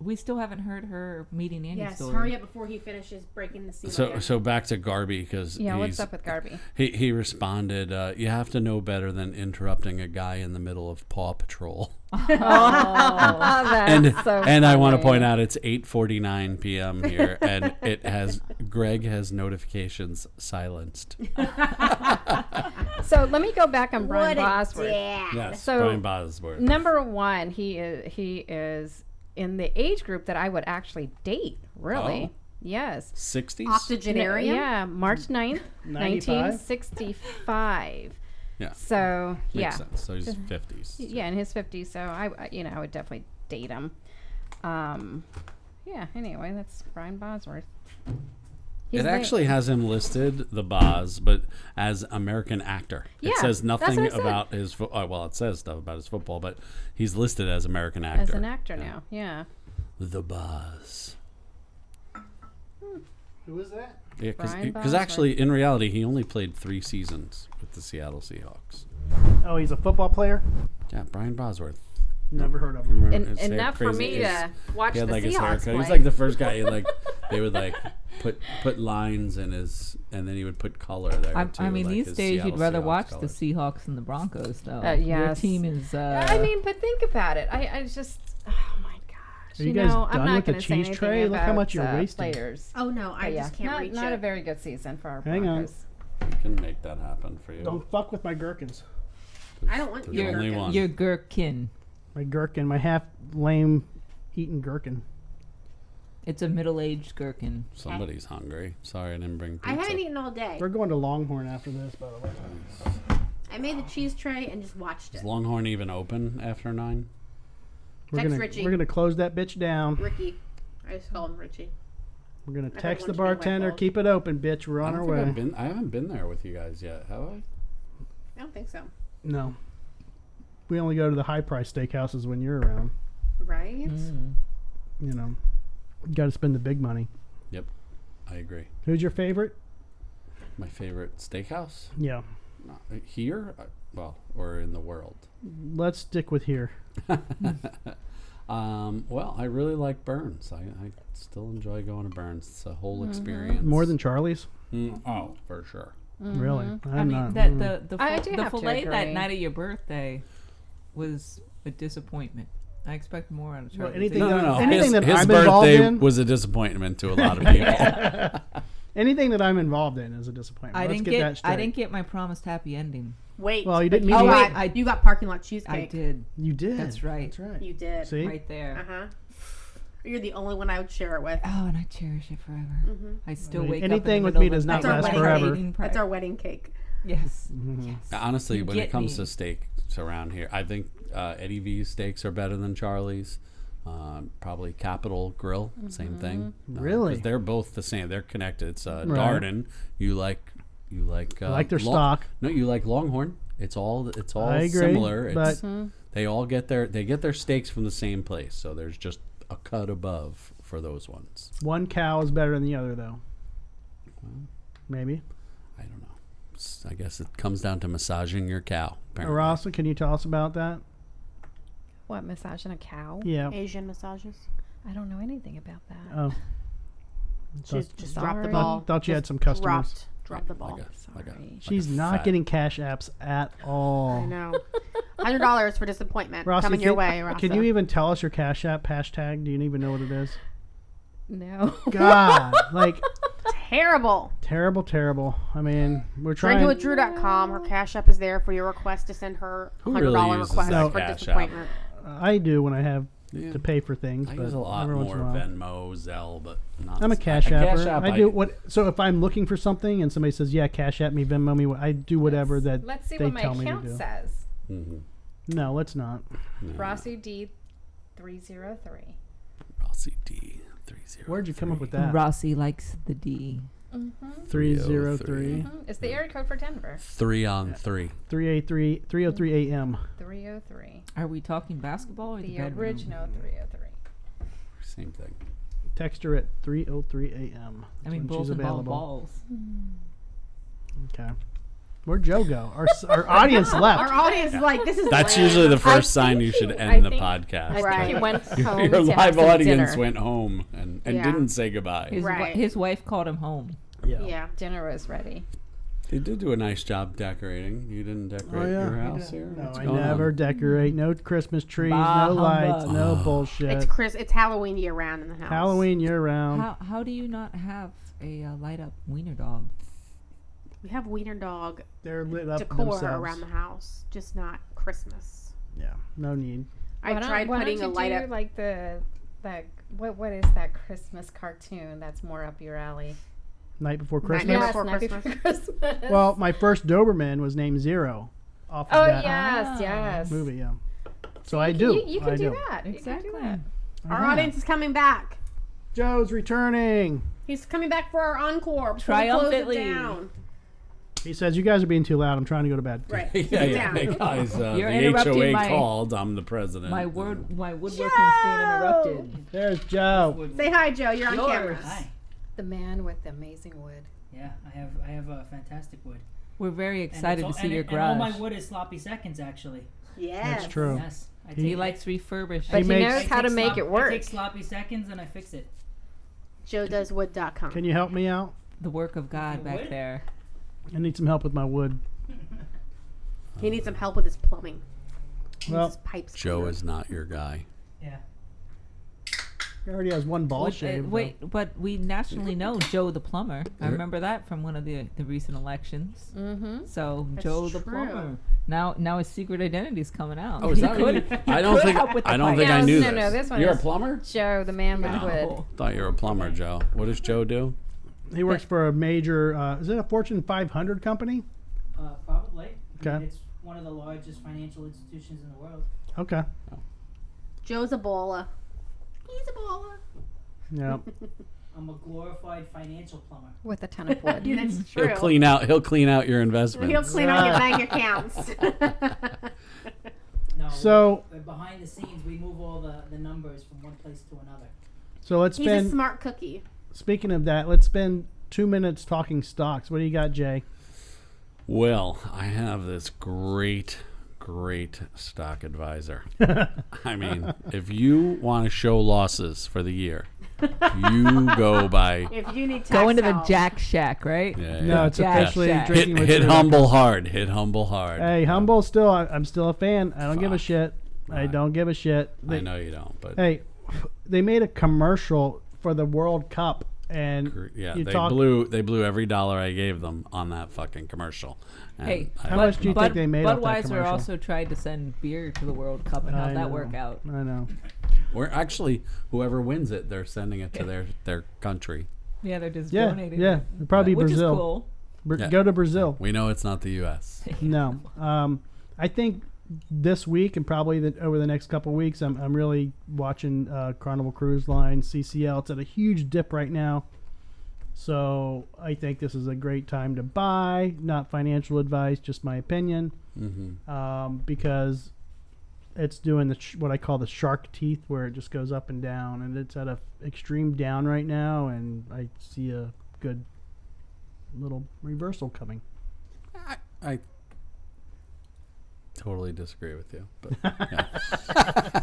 We still haven't heard her meeting Andy Yes, story. hurry up before he finishes breaking the seal. So back to Garby because Yeah, what's up with Garby? he responded, "You have to know better than interrupting a guy in the middle of Paw Patrol." Oh, that's so And I want to funny. point out it's 8:49 p.m. here, and Greg has notifications silenced. So let me go back on Brian What a Bosworth. dad. Yes, So- Brian Bosworth. Number one, he is in the age group that I would actually date. Really? Oh. Yes. 60s. Octogenarian? Yeah, March 9th, 95? 1965. Yeah. So Makes yeah, sense. So he's 50s. yeah, in his 50s. So I would definitely date him. Yeah. Anyway, that's Brian Bosworth. He's It the- actually has him listed, the Boz, but as American actor. Yeah, It says that's nothing what I said. about his well, it says stuff about his football, but he's listed as American actor. as an actor now. Yeah. The Boz. Who is that? Yeah, Brian because Bosworth. actually, in reality, he only played 3 seasons with the Seattle Seahawks. Oh, he's a football player? Yeah, Brian Bosworth. Never heard of him. Remember And his hair- enough for crazy- me his- to watch He the had like his Seahawks haircut. play. He was like the first guy. They would like put lines in his, and then he would put color there. I too, mean, like these his days Seattle you'd rather Seahawks watch colors. the Seahawks than the Broncos, though. Your yes. team is. I mean, but think about it. I just, oh my gosh. Are you guys know, I'm done not with the gonna say cheese anything tray? Look how about, much you're wasting. Players. Oh, no, I But just can't reach not it. a very good season for our Hang on. Broncos. We can make that happen for you. Don't fuck with my gherkins. I don't want There's your only gherkin. one. your gherkin. My gherkin, my half lame eating gherkin. It's a middle-aged gherkin. Somebody's hungry. Sorry, I didn't bring pizza. I haven't eaten all day. We're going to Longhorn after this, by the way. I made the cheese tray and just watched Is it. Longhorn even open after 9? Text Richie. We're gonna close that bitch down. Ricky. I just call him Richie. We're gonna I text the don't want to be bartender, white-balled. keep it open, bitch. We're on our way. I haven't been there with you guys yet, have I? I don't think so. No. We only go to the high price steakhouses when you're around. Right? You know. You gotta spend the big money. Yep, I agree. Who's your favorite? My favorite steakhouse Yeah. here, or in the world. Let's stick with here. Well, I really like Burns. I still enjoy going to Burns. It's a whole experience. More than Charlie's? Oh, for sure. Really? I mean, not. the I do the have to fillet that agree. night of your birthday was a disappointment. I expect more out of Charlie. anything No. Anything that his I'm involved birthday in- was a disappointment to a lot of people. Anything that I'm involved in is a disappointment. I Let's didn't get that straight. I didn't get my promised happy ending. Wait. Well, you but didn't you mean got, to- I- you got parking lot cheesecake. I did. You did. That's right. That's right. You did. See? Right there. Uh-huh. You're the only one I would share it with. Oh, and I cherish it forever. I still I mean, wake anything up with in the me middle does of not the last night forever. eating That's our wedding cake. Yes. Honestly, You when it get comes me. to steaks around here, I think Eddie V's steaks are better than Charlie's. Probably Capitol Grill, same thing. Really? 'cause they're both the same. They're connected. It's Darden. You like I like their stock. No, you like Longhorn. It's all I agree, similar. but- They all get their steaks from the same place. So there's just a cut above for those ones. One cow is better than the other, though. Maybe. I don't know. I guess it comes down to massaging your cow. Apparently. Rasa, can you tell us about that? What, massaging a cow? Yeah. Asian massages. I don't know anything about that. Oh. Just drop the Sorry. ball. Thought you had Just some customers. Drop the ball. Sorry. She's like a not fat- getting cash apps at all. I know. $100 for disappointment Rossi, coming your way, Rasa. Can you even tell us your cash app hashtag? Do you even know what it is? No. God, like Terrible. terrible. I mean, we're trying. Drinkingwithdrew.com. Her cash app is there for your request to send her Who $100 really uses request that for cash app? disappointment. I do when I have Yeah. to pay for things, I but use a lot every once in more a while. Venmo, Zelle, but not. I'm a cash apper. app, I do what. So if I'm looking for something and somebody says, "Yeah, cash app me, Venmo me," I do whatever that Let's see they what my tell me to account do. says. Mm-hmm. No, let's not. Rossi D303. Rossi D 303. Where'd you come up with that? Rossi likes the D. 303 It's the area code for Denver. 3 on 3. 303 303 a.m. 303. Are we talking basketball or the The bedroom? original 303. Same thing. Text her at 303 a.m. I mean, when bulls she's and available. balls. Okay. Where'd Joe go? Our audience left. Our audience is like, this is That's lame. usually the first sign think you should he- end I the think- podcast. I think Right. he went home Your to have live some audience dinner. went home and Yeah. didn't say goodbye. Right. His wife called him home. Yeah. Dinner was ready. They did do a nice job decorating. You didn't decorate yeah. your You house here? No, What's I going never on? decorate. No Christmas trees, Bah, no lights, humbug. no bullshit. It's Halloween year round in the house. Halloween year round. How do you not have a light up wiener dog? We have wiener dog They're lit up decor themselves. around the house, just not Christmas. Yeah, no need. I tried putting a light up. like that what is that Christmas cartoon that's more up your alley? Night Before Night Christmas. Before Night Christmas. Before Christmas. Well, my first Doberman was named Zero. Off of oh that yes, yes. movie, yeah. So I do. You can I do do. that. Exactly. You can do that. Our audience is coming back. Joe's returning. He's coming back for our encore. Before we close it Triumphantly. down. He says, "You guys are being too loud. I'm trying to go to bed." Right. Yeah, Sit yeah. down. Hey guys, You're the interrupting HOA my- called. I'm the president. My woodworking's being interrupted. There's Joe. Say hi, Joe. You're on Yours. camera. Hi. The man with the amazing wood. Yeah, I have a fantastic wood. We're very And excited it's all- to see and your it- and all my garage. wood is sloppy seconds, actually. Yes. That's true. Yes. I He He likes refurbished. But he makes- knows how to make it work. I take sloppy seconds and I fix it. JoeDoesWood.com. Can you help me out? the work of God Your back wood? there. I need some help with my wood. He needs some help with his plumbing. He needs Well, his pipes. Joe cleaned. is not your guy. Yeah. he already has one ball shave. Wait, but we nationally know Joe the plumber. I Yeah. remember that from one of the recent elections. Mm-hmm. So That's Joe the true. plumber. Now his secret identity's coming out. Oh, is He that what could- you- I don't could think help with the I don't think pipes. I No, knew no, this. no, this one You're a is- plumber? Joe, the man with No. wood. Thought you were a plumber, Joe. What does Joe do? He works for a major. Is it a Fortune 500 company? Probably. I mean, Okay. it's one of the largest financial institutions in the world. Okay. Joe's a baller. He's a baller. Yeah. I'm a glorified financial plumber. With a ton of wood. That's true. He'll clean out your investments. He'll clean out your bank accounts. No. So- behind the scenes, we move all the numbers from one place to another. So let's He's a spend. smart cookie. Speaking of that, let's spend 2 minutes talking stocks. What do you got, Jay? Well, I have this great stock advisor. I mean, if you want to show losses for the year, you go by If you need tax Go into the help. Jack Shack, right? No, it's Jack officially Shack. drinking with hit Drew. humble hard. Hit humble hard. Hey, humble still. I'm still a fan. I don't give a Fuck. shit. I Fuck. don't give a shit. I know you don't, but Hey, they made a commercial for the World Cup, and yeah, you they talk- blew every dollar I gave them on that fucking commercial. And Hey, How much do you think they made off that Budweiser commercial? also tried to send beer to the World Cup, and how'd I that know. work out? I know. Or actually, whoever wins it, they're sending it to their country. Yeah, they're just Yeah, donating. yeah. It'd probably Which Brazil. is cool. Yeah. Go to Brazil. We know it's not the U.S. No. I think this week and probably over the next couple of weeks, I'm really watching Carnival Cruise Line, CCL. It's at a huge dip right now. So I think this is a great time to buy. Not financial advice, just my opinion. Mm-hmm. Because it's doing what I call the shark teeth, where it just goes up and down, and it's at a extreme down right now, and I see a good little reversal coming. I totally disagree with you. But, yeah.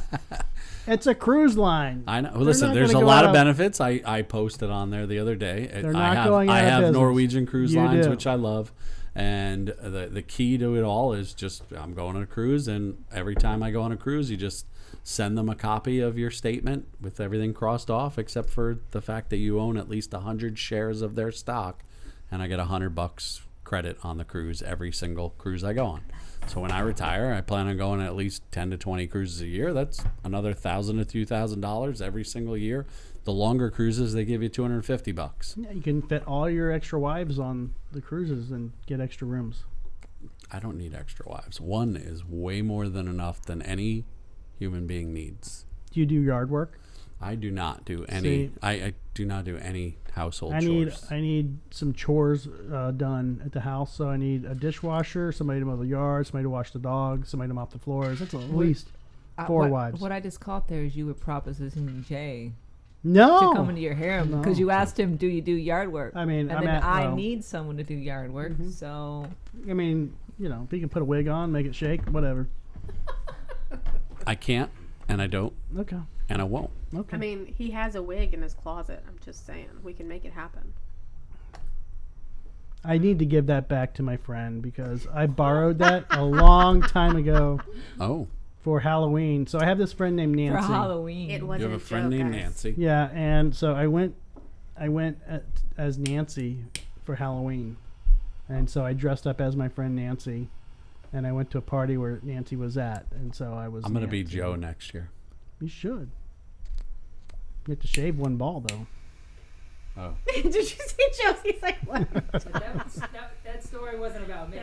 It's a cruise line. I know. They're Listen, not there's a gonna go lot out of of- benefits. I posted on there the other day. They're not going out I of have business. Norwegian Cruise You Lines, do. which I love. And the key to it all is just I'm going on a cruise, and every time I go on a cruise, you just send them a copy of your statement with everything crossed off, except for the fact that you own at least 100 shares of their stock, and I get $100 credit on the cruise every single cruise I go on. So when I retire, I plan on going at least 10 to 20 cruises a year. That's another $1,000 to $2,000 every single year. The longer cruises, they give you $250. Yeah, you can fit all your extra wives on the cruises and get extra rooms. I don't need extra wives. One is way more than enough than any human being needs. Do you do yard work? I do not do any. See- I do not do any household I chores. need some chores done at the house. So I need a dishwasher, somebody to mow the yard, somebody to wash the dog, somebody to mop the floors. That's at least 4 wives. What I just caught there is you were propositioning Jay No, to come into your harem because you asked him, "Do you do yard work?" I mean, and I'm then at, I well, need someone to do yard work, Mhm. so I mean, if he can put a wig on, make it shake, whatever. I can't, and I don't, Okay. and I won't. Okay. I mean, he has a wig in his closet. I'm just saying, we can make it happen. I need to give that back to my friend because I borrowed that a long time ago Oh, for Halloween. So I have this friend named Nancy. for Halloween. It you wasn't have a a friend joke, named guys. Nancy. Yeah, and so I went as Nancy for Halloween, and so I dressed up as my friend Nancy, and I went to a party where Nancy was at, and so I was. I'm gonna be Nancy. Joe next year. You should. You have to shave one ball though. Oh, Did you see Josie's like, what? That story wasn't about me.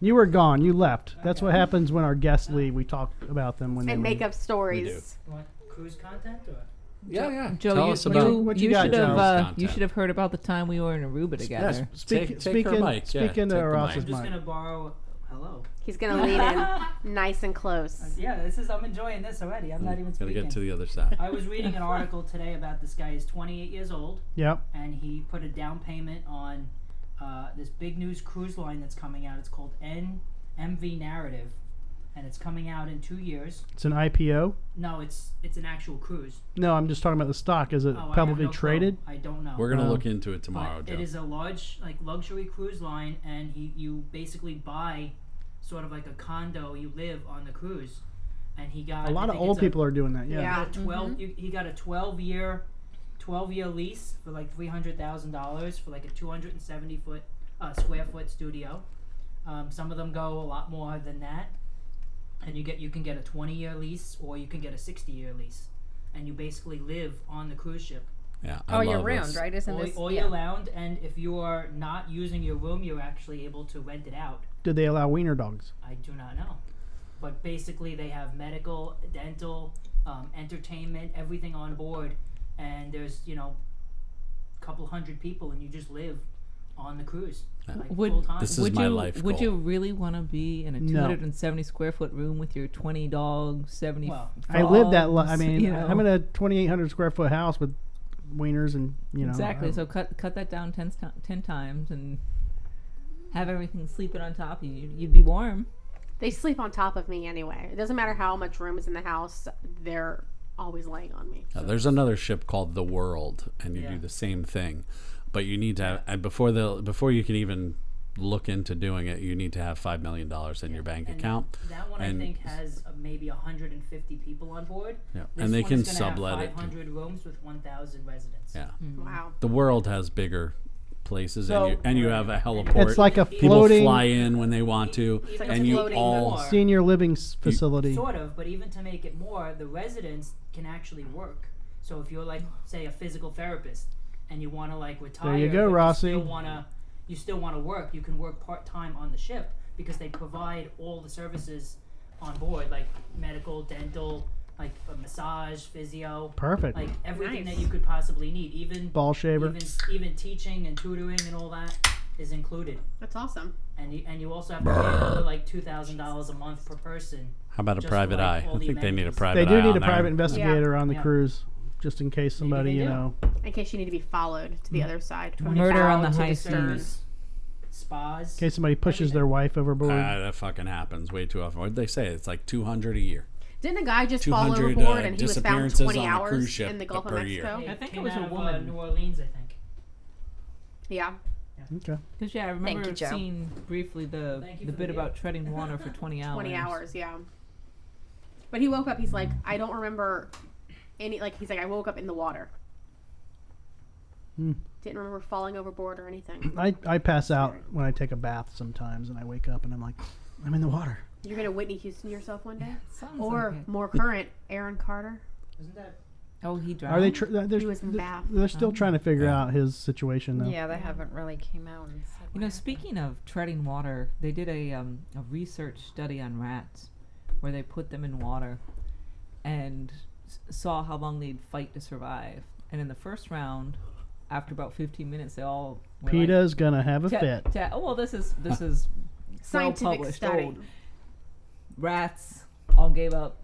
You were gone. You left. That's what happens when our guests leave. We talk about them when they And leave. make up stories. You want cruise content or? yeah. Joe, Tell you, us about. what you you got, should Joe? have you Content. should have heard about the time we were in Aruba together. Yes, Speak- take her speaking- mic. Yeah, speaking to take the Ross's mic. I'm just mic. gonna borrow. Hello. He's going to lean in nice and close. Yeah, I'm enjoying this already. I'm not even Gotta speaking. get to the other side. I was reading an article today about this guy. He's 28 years old, Yep. and he put a down payment on this big news cruise line that's coming out. It's called MV Narrative, and it's coming out in 2 years. It's an IPO. No, it's an actual cruise. No, I'm just talking about the stock. Is it Oh, I have publicly no clue. traded? I don't know. We're gonna Oh. look into it tomorrow, But Joe. it is a large, luxury cruise line, and you basically buy sort of like a condo. You live on the cruise, and he got A lot of old people are doing that. He Yeah. got a 12. He got a 12-year lease for like $300,000 for like a 270 square foot studio. Some of them go a lot more than that, and you can get a 20-year lease, or you can get a 60-year lease, and you basically live on the cruise ship Yeah, All I year love round, this. right? Isn't this all year round. And if you are not using your room, you're actually able to rent it out. Did they allow wiener dogs? I do not know, but basically they have medical, dental, entertainment, everything on board, and there's a couple hundred people, and you just live on the cruise like Would- full time. This is would my you life would goal. you really want to be in a No. 270 square foot room with your 20 dogs, 70 Well, I live that. dogs, I mean, you know? I'm in a 2,800 square foot house with wieners and exactly. I- So cut that down 10 times and have everything sleeping on top of you. You'd be warm. They sleep on top of me anyway. It doesn't matter how much room is in the house. They're always laying on me. There's another ship called the World, and you Yeah. do the same thing, but you need to have, and before you can even look into doing it, you need to have $5 million in your bank and account. That one and- I think has maybe 150 people on board. Yeah, This and they one can is gonna sublet have it. 500 rooms with 1,000 residents. Yeah, Wow. the World has bigger places, So- and you have a heliport. It's like a People floating fly in when they want to, Even and to you make it all. more- senior living facility. Sort of, but even to make it more, the residents can actually work. So if you're like, say, a physical therapist, and you want to retire, you go, but Rossi. you still want to work. You can work part time on the ship because they provide all the services on board, like medical, dental, like a massage, physio, Perfect. like everything Nice. that you could possibly need. Even Ball shaver. even teaching and tutoring and all that is included. That's awesome. and you also have to pay another like $2,000 a month per person. How about a Just private like eye? all I the think they need a amenities. private They eye do need on a there. private investigator on the Yeah. cruise, just in case somebody, they you do. know. In case you need to be followed to the other side. Murder on the 24 high to stern. seas. Spas. In case somebody pushes their wife overboard. That fucking happens way too often. What did they say? It's like 200 a year. Didn't a guy just fall 200, overboard and he was found disappearances 20 on a hours cruise ship in the Gulf of per year. Mexico? I think it Came was out a of, woman. New Orleans, I think. Yeah. Okay. Because I remember you, Joe. seeing briefly the Thank you the for bit the about treading water for 20 hours. 20 hours, yeah. But he woke up, he's like, I don't remember any, like, he's like, I woke up in the water. Hmm. Didn't remember falling overboard or anything. I pass out when I take a bath sometimes, and I wake up and I'm like, I'm in the water. You're going to Whitney Houston yourself one day? Sounds Or like it. more current, Aaron Carter. Isn't that? Oh, he drowned. Are they? He was in the bath. They're still trying to figure Yeah. out his situation, though. Yeah, they haven't really came out and said. You know, speaking of treading water, they did a research study on rats where they put them in water and saw how long they'd fight to survive. And in the first round, after about 15 minutes, they all were PETA's gonna have a like, fit. oh well, this is Scientific well-published. study. Old. Rats all gave up.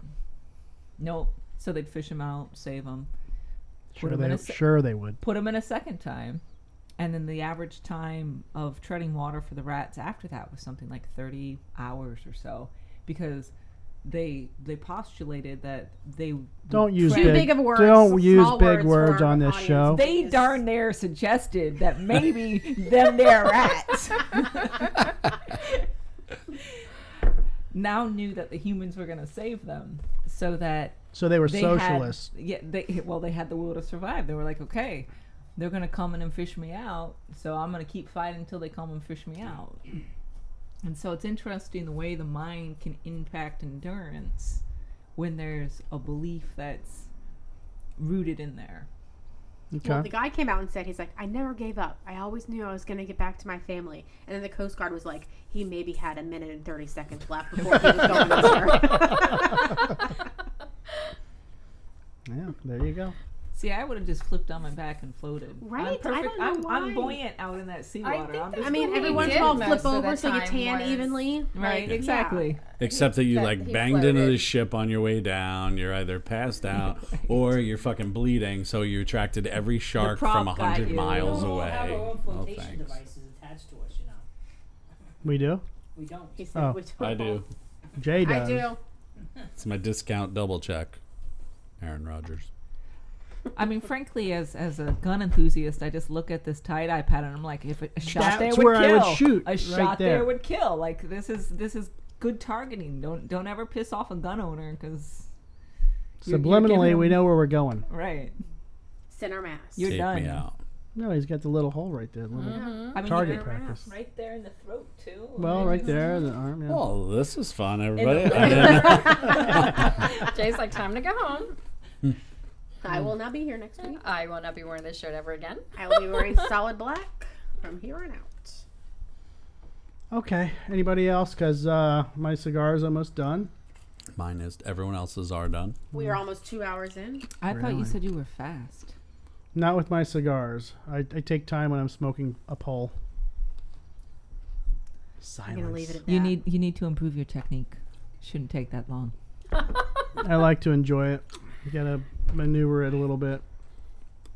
Nope. So they'd fish them out, save them, Sure them in they, a se- sure they would. put them in a second time, and then the average time of treading water for the rats after that was something like 30 hours or so, because they postulated that they Don't use Too big of words, Don't use small big words words for on our this audience. show. they darn near suggested that maybe them there rats now knew that the humans were going to save them, so that So they were they socialists. they had the will to survive. They were like, okay, they're gonna come in and fish me out, so I'm gonna keep fighting until they come and fish me out. And so it's interesting the way the mind can impact endurance when there's a belief that's rooted in there. Okay. Well, the guy came out and said, he's like, I never gave up. I always knew I was going to get back to my family. And then the Coast Guard was like, he maybe had a minute and 30 seconds left before he was going to Yeah, there you go. See, I would have just flipped on my back and floated. Right? I'm perfect. I don't know I'm why. buoyant out in that seawater. think I'm that's just I mean, what every he once in did a while most flip of the over so you time tan was- evenly. right, Like, exactly. Except that you that like he banged into the floated. ship on your way down. You're either passed out or you're fucking bleeding. So you attracted every shark prop from got 100 you. miles We all away. have our own Oh, flotation thanks. devices attached to us, you know. We do. We don't. He said, Oh, "We don't." I do. Jay I does. do. It's my discount double check. Aaron Rodgers. I mean, frankly, as a gun enthusiast, I just look at this tie-dye pattern. I'm like, if a shot there That's would where kill, I would shoot, a right shot there. there would kill. Like this is good targeting. Don't ever piss off a gun owner because Subliminally, we know where we're going. right. Center mass. You're Take done. me out. No, he's got the little hole right there. Little I mean, target you- practice. right there in the throat too. Well, right there, the arm. Yeah. Oh, this is fun, everybody. Jay's like, time to go home. I will not be here next week. I will not be wearing this shirt ever again. I will be wearing solid black from here on out. Okay. Anybody else? Because my cigar is almost done. Mine is. Everyone else's are done. We are almost 2 hours in. I thought you Really? said you were fast. Not with my cigars. I take time when I'm smoking a pole. I'm going to leave it Silence. at that. You need to improve your technique. Shouldn't take that long. I like to enjoy it. You gotta maneuver it a little bit.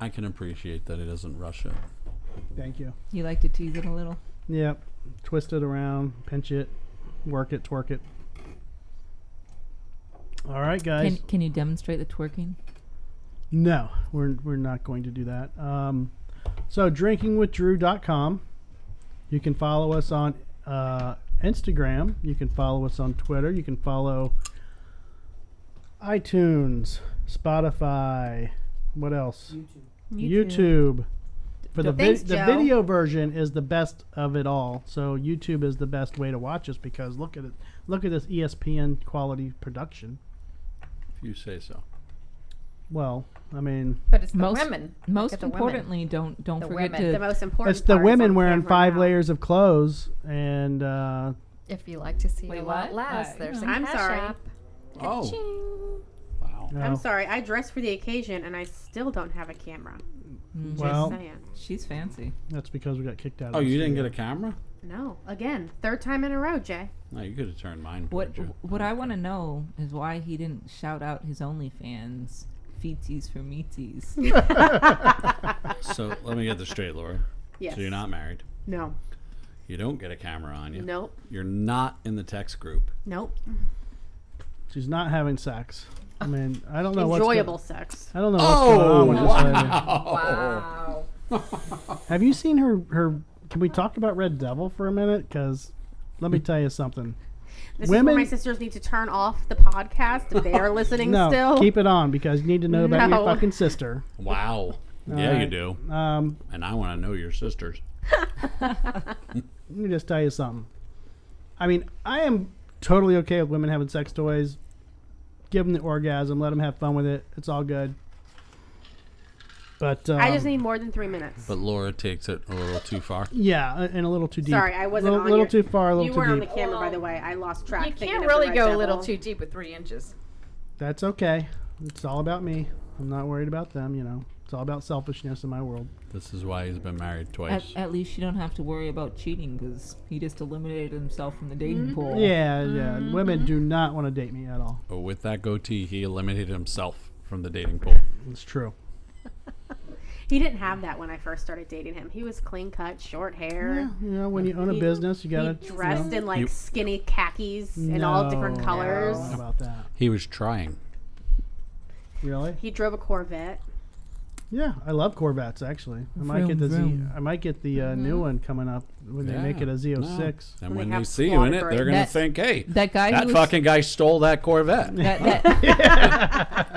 I can appreciate that it doesn't rush it. Thank you. You like to tease it a little. Yep. Twist it around, pinch it, work it, twerk it. All right, guys. Can you demonstrate the twerking? No, we're not going to do that. So drinkingwithdrew.com. You can follow us on Instagram. You can follow us on Twitter. You can follow iTunes, Spotify. What else? YouTube. For the Thanks, the Joe. video version is the best of it all. So YouTube is the best way to watch us because look at it. Look at this ESPN quality production. If you say so. Well, I mean, But it's the Most- women. Look Most at the women. importantly, don't The forget women. The to most important it's the part is women on wearing camera 5 now. layers of clothes and If you like to see Wait, a lot what? less, there's a I'm Cash sorry. App. Oh. Ka-ching. Wow. no. I'm sorry. I dressed for the occasion and I still don't have a camera. Well, Just saying. She's fancy. that's because we got kicked out. Oh, of the you didn't get studio. a camera? No. Again, third time in a row, Jay. No, you could have turned mine. What towards you. what I want to know is why he didn't shout out his OnlyFans feetsies for meatsies. So let me get this straight, Laura. Yes. So you're not married. No. You don't get a camera on you. Nope. You're not in the text group. Nope. She's not having sex. I mean, I don't know Enjoyable sex. I don't know what's going on with this lady. Wow. Have you seen her? Can we talk about Red Devil for a minute? Because let me tell you something. This Women- is where my sisters need to turn off the podcast if they are listening No, still. keep it on because you need to know about your No. fucking sister. Wow. Yeah, you Alright. do. Um, And I want to know your sisters. Let me just tell you something. I mean, I am totally okay with women having sex toys. Give them the orgasm. Let them have fun with it. It's all good. But I just need more than 3 minutes. But Laura takes it a little too far. yeah, and a little too deep. Sorry, I wasn't little, on little your- too far, a little You too weren't on deep. the camera, by Well, the way. I lost track. You thinking can't of the really Red go a Devil. little too deep with 3 inches. That's okay. It's all about me. I'm not worried about them. You know, it's all about selfishness in my world. This is why he's been married twice. At least you don't have to worry about cheating because he just eliminated himself from the dating pool. Yeah, yeah. Women do not want to date me at all. But with that goatee, he eliminated himself from the dating pool. It's true. He didn't have that when I first started dating him. He was clean cut, short hair. Yeah, you know, when you own a He- business, you He gotta dressed in like You- skinny khakis in all different colors. How about that? He was trying. Really? He drove a Corvette. Yeah, I love Corvettes actually. I might get the Vroom. I might get the new one coming up when they make it a Z06. And When when they they have see you in it, squad they're going to break. think, hey, That guy that who was, fucking guy stole that Corvette.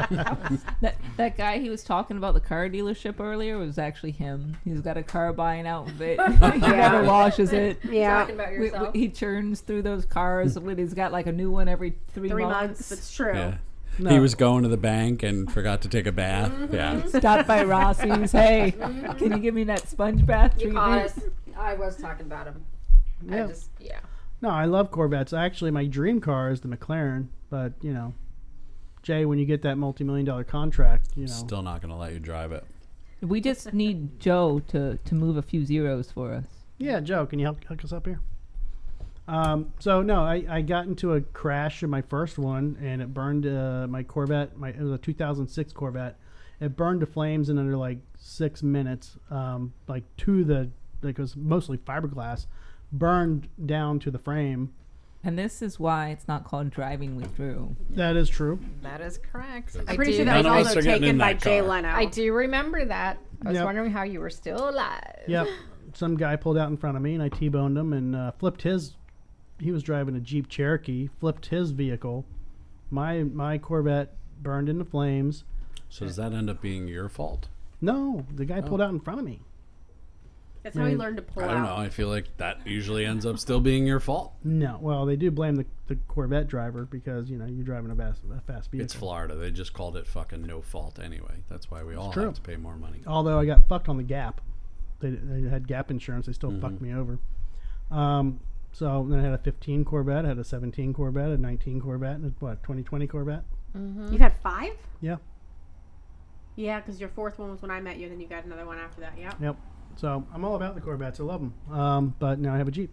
that guy he was talking about the car dealership earlier was actually him. He's got a car buying outfit. He never washes it. Yeah. Talking about yourself. He churns through those cars when he's got like a new one every 3 3 months. months. It's true. Yeah. No. He was going to the bank and forgot to take a bath. Yeah. Stop by Rossi's. Hey, can you give me that sponge bath You caught treatment? us. I was talking about him. Yeah. Yeah. No, I love Corvettes. Actually, my dream car is the McLaren, but you know, Jay, when you get that multi-million-dollar contract, you know, Still not going to let you drive it. We just need Joe to move a few zeros for us. yeah, Joe, can you hook us up here? So no, I got into a crash in my first one, and it burned my Corvette. It was a 2006 Corvette. It burned to flames in under like 6 minutes. Like it was mostly fiberglass, burned down to the frame. And this is why it's not called driving with Drew. That is true. That is correct. I'm I'm pretty sure that None was of us also are getting taken in by that Jay car. Leno. I do remember that. I was Yep. wondering how you were still alive. Yep. Some guy pulled out in front of me, and I T-boned him and flipped his. He was driving a Jeep Cherokee, flipped his vehicle. My Corvette burned into flames. So does that end up being your fault? No, the guy pulled out in front of me. That's how he learned to pull I don't know. out. I feel like that usually ends up still being your fault. No, well, they do blame the Corvette driver because you know you're driving a fast vehicle. It's Florida. They just called it fucking no fault anyway. That's why we all true. have to pay more money. Although I got fucked on the Gap. They had Gap insurance. They still fucked me over. So then I had a 15 Corvette, I had a 17 Corvette, a 19 Corvette, and a 2020 Corvette. You've had 5? Yeah. Yeah, because your fourth one was when I met you, then you got another one after that. Yep. Yep. So I'm all about the Corvettes. I love them. But now I have a Jeep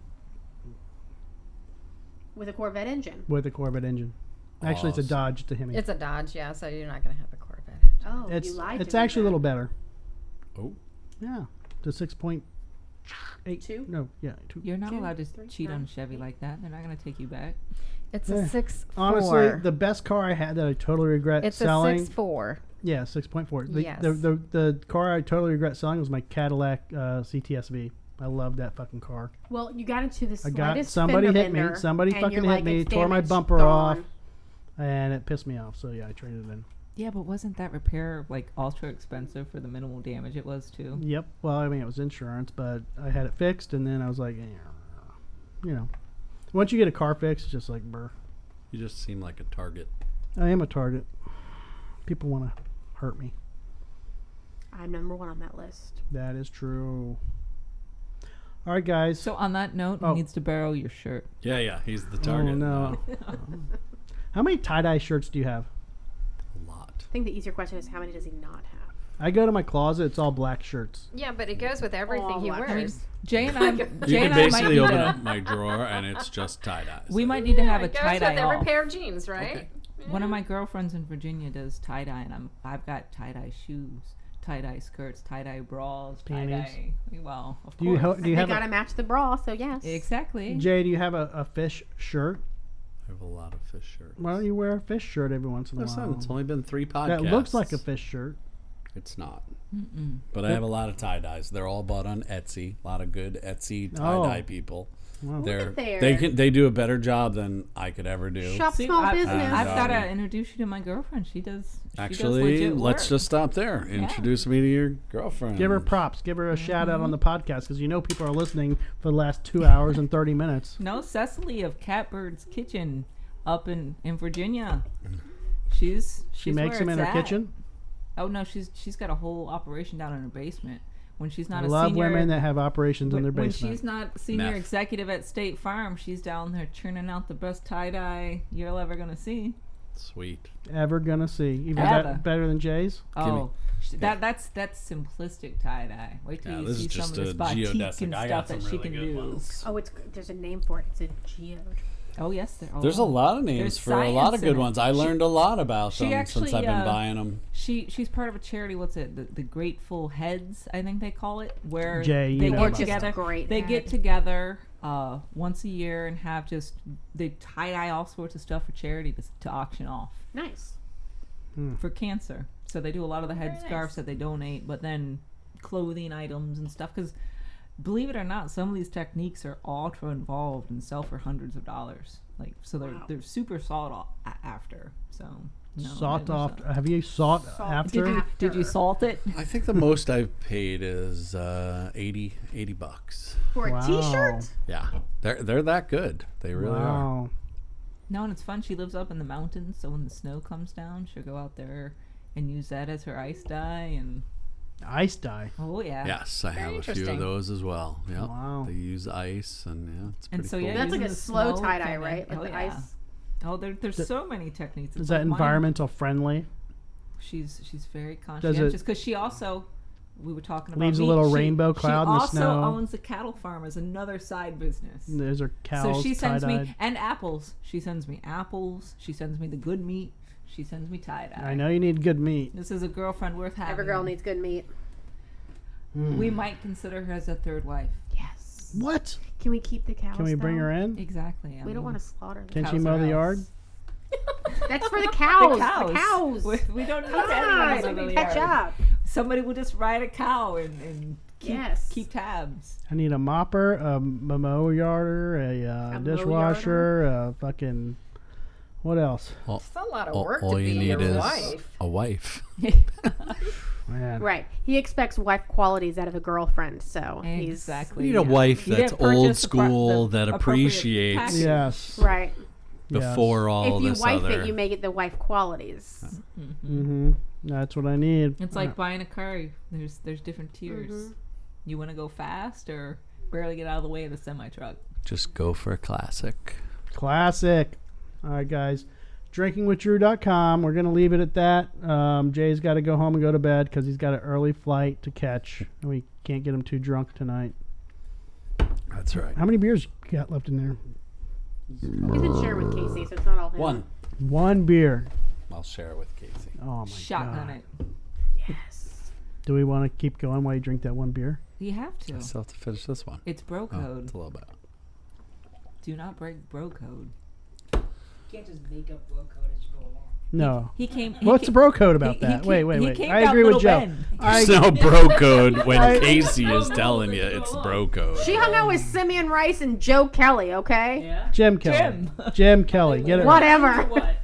With a Corvette engine. with a Corvette engine. Actually, it's a Awesome. Dodge. It's a Hemi. It's a Dodge, yeah, so you're not going to have a Corvette. Oh, It's you lied it's to me actually a then. little better. Oh, Yeah. The 6.8. 2? No, yeah. 2. You're not 2, allowed to 3, cheat on 9, Chevy like that. They're not going to take you back. It's Yeah. a 6.4. Honestly, the best car I had that I totally regret it's selling. a 6.4. Yeah, 6.4. Yes. The car I totally regret selling was my Cadillac CTSV. I love that fucking car. Well, you got into the I got slightest somebody fender hit me. bender, Somebody and fucking you're hit like, me, "It's tore my damaged, bumper gone." off, and it pissed me off. So yeah, I traded it in. Yeah, but wasn't that repair like ultra expensive for the minimal damage it was too? Yep. Well, I mean, it was insurance, but I had it fixed, and then I was like, you know, once you get a car fixed, it's just like, brr. you just seem like a target. I am a target. People want to hurt me. I'm number 1 on that list. That is true. All right, guys. So on that note, Oh. he needs to borrow your shirt. Yeah, he's the target. Oh no. How many tie-dye shirts do you have? A lot. I think the easier question is how many does he not have? I go to my closet. It's all black shirts. Yeah, but it goes with everything All he black wears. Jay and I, You Jay can and I might basically need open to, up my drawer and it's just tie-dyes. we might need to have a it goes tie with dye every off. pair of jeans, right? Okay. One of my girlfriends in Virginia does tie dye, and I've got tie dye shoes, tie dye skirts, tie dye bras, tie Panties. dye. Well, of Do you course. do you They have gotta match the bra, so yes. Exactly. Jay? Do you have a fish shirt? I have a lot of fish shirts. Why don't you wear a fish shirt every once in a Listen, while? it's only been 3 podcasts. That looks like a fish shirt. It's not. Mm-mm. But I have a lot of tie-dyes. They're all bought on Etsy. A lot of good Etsy tie-dye people. Wow. They're, there. they do a better job than I could ever do. Shop See, small I- business. I've got Um, to introduce you to my girlfriend. She does. She does Actually, legit let's work. just stop there. Introduce me to your girlfriend. Give her props. Give her a shout out on the podcast because you know people are listening for the last 2 hours and 30 minutes. No, Cecily of Catbird's Kitchen up in Virginia. She's She makes where them in it's her at. kitchen. Oh no, she's got a whole operation down in her basement. When she's not I a love senior, women that have operations in their when basement. she's not senior Meth. executive at State Farm, she's down there churning out the best tie dye you're ever gonna see. Sweet. Ever gonna see even Ever. better than Jay's? Oh, that's simplistic tie dye. Wait till Yeah, you this see is some just of a this batik geodesic. and I stuff got some that she really can good do. ones. Oh, there's a name for it. It's a geode. Oh yes, There's a lot of names There's for a lot of science in good it. ones. I learned a lot about she them actually, since I've been buying them. She's part of a charity. What's it? The Grateful Heads, I think they call it, where Jay, you they know get about together. Great. They get together once a year and have they tie dye all sorts of stuff for charity to auction off Nice. for cancer. So they do a lot of the Very headscarves nice. that they donate, but then clothing items and stuff. Because believe it or not, some of these techniques are ultra involved and sell for hundreds of dollars. Like so, they're super sought after. So no, Sought there's off. a- Have you sought after? Did you salt it? I think the most I've paid is $80. For a Wow. t-shirt? Yeah, they're that good. They really are. Wow. No, and it's fun. She lives up in the mountains, so when the snow comes down, she'll go out there and use that as her ice dye. And Ice dye. oh yeah, Yes, I have a few of interesting. those as well. Yeah, Wow. they use ice, and yeah, it's pretty and so cool. yeah, That's like using a the slow smoke tie-dye, and right? then- Like oh, the yeah. ice. Oh, there's so many techniques. Is It's that like mine. environmental friendly? She's very Does it- conscientious because she also we were talking about Leaves a meat. little She- rainbow cloud in the She also snow. owns a cattle farm as another side business. Those are cows So she sends tie-dyed. me and apples. She sends me apples. She sends me the good meat. She sends me tie dye. I know you need good meat. This is a girlfriend worth having. Every girl needs good meat. We might consider her as a third wife. Yes. What? Can we keep the cows? Can we bring though? her in? Exactly. We don't want to slaughter them. Can she cows mow are the ours. yard? That's for the cows. The The cows. We don't need Come anyone on, to mow let me the catch yard. up. Somebody will just ride a cow and Yes. keep tabs. I need a mopper, a mow yarder, a mow dishwasher, a fucking. What else? It's a lot of All, work all to you be need your is wife. a wife. Man. Right. He expects wife qualities out of a girlfriend, so he's Exactly. You need a wife You that's didn't purchase old the school, that appropriate appreciates package. Yes. right. before all If you this wife other. it, you make it the wife qualities. Mm-hmm. That's what I need. It's like buying a car. There's different tiers. Mm-hmm. You want to go fast or barely get out of the way of the semi truck. Just go for a classic. Classic. All right, guys. DrinkingWithDrew.com. We're going to leave it at that. Jay's got to go home and go to bed because he's got an early flight to catch. And we can't get him too drunk tonight. That's right. How many beers you got left in there? You can share with Casey, so it's not all him. One. One beer. I'll share it with Casey. Oh, my Shotgun God. it. Yes. Do we want to keep going while you drink that one beer? You have to. I still have to finish this one. It's bro Oh, code. it's a little bit. Do not break bro code. You can't just make up bro code as you go along. No. He came. What's the bro code about he that? came- Wait. he came I down agree with Little Joe. Ben. There's no bro code when I- Casey is telling you it's bro code. She hung out with Simeon Rice and Joe Kelly, okay? Yeah. Jim Kelly. Jim Kelly. Get it right. Whatever. What?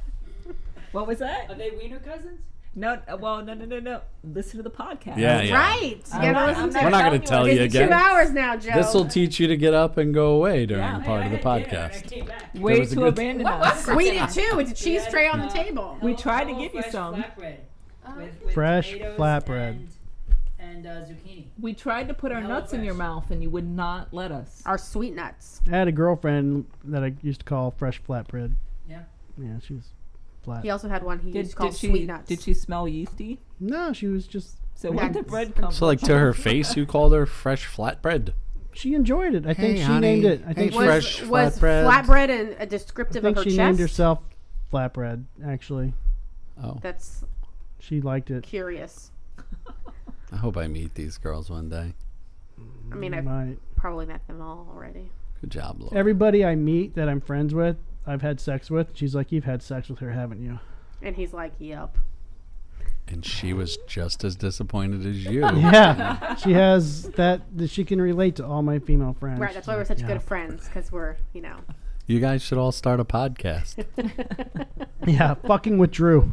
What was that? Are they wiener cousins? No. Well, no. Listen to the podcast. Yeah. Right. You gotta listen to We're it. not going to tell you It's again. 2 hours now, Joe. This will teach you to get up and go away during Yeah. part of the I had dinner and I podcast. came back. Way was a to good- abandon What was us. for We dinner? did too. It's a cheese had, tray on the table. We tried to hello give you fresh some. Flatbread with Fresh tomatoes flatbread. and zucchini. We tried to put our Hello nuts in your Fresh. mouth, and you would not let us. Our sweet nuts. I had a girlfriend that I used to call fresh flatbread. Yeah. Yeah, she was flat. He also had one he used Did, to call did sweet she? nuts. Did she smell yeasty? No, she was just So where'd the bread come So from? like to her face, you called her fresh flatbread. She enjoyed it. I think Hey, she honey. named it. I think Hey, she, fresh Was flatbread. flatbread and a I descriptive think of her she chest? named herself Flatbread. Actually, Oh, That's she liked it. curious. I hope I meet these girls one day. I mean, I've Right. probably met them all already. Good job, Laura. Everybody I meet that I'm friends with, I've had sex with. She's like, "You've had sex with her, haven't you?" And he's like, yep. And she was just as disappointed as you. Yeah, she has that she can relate to all my female friends. Right, that's why we're such Yeah. good friends, because we're, You guys should all start a podcast. Yeah, fucking with Drew.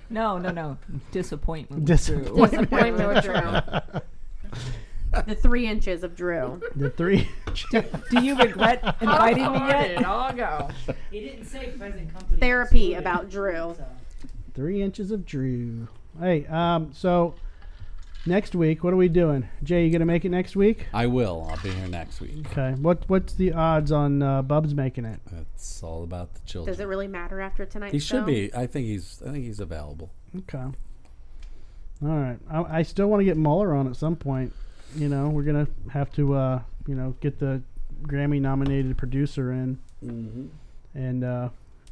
No. Disappointment. Disappointment. Disappointment with Drew. The 3 inches of Drew. The three. Do you regret inviting me yet? all go. He didn't say present company. Therapy excluded, about Drew. so. 3 inches of Drew. Hey, so next week, what are we doing? Jay, you gonna make it next week? I will. I'll be here next week. Okay. What's the odds on Bubs making it? It's all about the children. Does it really matter after tonight's He show? should be. I think he's available. Okay. All right. I still want to get Mueller on at some point. You know, we're gonna have to get the Grammy-nominated producer in, and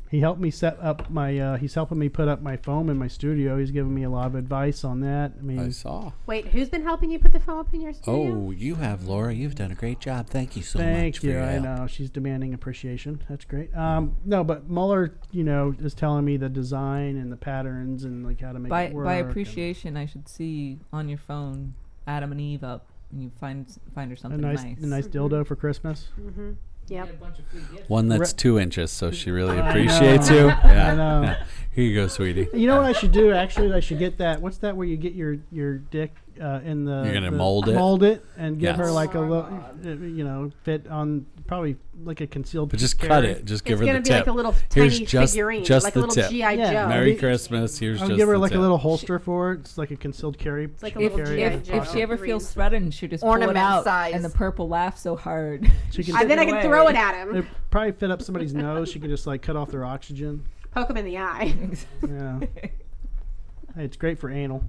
he helped me set up my. He's helping me put up my foam in my studio. He's giving me a lot of advice on that. I mean, I saw. Wait, who's been helping you put the foam up in your studio? Oh, you have, Laura. You've done a great job. Thank you so much. thank for you. your I help. know she's demanding appreciation. That's great. No, but Mueller, is telling me the design and the patterns and like how to make it work. By and- appreciation, I should see on your phone Adam and Eve up, and you find her a something nice, nice. a nice dildo for Christmas. Mm-hmm. You Yep. get a bunch of free gifts. One that's Re- 2 inches, so she really I appreciates know. you. I Yeah. know. Yeah. Here you go, sweetie. You know what I should do? Actually, I should get that. What's that? Where you get your dick in the? You're gonna the- mold it? Mold it and give her Yes. like a little, fit on probably like a concealed. But just cut carry. it. Just It's give her gonna the be tip. like a little Here's tiny just- figurine, just like the a little tip. G.I. Yeah. Joe. Merry Maybe- Christmas. Here's I'll just give her the like a tip. little holster for it. It's like a concealed carry. It's like a If, little carry. G.I. if, Joe. if she ever feels Green. threatened, she'll just pull it Ornament out, size. and the purple laughs so hard. She can. And then I Take it can throw away. it at him, It probably fit up somebody's nose. She can just like cut off their oxygen. poke him in the eye. Yeah. Hey, it's great for anal.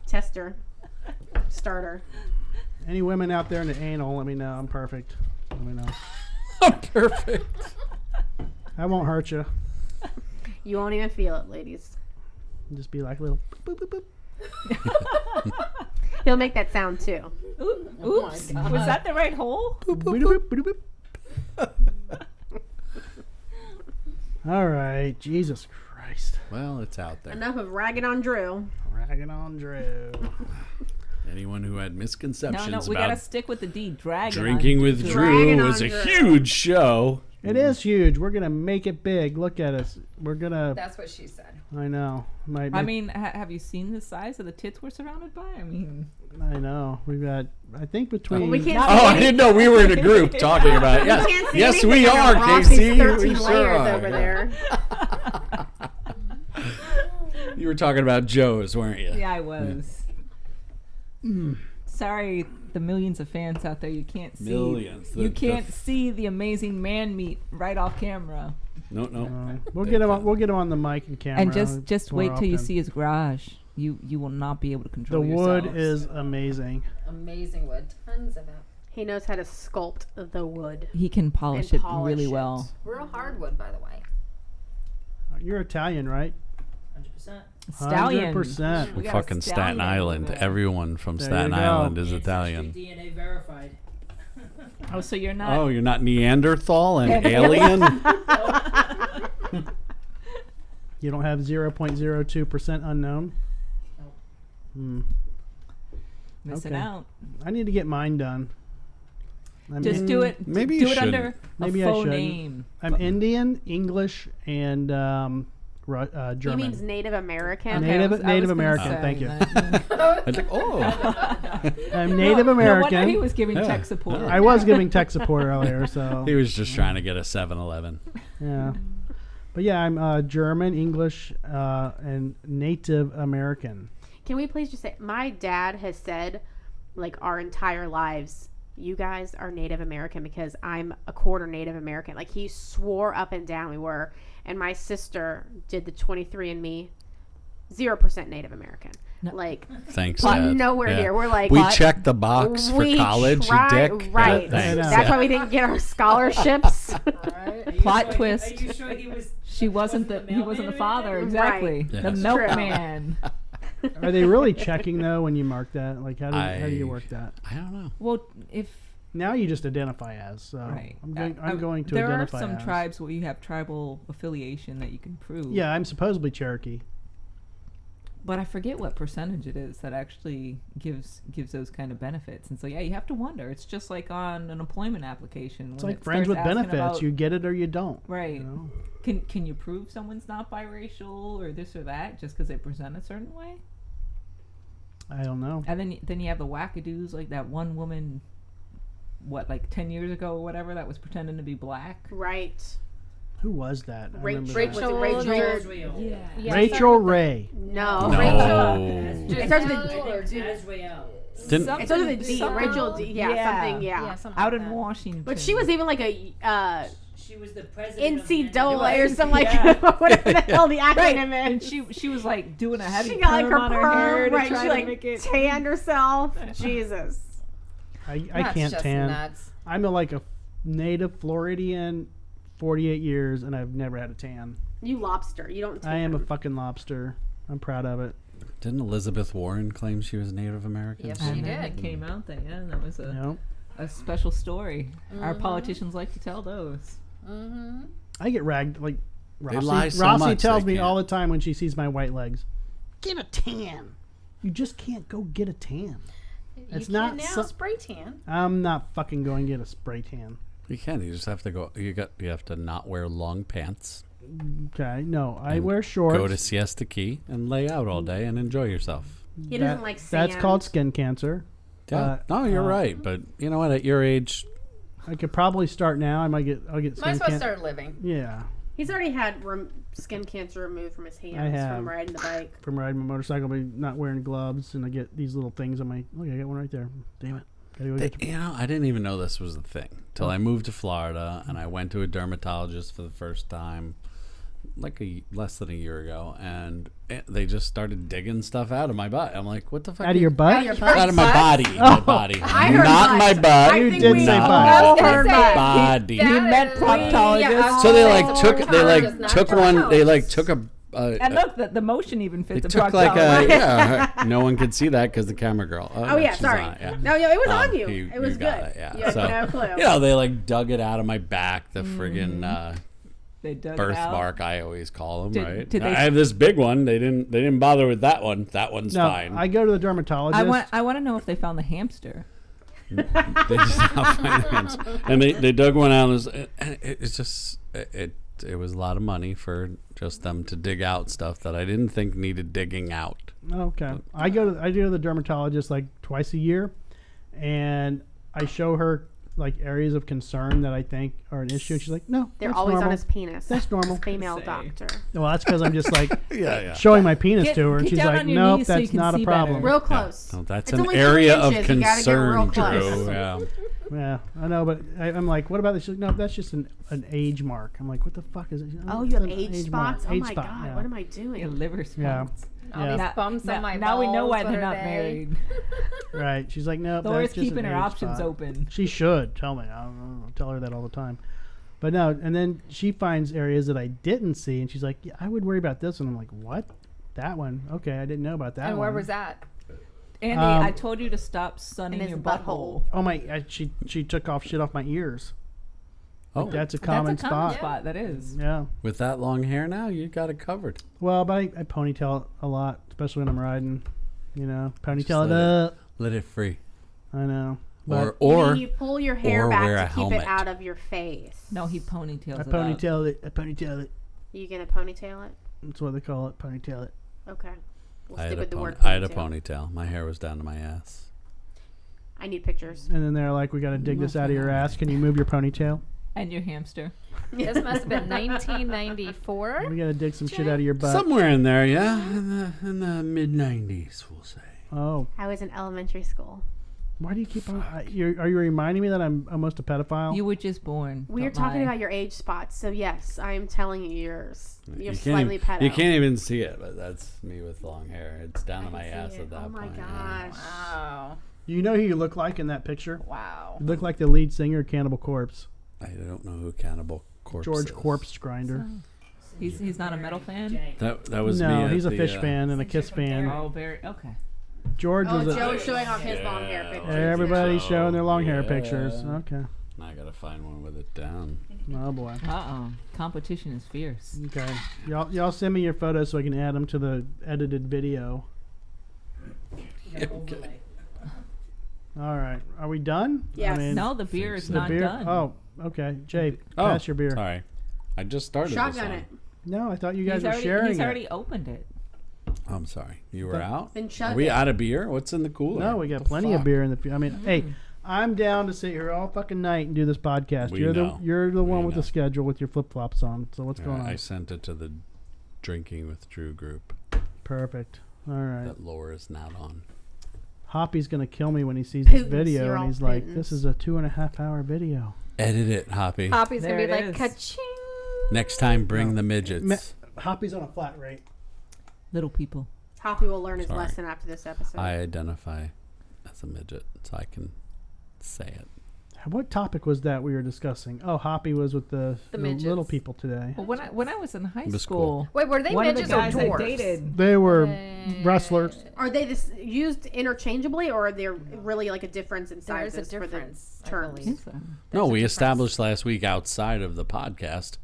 Tester. Starter. Any women out there in the anal, let me know. I'm perfect. Let me know. Perfect. I won't hurt you. You won't even feel it, ladies. Just be like a little. Boop, boop, boop. He'll make that sound too. Oops, was that the right hole? Boop, boop, boop, boop. All right, Jesus Christ. Well, it's out there. Enough of ragging on Drew. Ragging on Drew. Anyone who had No, misconceptions we gotta about stick with the D. Dragon. drinking with Dragging Drew on was a Drew. huge show. It is huge. We're gonna make it big. Look at us. We're gonna. That's what she said. I know. I mean, have you seen the size of the tits we're surrounded by? I mean, I know. We've got. I think between. Well, we can't Not see Oh, I any- didn't know we were in a group talking about it. we Yes, can't see yes, anything we under are, Rossi's Casey. 13 We sure layers are. over there. You were talking about Joe's, weren't you? yeah, I was. Sorry, the millions of fans out there. You can't see. Millions. You can't see the amazing man meat right off camera. No. We'll get him. We'll get him on the mic and camera. And just more wait till you often. see his garage. You will not be able to The control wood yourselves. is amazing. Amazing wood. Tons of it. He knows how to sculpt the wood. He can polish And it polish really it. well. Real hardwood, by the way. You're Italian, right? 100%. Stallion. 100%. We got a Fucking Staten stallion Island. over there. Everyone from There Staten you go. Island is Ancestry Italian. DNA verified. Oh, so you're not. Oh, you're not Neanderthal and alien? You don't have 0.02% unknown. Nope. Hmm. Missing okay. out. I need to get mine done. Just do it. Maybe do you it under Maybe a I faux shouldn't. name. I'm Indian, English, and German. He means Native American. Okay. Native- I was Native gonna American, say thank you. that. I was like, oh. I'm Native No wonder American. he was giving Yeah. tech support. I was giving tech support earlier, so He was just trying to get a 7-Eleven. yeah. But yeah, I'm German, English, and Native American. Can we please just say, my dad has said, like, our entire lives, you guys are Native American because I'm a quarter Native American. Like, he swore up and down we were. And my sister did the 23andMe 0% Native American. No. like Thanks, we're Dad. nowhere Yeah. near. We're like We checked the box for we college, tried- you dick. right. Yeah, thanks. That's That's why we didn't get our scholarships. Right? Are you Plot sure twist. Are you sure he was? She wasn't the. He wasn't the father. Exactly. Yeah, The that's milkman. Are they really checking though when you mark that? Like how do you work that? I don't know. Well, if Now you just identify as. So right, I'm going to there identify are some as. tribes where you have tribal affiliation that you can prove. Yeah, I'm supposedly Cherokee. But I forget what percentage it is that actually gives those kind of benefits. And so yeah, you have to wonder. It's just like on an employment application. It's when like it friends starts with asking benefits. about- You get it or you don't. right. You know? Can you prove someone's not biracial or this or that just because they present a certain way? I don't know. And then you have the wackadoos like that one woman, what, like 10 years ago or whatever, that was pretending to be black. right. Who was that? I remember Rachel. that. Was it Rachel? Israel. Yeah, Rachel Ray. No. No. Rachel. It starts with I a think Azrael. Didn't, It starts with a D. Rachel D. Yeah, something. Yeah. something Out like in that. Washington. But she was even like a She was the president. of the NCAA or something like Yeah. whatever the hell the right. acronym And is. she was like doing a heavy She got like perm her on her hair perm, to right? try She to like make it. tanned herself. Jesus. I That's can't just tan. nuts. I'm like a native Floridian, 48 years, and I've never had a tan. You lobster. You don't. I am a tan. fucking lobster. I'm proud of it. didn't Elizabeth Warren claim she was Native American? Yes, too? she And then did. it came out that that was You know, a special story. Our politicians like to tell those. Mm-hmm. I get ragged like Rossi. lie so Rossi much tells they me can't. all the time when she sees my white legs, get a tan. You just can't go get a tan. It's you not can now so- spray tan. I'm not fucking going to get a spray tan. You can. You just have to go. You have to not wear long pants. Okay, no, I And wear shorts. Go to Siesta Key and lay out all day and enjoy yourself. He doesn't like That's sand. called skin cancer. Yeah. No, you're right. But you know what? At your age, I could probably start now. I'll get Might skin as well cancer. start living. Yeah, He's already had skin cancer removed from his hands have. from riding the bike. from riding my motorcycle, but not wearing gloves, and I get these little things on my. Look, I got one right there. Damn it! Gotta go get the- you know, I didn't even know this was a thing till I moved to Florida and I went to a dermatologist for the first time, like less than a year ago, and they just started digging stuff out of my butt. I'm like, what the fuck? Out of your butt? Out of my body. My body. I heard Not butt. my butt. I You think did we say all butt. heard butt. Body. He meant proctologist. So they Oh, like took one. They like took a. And look, the motion even They fit the took like a proctologist. yeah. No one could see that because the camera girl. Oh yeah, she's sorry. on it, yeah. No, it was on you. You- It was you good. got it, yeah. You had So, no clue. You know, they like dug it out of my back. The friggin' They dug it out. birthmark, I always call them. Did- Right? did they- I have this big one. They didn't bother with that one. That one's No, fine. I go to the dermatologist. I want to know if they found the hamster. They just not find hands. And they dug one out. And it's just it was a lot of money for just them to dig out stuff that I didn't think needed digging out. Okay. I go to the dermatologist like twice a year, and I show her like areas of concern that I think are an issue. And she's like, "No, They're that's always normal." on his penis. That's normal. Female Say. doctor. Well, that's because I'm just like Yeah. showing my penis Get- to her, and get she's down like, on your "Nope, knees so you that's can not a see problem." Real close. No, that's It's an only 2 area of inches. You gotta get real concern, close. Drew. Yeah. Yeah, I know, but I'm like, "What about this?" She's like, "No, that's just an age mark." I'm like, "What the fuck is it?" Oh, "It's you have an age mark." spots? Oh Age my spot, god, yeah. what am I Your doing? liver Yeah. spots. All Yeah. these bumps Now, on my now we know balls, why what they're are not they? married. Right. She's like, "No, Laura's that's just keeping an her age options spot." open. She should tell me. I'll tell her that all the time. But no, and then she finds areas that I didn't see, and she's like, "Yeah, I would worry about this," and I'm like, "What? That one? Okay, I didn't know about that And one." where was that? Andy, Um, I told you to stop sunning his your butthole. butthole. Oh my! She took off shit off my ears. Oh, That's a common That's a common spot. spot. That is. Yeah. with that long hair now, you got it covered. Well, but I ponytail it a lot, especially when I'm riding. You know, ponytail it let up. Let it free. I know. But Or you pull your hair or back wear to a keep helmet. it out of your face. No, he ponytails I it up. ponytail it. I ponytail it. You gonna ponytail it? That's what they call it. Ponytail it. Okay. We'll I stick had, with the word I had a ponytail. ponytail. My hair was down to my ass. I need pictures. And then they're like, "We got to dig this out of your ass. Can you move your ponytail? And your hamster. This must have been 1994. We got to dig some shit out of your butt." Somewhere in there, yeah, in the mid '90s, we'll say. Oh, I was in elementary school. Why do you keep on? Are you reminding me that I'm almost a pedophile? You were just born. We are Don't talking lie. about your age spots, so yes, I am telling you yours. You're You can't slightly even- pedo. You can't even see it, but that's me with long hair. It's down to I my can ass see it. at that Oh my point. yeah. gosh. Wow. You know who you look like in that picture? Wow. You look like the lead singer of Cannibal Corpse, I don't know who Cannibal Corpse George is. Corpse Grinder. He's not a metal fan. Jay. That was me. No, at he's a the, Fish fan and a Kiss fan. Oh, very okay. George Oh, was Joe a. is showing off his long hair Yeah. pictures. Everybody's Yeah. showing their long hair Yeah. pictures. Okay. I gotta find one with it down. Oh boy. Competition is fierce. Okay. Y'all send me your photos so I can add them to the edited video. You got overlay. All right. Are we done? Yes. No, the beer is the not beer. done. Oh, okay. Jay, pass your beer. Sorry. I just started Shotgun this it. No, I thought you guys he's were already, sharing he's it. already opened it. I'm sorry. You were But- out? Then shut Are we it. out of beer? What's in the cooler? No, we got What the plenty of fuck? beer in the. I mean, hey, I'm down to sit here all fucking night and do this podcast. We you're know. you're the one We with know. the schedule with your flip flops on. So what's going on? I sent it to the Drinking with Drew group Perfect. All right. that Laura's not on. Hoppy's gonna kill me when he sees this Putin's, video you're and all he's like, Putin's. "This is a 2.5 hour video." Edit it, Hoppy. Poppy's There gonna be it like, is. ka-ching. Next time, bring the midgets. Hoppy's on a flat rate. Little people. Hoppy will learn his Sorry. lesson after this episode. I identify as a midget, so I can say it. What topic was that we were discussing? Oh, Hoppy was with the midgets. little people today. Well, when I was in high It was school, Wait, were they one of the midgets or guys I dwarfs? dated. They were wrestlers. Are they used interchangeably, or are there really like a difference in There is sizes a for the difference, I terms? believe. So, No, There's a we difference. established last week outside of the podcast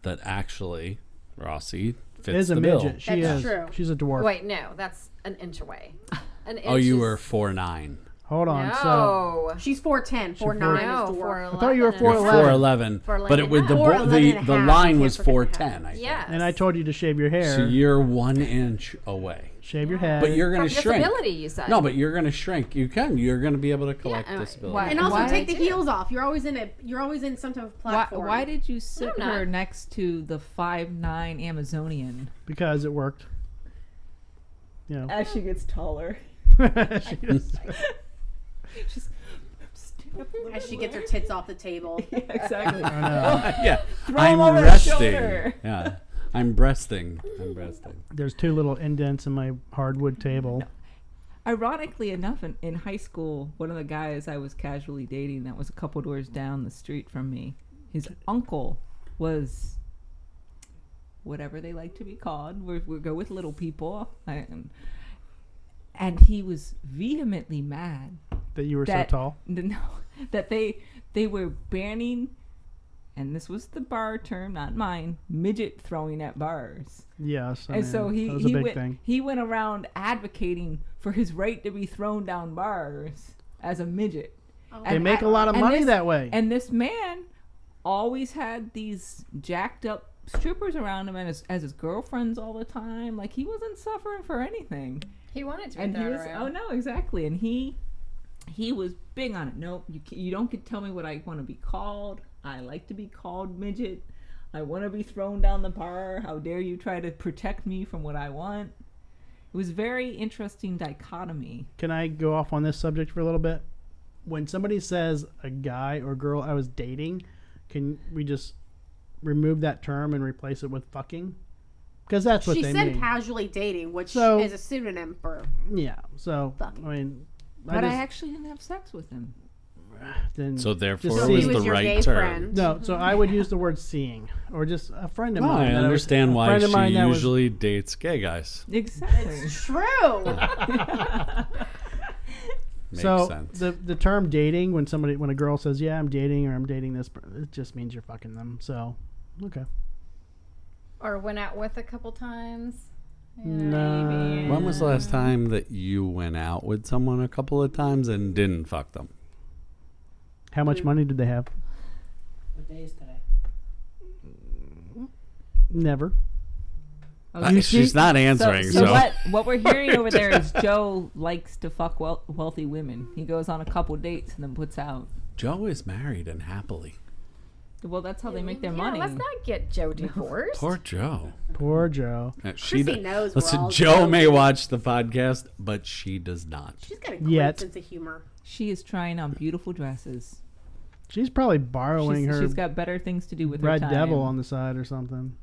that actually Rossi fits Is a the bill. midget. She That's is. true. She's a dwarf. Wait, no, that's an inch away. An inch Oh, you is- were 4'9". Hold on. So No. She's 4'10", 4'9" No, is dwarf. I thought you were 4'11", 4'11 but it would the and a bo- half. the 4'11 the and a line half. was Can't forget 4'10". I think. Yes. and I told you to shave your hair, So you're 1 inch away, shave your head. but you're going From to shrink. disability, you said. No, but you're going to shrink. You can. You're going to be able to collect Yeah, disability. why- And also Why take the did you? heels off. You're always in some type of why, platform. why did you sit I'm not. her next to the 5'9" Amazonian? because it worked. You know. As she gets taller. She just- She's As she gets her tits off the table. exactly. I know. Yeah, Throw I'm him over the resting. shoulder. Yeah, I'm breasting. I'm breasting. There's 2 little indents in my hardwood table. Ironically enough, in high school, one of the guys I was casually dating that was a couple doors down the street from me, his uncle was whatever they like to be called. We go with little people. And he was vehemently mad That you were that, so tall. No, that they were banning, and this was the bar term, not mine, midget throwing at bars. Yes. I And mean, so that was a big thing. he went around advocating for his right to be thrown down bars as a midget. They make a lot of money that way. And this man always had these jacked up strippers around him and as his girlfriends all the time. Like, he wasn't suffering for anything. He wanted to be And he thrown was, around. oh no, exactly. And he was big on it. Nope, you don't get to tell me what I want to be called. I like to be called midget. I want to be thrown down the bar. How dare you try to protect me from what I want? It was very interesting dichotomy. Can I go off on this subject for a little bit? When somebody says a guy or girl I was dating, can we just remove that term and replace it with fucking? Because that's what She they said mean. casually dating, which So- is a pseudonym for Yeah. So Fucking. I mean, But I actually didn't have sex with him. then So therefore, Just it see- was He the was your right gay term. friend. no. So I would use the word seeing, or just a friend of No, mine. I that was- understand a why friend of she mine that was- usually dates gay guys. Exactly. true. Makes so sense. the term dating, when a girl says, "Yeah, I'm dating," or "I'm dating this," it just means you're fucking them. So, okay. Or went out with a couple times. Yeah, No. maybe. When was the last time that you went out with someone a couple of times and didn't fuck them? How much money did they have? What day is today? Never. She's not answering, so. What we're hearing over there is Joe likes to fuck wealthy women. He goes on a couple dates and then puts out. Joe is married and happily. Well, that's how they make their Yeah, money. let's not get Joe divorced. Poor Joe. Poor Joe. Chrissy knows we're Listen, all Joe may joking. watch the podcast, but she does not. She's got a great Yet. sense of humor. She is trying on beautiful dresses. She's probably borrowing her She's got better things to do with her Red time. Devil on the side or something.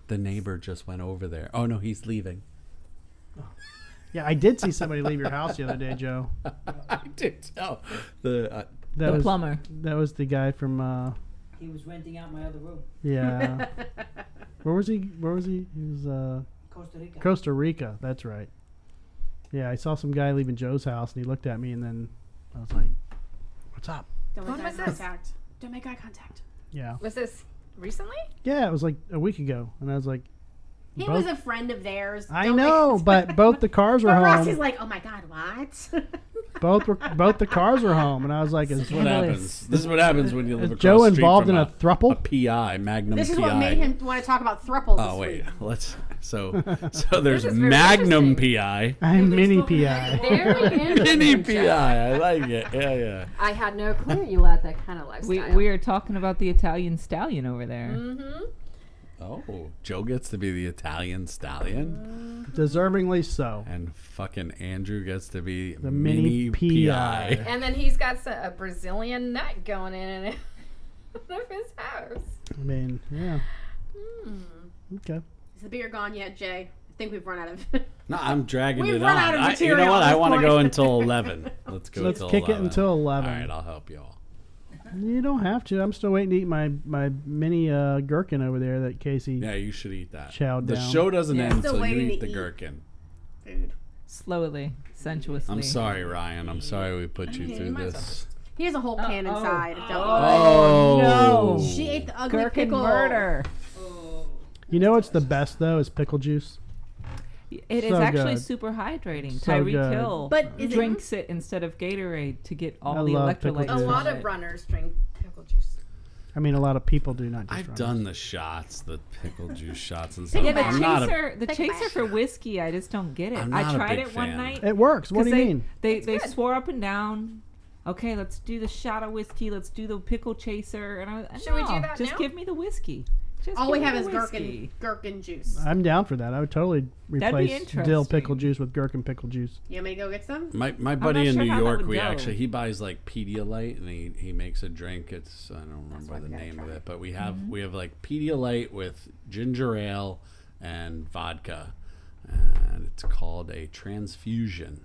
The neighbor just went over there. Oh no, he's leaving. Yeah, I did see somebody leave your house the other day, Joe. I did tell the. That The was plumber. That was the guy from. He was renting out my other room. Yeah. Where was he? He was Costa Rica. Costa Rica. That's right. Yeah, I saw some guy leaving Joe's house, and he looked at me, and then I was like, "What's up?" Don't When make eye was this? contact. Don't make eye contact. Yeah. Was this recently? Yeah, it was like a week ago, and I was like, He both- was a friend of theirs. I Don't know, make- but both the cars were But home. Roxy's like, oh my god, what? both the cars were home, and I was like, "Is This is what happens. This is what happens when you live across Joe the street involved from in a thruple?" a PI, Magnum This is PI. what made him want to talk about thruples. Oh this wait, week. let's. So there's is very Magnum interesting. PI, I'm mini PI." Very mini interesting. PI. I like it. Yeah, yeah. I had no clue you led that kind of lifestyle. We are talking about the Italian stallion over there. Mm-hmm. Oh, Joe gets to be the Italian stallion, Deservingly so. and fucking Andrew gets to be The mini PI. And then he's got a Brazilian nut going in and out of his house. I mean, yeah. Okay. Is the beer gone yet, Jay? I think we've run out of. No, I'm dragging We've it run on. out of You know material what? at I this want to point. go until 11. Let's go Let's until kick 11. it until 11. All right, I'll help you all. You don't have to. I'm still waiting to eat my mini gherkin over there that Casey. Yeah, you should eat that. Chowed the down. show doesn't Yeah, end still until you waiting eat to the eat. gherkin. Food. Slowly, sensuously. I'm sorry, Ryan. I'm sorry we put you through might as this. He has a whole can inside. Don't Oh, no. She ate the ugly Gherkin pickle. murder. You know what's the best though is pickle juice. It is So actually good. super hydrating. So Tyreek good. Hill But is it- drinks it instead of Gatorade to get all I the love pickle electrolytes. A juice. lot from of it. runners drink pickle juice. I mean, a lot of people do not. Just I've runners. done the shots, the pickle juice shots and stuff. Yeah, the I'm not a, chaser, the Take chaser back. for whiskey, I just don't get it. I'm I not a tried big it one fan. night. It works. What do you 'cause mean? They swore up and down. Okay, let's do the shot of whiskey. Let's do the pickle chaser. And I was, Should we do no, that just now? give me the whiskey. Just All give we me have the is whiskey. gherkin juice. I'm down for that. I would totally replace dill interesting. pickle juice with gherkin pickle juice. You want me to go get some? my not buddy in sure New how that York. would We go. actually he buys like Pedialyte and he makes a drink. It's I don't remember why the we gotta name try of it. it, but we have like Pedialyte with ginger ale and vodka, and it's called a transfusion.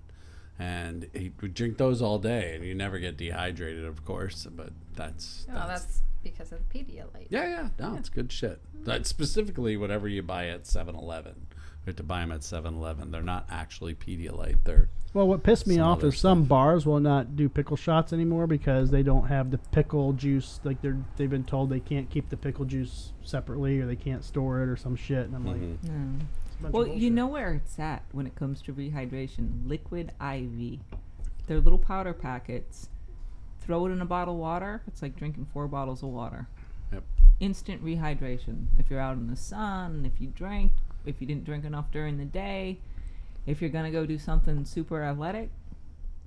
And he would drink those all day, and you never get dehydrated, of course. But that's That's because of the Pedialyte. yeah. No, it's good shit. That's specifically whatever you buy at 7-Eleven. You have to buy them at 7-Eleven. They're not actually Pedialyte. They're Well, what pissed me Some off other is some bars will not do pickle shots anymore because they don't have the pickle juice. Like they've been told they can't keep the pickle juice separately or they can't store it or some shit. And I'm like, Mhm. it's No. a bunch Well, of you bullshit. know where it's at when it comes to rehydration. Liquid IV. They're little powder packets. Throw it in a bottle of water. It's like drinking 4 bottles of water. Yep. Instant rehydration. If you're out in the sun, if you didn't drink enough during the day, if you're gonna go do something super athletic,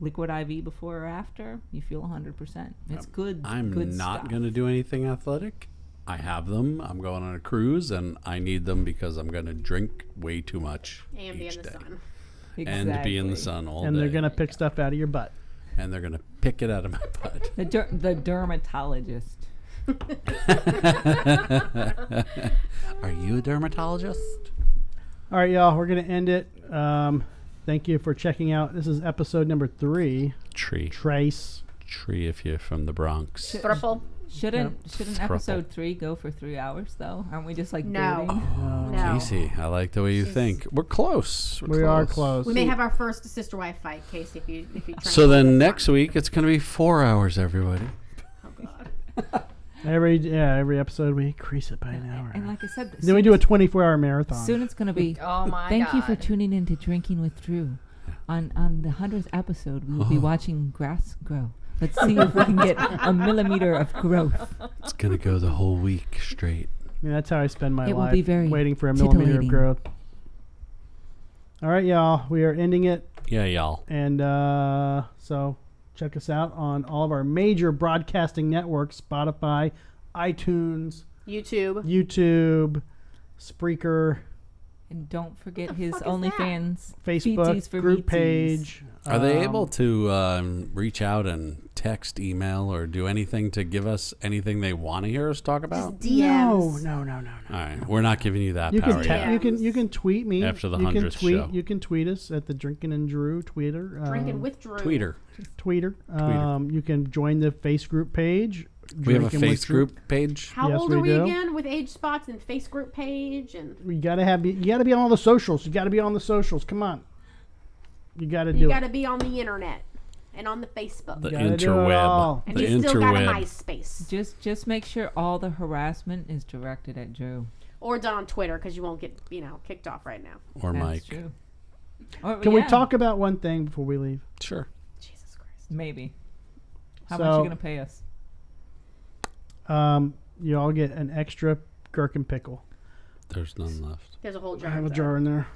liquid IV before or after, you feel 100%. It's good. I'm good not stuff. going to do anything athletic. I have them. I'm going on a cruise, and I need them because I'm going to drink way too much And be each in the day. sun. And be in the Exactly. sun all And day. they're gonna pick stuff out of your butt. And they're going to pick it out of my butt. The dermatologist. Are you a dermatologist? All right, y'all, we're gonna end it. Thank you for checking out. This is episode number 3. Tree. Trace. Tree if you're from the Bronx. Thruple. Shouldn't Thruple. episode 3 go for 3 hours though? Aren't we just like No. building? No. Casey, I like the way you think. We're close. We are close. We may have our first sister-wife fight, Casey, if you try. So then next week, it's going to be 4 hours, everybody. Oh God. Every episode we increase it by an hour. And like I said, Then we do a 24-hour marathon. soon it's gonna be. Oh my Thank you for God. tuning in to Drinking with Drew. On the 100th episode, we will be watching grass grow. Let's see if we can get a millimeter of growth. It's going to go the whole week straight. I mean, that's how I spend my It will life, be very waiting for a millimeter of titillating. growth. All right, y'all. We are ending it. Yeah, y'all. And so check us out on all of our major broadcasting networks, Spotify, iTunes, YouTube. YouTube, Spreaker, And don't forget the his fuck is that? OnlyFans Facebook feeties for group meaties. page. Are they able to reach out and text, email, or do anything to give us anything they want to hear us talk about? Just DMs. No. All right, we're not giving you that You power can yet. you can tweet me After the you can 100th tweet show. You can tweet us at the Drinking and Drew Twitter. Drinking with Drew. Tweeter. You can join the face group page. We have a Drinking with face Drew. group page. How Yes, old we are we do. again with age spots and face group page and You gotta be on all the socials. You gotta be on the socials. Come on. You gotta do you it. got to be on the internet and on the Facebook. The Gotta do it all. interweb. and The you still got a interweb. MySpace Just make sure all the harassment is directed at Drew. or done on Twitter because you won't get kicked off right now. Or That's Mike. true. Or, Can we yeah, talk about one thing before we leave? Sure. Jesus Christ. Maybe. How So- much you gonna pay us? You all get an extra gherkin pickle. There's none left. There's a whole jar. I have a of jar them. in there.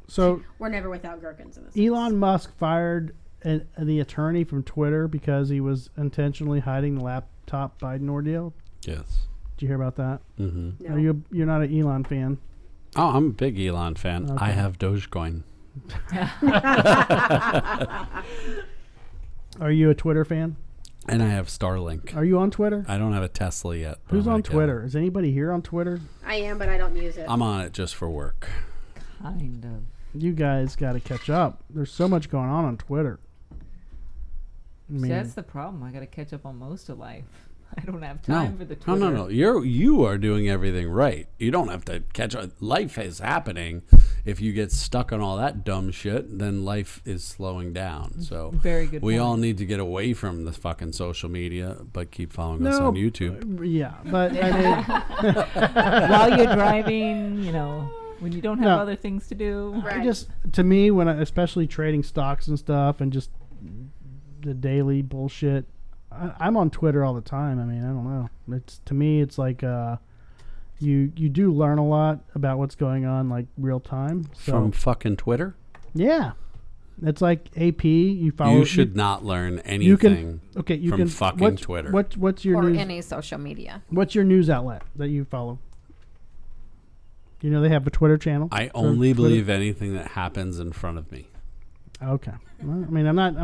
So We're never without gherkins in this. Elon Musk fired the attorney from Twitter because he was intentionally hiding the laptop Biden ordeal. Yes. Did you hear about that? Mm-hmm. No. You're not an Elon fan? Oh, I'm a big Elon fan. Okay. I have Dogecoin. Are you a Twitter fan? And I have Starlink. Are you on Twitter? I don't have a Tesla yet. but Who's I'm on gonna get Twitter? Is anybody here on Twitter? I am, but I don't use it. it. I'm on it just for work. Kind of. You guys got to catch up. There's so much going on Twitter. I See, mean, that's the problem. I gotta catch up on most of life. I don't have No, time for the Twitter. no. You are doing everything right. You don't have to catch up. Life is happening. If you get stuck on all that dumb shit, then life is slowing down. So Very good we point. all need to get away from the fucking social media, but keep following us on YouTube. Yeah, but I mean, While you're driving, when you don't have No. other things to do. Right. I just to me when especially trading stocks and stuff and just the daily bullshit. I'm on Twitter all the time. I mean, I don't know. It's to me, it's like you do learn a lot about what's going on like real time. So From fucking Twitter? yeah, it's like AP. You follow. You should not learn You can anything okay. You from can fucking Twitter. What's your or news? any social media. What's your news outlet that you follow? You know they have a Twitter channel. I for only Twitter? believe anything that happens in front of me. Okay. Well, I mean, I'm not.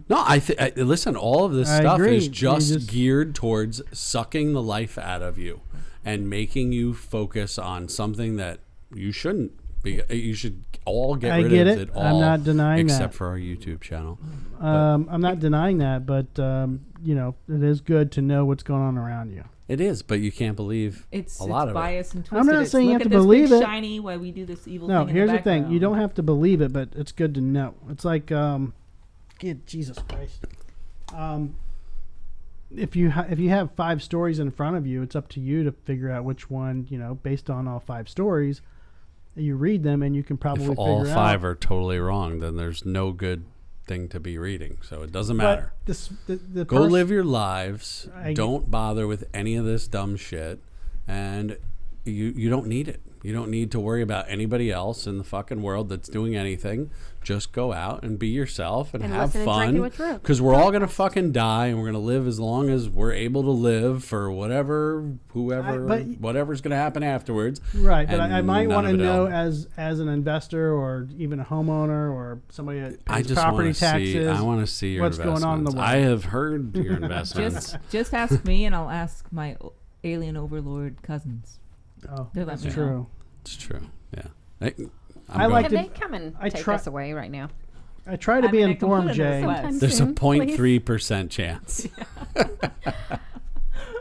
No, listen, all of this I stuff agree. is You just just- geared towards sucking the life out of you and making you focus on something that you shouldn't be. You should all get I rid get of it. it I'm all, not denying except that. for our YouTube channel. I'm not denying that, but it is good to know what's going on around you. It is, but you can't believe It's a lot of it. biased and twisted. I'm not It's, saying you look have at to this believe big it. shiny while we do this evil No, thing here's in the thing. You background. don't have to believe it, but it's good to know. It's like, Jesus Christ. If you have 5 stories in front of you, it's up to you to figure out which one, based on all 5 stories, you read them and you can probably If all figure 5 out. are totally wrong, then there's no good thing to be reading. So it doesn't But matter. the Go live your lives. I- Don't bother with any of this dumb shit. And you don't need it. You don't need to worry about anybody else in the fucking world that's doing anything. Just go out and be yourself and have listen and Drinking fun. with Drew. Because we're all going to fucking die and we're going to live as long as we're able to live for whatever's going to happen afterwards. Right, but I And might none want to of it know else. as an investor or even a homeowner or somebody that I pays just property want to taxes. see. I want to see your what's going on in the investments. world. I have heard your investments. Just ask me, and I'll ask my alien overlord cousins. Oh, They'll let that's me know. true. It's true. Yeah. I like Can to- they come and I take try- us away right now? I try to be I can put informed, it in a Jay. request. Sometime There's a soon, please. 0.3% chance.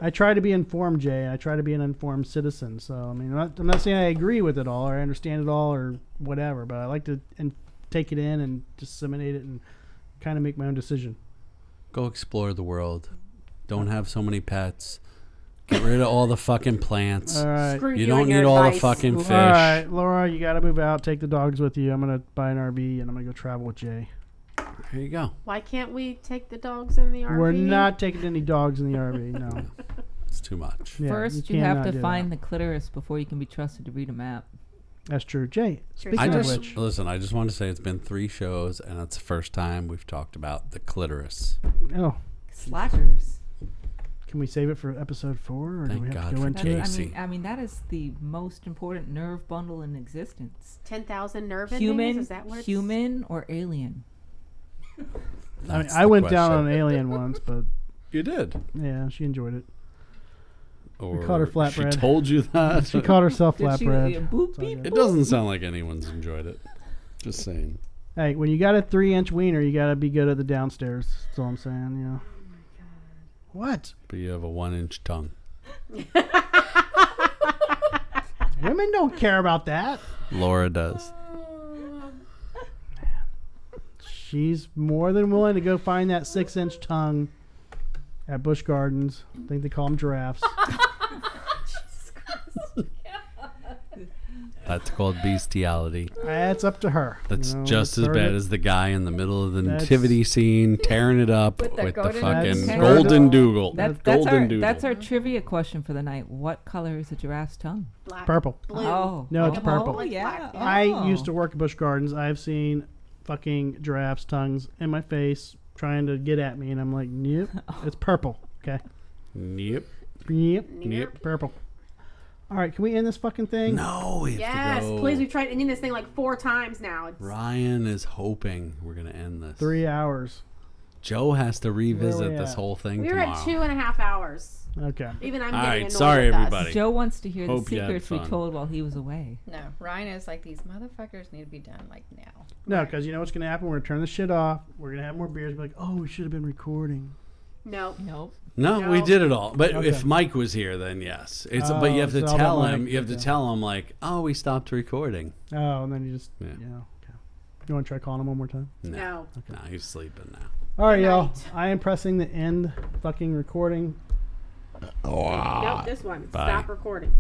I try to be informed, Jay. I try to be an informed citizen. So I mean, I'm not saying I agree with it all or I understand it all or whatever, but I like to take it in and disseminate it and kind of make my own decision. Go explore the world. Don't have so many pets. Get rid of all the fucking plants. All right. Screw You you and don't your need all the advice. fucking fish. All right, Laura, you got to move out. Take the dogs with you. I'm gonna buy an RV and I'm gonna go travel with Jay. Here you go. Why can't we take the dogs in the RV? We're not taking any dogs in the RV. No. It's too much. Yeah, First, you cannot have to do find that. the clitoris before you can be trusted to read a map. That's true, Jay. True. Speaking I of just which, listen. I just want to say it's been 3 shows, and it's the first time we've talked about the clitoris. oh, Slackers. Can we save it for episode 4, or do Thank we have God to go for into it? Casey. I mean, that is the most important nerve bundle in existence. 10,000 nerve endings? Human, Is that what it's... human, or alien? I mean, That's I the went down question. on Alien once, but You did. yeah, she enjoyed it. Or called her flatbread. She told you that. She called herself Did she, flatbread. boop, That's all beep, good. It doesn't sound like anyone's enjoyed it. Just saying. Hey, when you got a 3-inch wiener, you got to be good at the downstairs. That's all I'm saying. You know. What? But you have a 1-inch tongue. Women don't care about that. Laura does. She's more than willing to go find that 6-inch tongue at Busch Gardens. I think they call them giraffes. That's called bestiality. That's up to her. That's You know, just it's as her bad to- as the guy in the middle of the That's- nativity scene tearing it up With the with the golden- fucking That's- golden doodle. That's golden our doodle. that's our trivia question for the night. What color is a giraffe's tongue? Black, Purple. blue. Oh, No, it's oh, purple. Oh, Like yeah. black. I Oh. used to work at Busch Gardens. I've seen fucking giraffes' tongues in my face trying to get at me, and I'm like, nope, it's purple. Okay. Yep. Yep. Yep. Purple. All right, can we end this fucking thing? No, we have Yes, to go. please. We've tried ending this thing like 4 times now. It's, Ryan is hoping we're going to end this. 3 hours. Joe has to Where we revisit this at? whole thing we were tomorrow. at 2.5 hours. Okay. Even I'm All getting right, annoyed sorry, with us. everybody. Joe wants to hear Hope the you had secrets we fun. told while he was away. No, Ryan is like, these motherfuckers need to be done like now. No, because you know what's going to happen? We're going to turn this shit off. We're going to have more beers. Be like, oh, we should have been recording. No. Nope. No, we No. did it all. But Okay. if Mike was here, then yes. It's Oh, but you have to it's all tell about him. Mike. You have to Okay. tell him like, oh, we stopped recording. Oh, and then you just, Yeah. yeah. Okay. You want to try calling him one more time? No. No, he's sleeping now. All right, Good y'all. night. I am pressing the end fucking recording. Nope, this one. Bye. Stop recording.